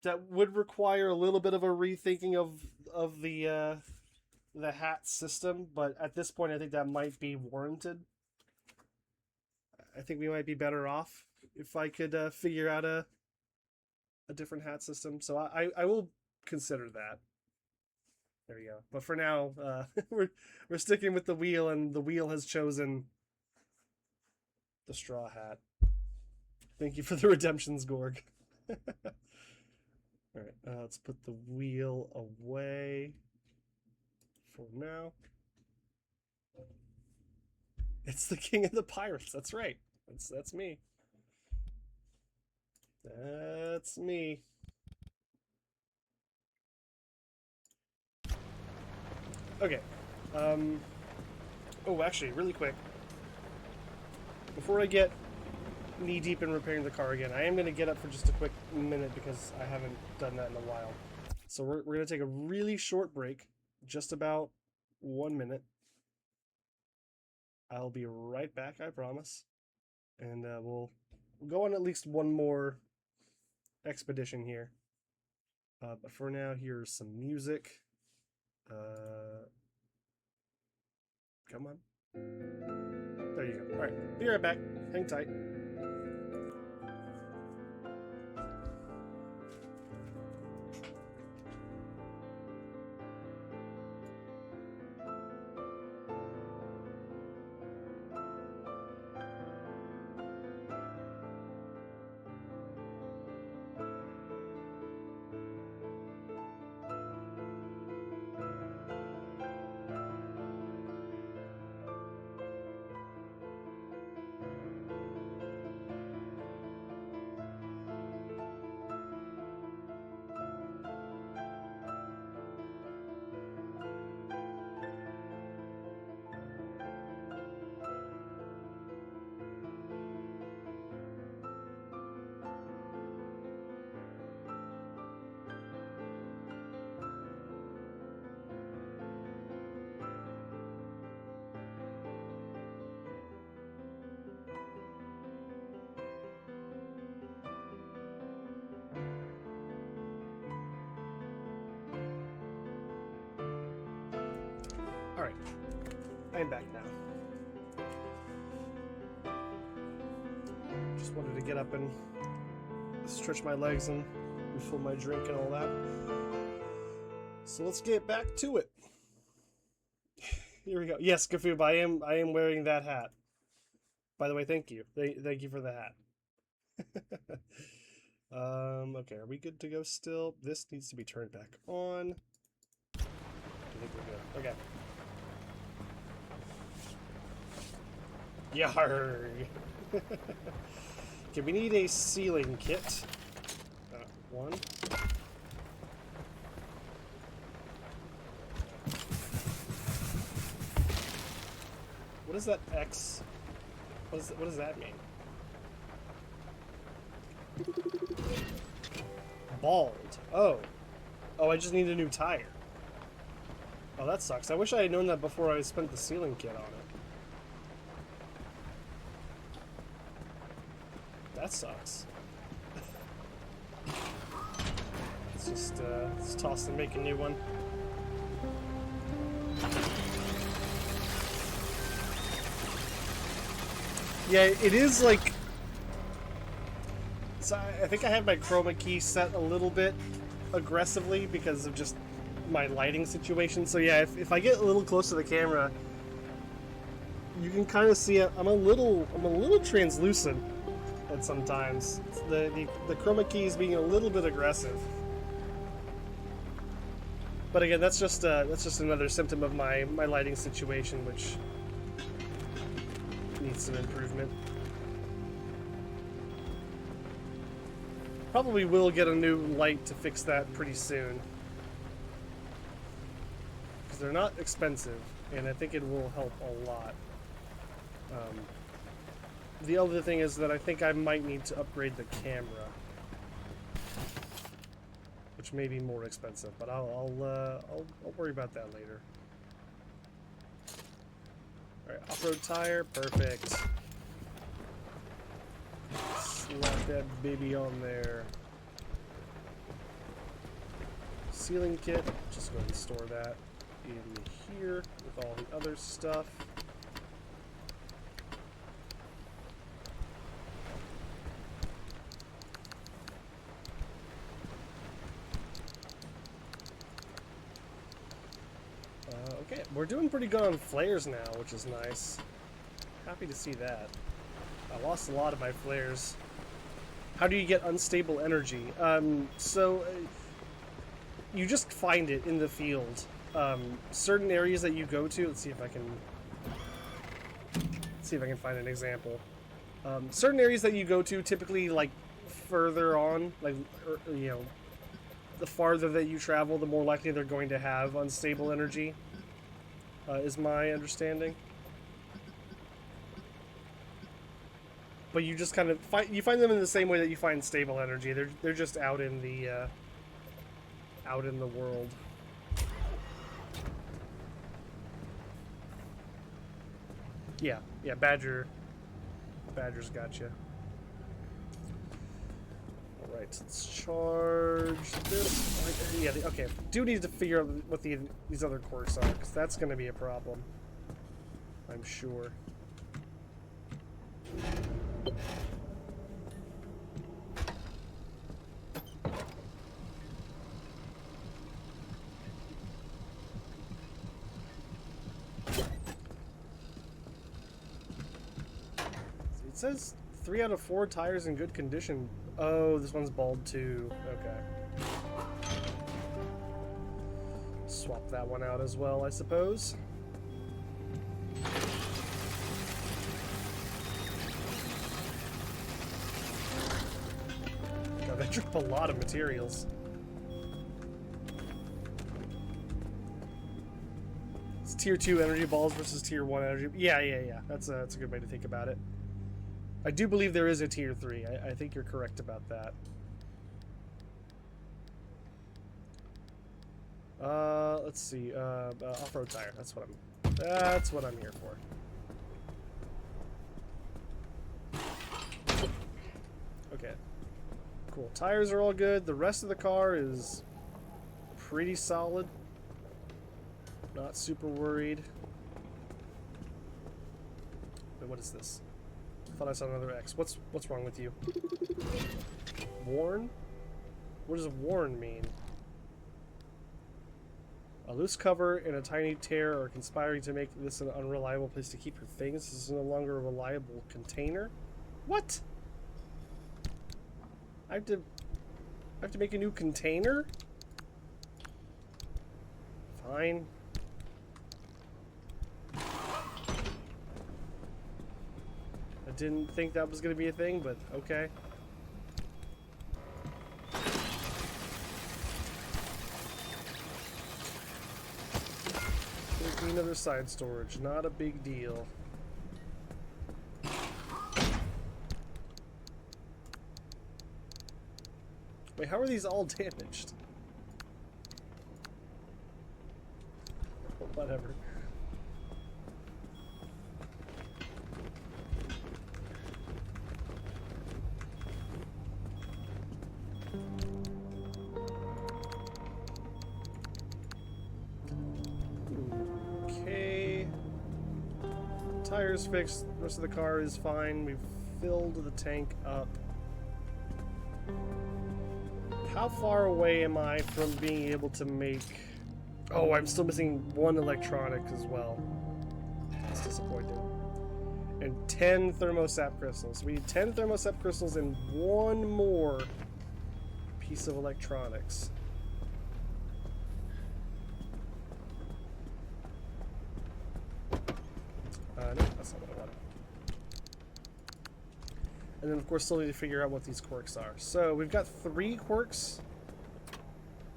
That would require a little bit of a rethinking of the hat system, but at this point, I think that might be warranted. I think we might be better off if I could figure out a different hat system. So I will consider that. There you go. But for now, we're sticking with the wheel, and the wheel has chosen the straw hat. Thank you for the redemptions, Gorg. All right, let's put the wheel away for now. It's the king of the pirates. That's right. That's me. That's me. Okay. Oh, actually, really quick. Before I get knee-deep in repairing the car again, I am going to get up for just a quick minute because I haven't done that in a while. So we're going to take a really short break, just about 1 minute. I'll be right back, I promise. And we'll go on at least one more expedition here. But for now, here's some music. Come on. There you go. All right, be right back. Hang tight. Alright, I'm back now. Just wanted to get up and stretch my legs and refill my drink and all that. So let's get back to it. Here we go. Yes, Gafoob, I am wearing that hat. By the way, thank you. Thank you for the hat. Okay, are we good to go still? This needs to be turned back on. I think we're good. Okay. Yarg! Okay, we need a sealing kit. One. What is that X? What does that mean? Bald. Oh. Oh, I just need a new tire. Oh, that sucks. I wish I had known that before I spent the sealing kit on it. That sucks. Let's toss and make a new one. Yeah, it is like... So I think I had my chroma key set a little bit aggressively because of just my lighting situation. So yeah, if I get a little close to the camera, you can kind of see it. I'm a little translucent at sometimes. The chroma key is being a little bit aggressive. But again, that's just another symptom of my lighting situation, which needs some improvement. Probably will get a new light to fix that pretty soon, because they're not expensive, and I think it will help a lot. The other thing is that I think I might need to upgrade the camera, which may be more expensive, but I'll worry about that later. All right, Off-road tire, perfect. Slap that baby on there. Sealing kit, just go ahead and store that in here with all the other stuff. Okay, we're doing pretty good on flares now, which is nice. Happy to see that. I lost a lot of my flares. How do you get unstable energy? You just find it in the field. Certain areas that you go to, let's see if I can find an example. Certain areas that you go to, typically like further on, like you know, the farther that you travel, the more likely they're going to have unstable energy. Is my understanding. But you just kind of find them in the same way that you find stable energy. They're just out in the world. Yeah, Badger's got you. All right, let's charge this. Yeah, okay. Do need to figure out what these other quirks are, because that's going to be a problem. I'm sure. It says 3 out of 4 tires in good condition. Oh, this one's bald too. Okay. Swap that one out as well, I suppose. God, that took a lot of materials. It's tier 2 energy balls versus tier 1 energy. Yeah. That's a good way to think about it. I do believe there is a tier 3. I think you're correct about that. Let's see. Off-road tire. That's what I'm here for. Okay. Cool. Tires are all good. The rest of the car is pretty solid. Not super worried. Wait, what is this? I thought I saw another X. What's wrong with you? Worn? What does worn mean? A loose cover and a tiny tear are conspiring to make this an unreliable place to keep your things. This is no longer a reliable container. What? I have to make a new container? Fine. I didn't think that was going to be a thing, but okay. Another side storage, not a big deal. Wait, how are these all damaged? Whatever. Tires fixed, the rest of the car is fine. We've filled the tank up. How far away am I from being able to make... Oh, I'm still missing 1 electronic as well. That's disappointing. And 10 thermosap crystals. We need 10 thermosap crystals and 1 more piece of electronics. No, that's not what I wanted. And then, of course, still need to figure out what these quirks are. So, we've got 3 quirks.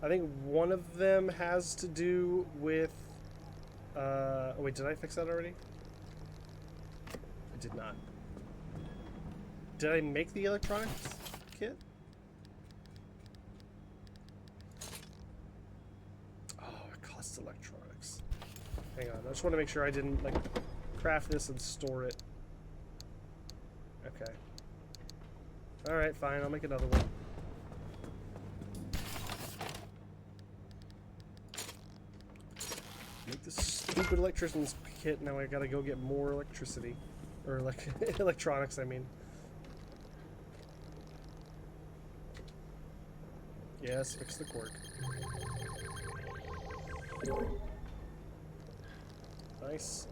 I think one of them has to do with... oh, wait, did I fix that already? I did not. Did I make the electronics kit? Oh, it costs electronics. Hang on, I just want to make sure I didn't, like... craft this and store it. Okay. Alright, fine. I'll make another one. Make this stupid electrician's kit. Now I gotta go get more electricity. Or electronics, I mean. Yes, fix the cork. Nice.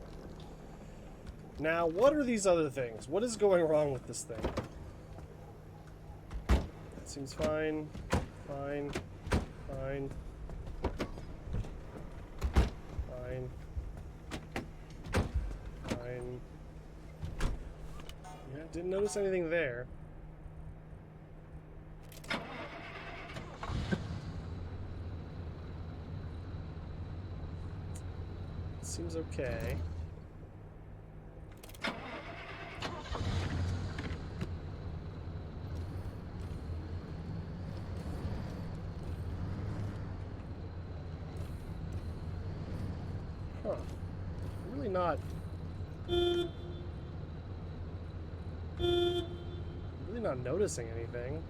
Now, what are these other things? What is going wrong with this thing? That seems fine. Fine. Fine. Fine. Fine. Yeah, didn't notice anything there. Seems okay. Huh. Really not. Really not noticing anything.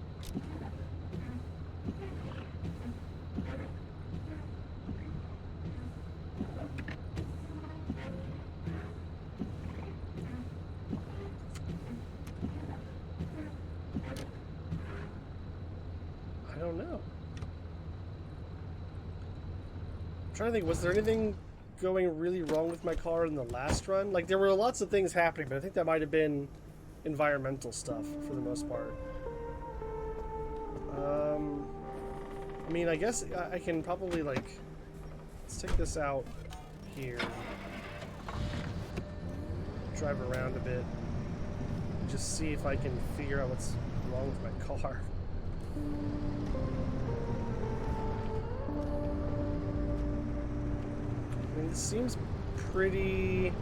I don't know. I'm trying to think, was there anything going really wrong with my car in the last run? Like, there were lots of things happening, but I think that might have been environmental stuff for the most part. I mean, I guess I can probably, like, let's take this out here. Drive around a bit. Just see if I can figure out what's wrong with my car. I mean, it seems pretty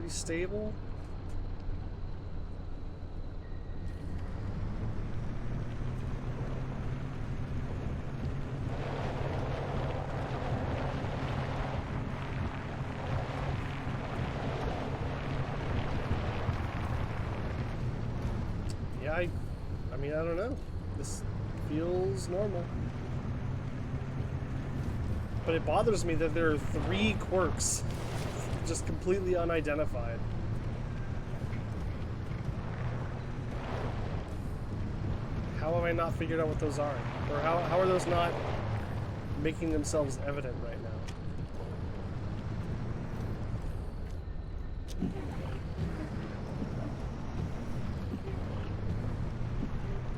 stable. Yeah, I mean, I don't know. This feels normal. But it bothers me that there are 3 quirks just completely unidentified. How have I not figured out what those are? Or how are those not making themselves evident right now?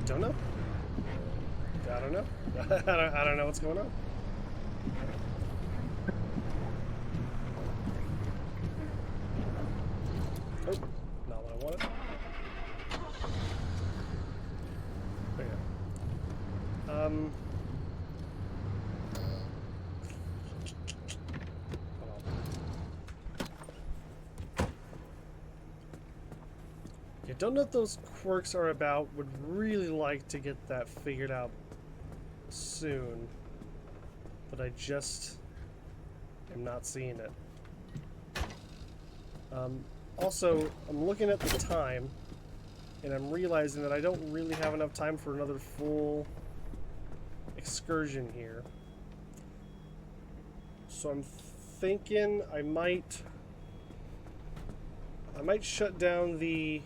Don't know. I don't know. I don't know what's going on. Oh, not what I wanted. There you go. Hold on. Yeah, don't know what those quirks are about. Would really like to get that figured out soon, but I just am not seeing it. Also, I'm looking at the time, and I'm realizing that I don't really have enough time for another full excursion here. So I'm thinking I might shut down the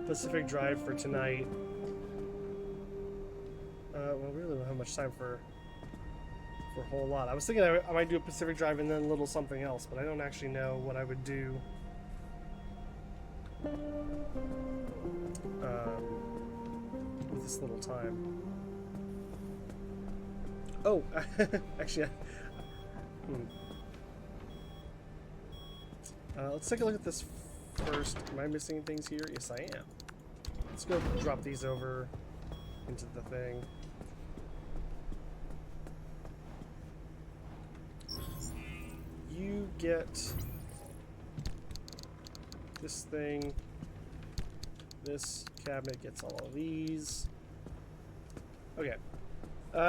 Pacific Drive for tonight. Well, we really don't have much time for a whole lot. I was thinking I might do a Pacific Drive and then a little something else, but I don't actually know what I would do with this little time. Oh, actually, let's take a look at this first. Am I missing things here? Yes, I am. Let's go drop these over into the thing. You get this thing. This cabinet gets all of these. Okay.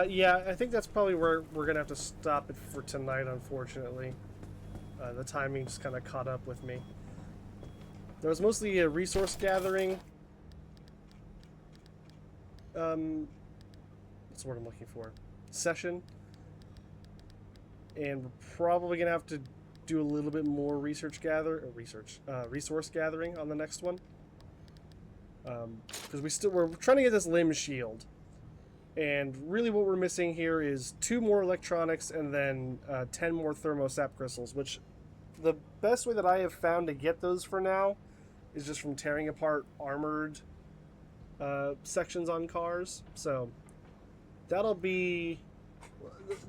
Yeah, I think that's probably where we're gonna have to stop it for tonight, unfortunately. The timing just kind of caught up with me. There was mostly a resource gathering. What's the word I'm looking for? Session. And we're probably gonna have to do a little bit more resource gathering on the next one. Because we're trying to get this limb shield. And really what we're missing here is 2 more electronics and then 10 more thermosap crystals, which the best way that I have found to get those for now is just from tearing apart armored sections on cars. So that'll be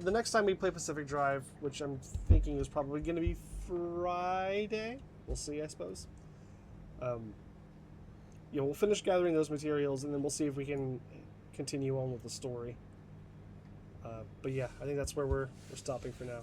the next time we play Pacific Drive, which I'm thinking is probably going to be Friday. We'll see, I suppose. We'll finish gathering those materials, and then we'll see if we can continue on with the story. But yeah, I think that's where we're stopping for now.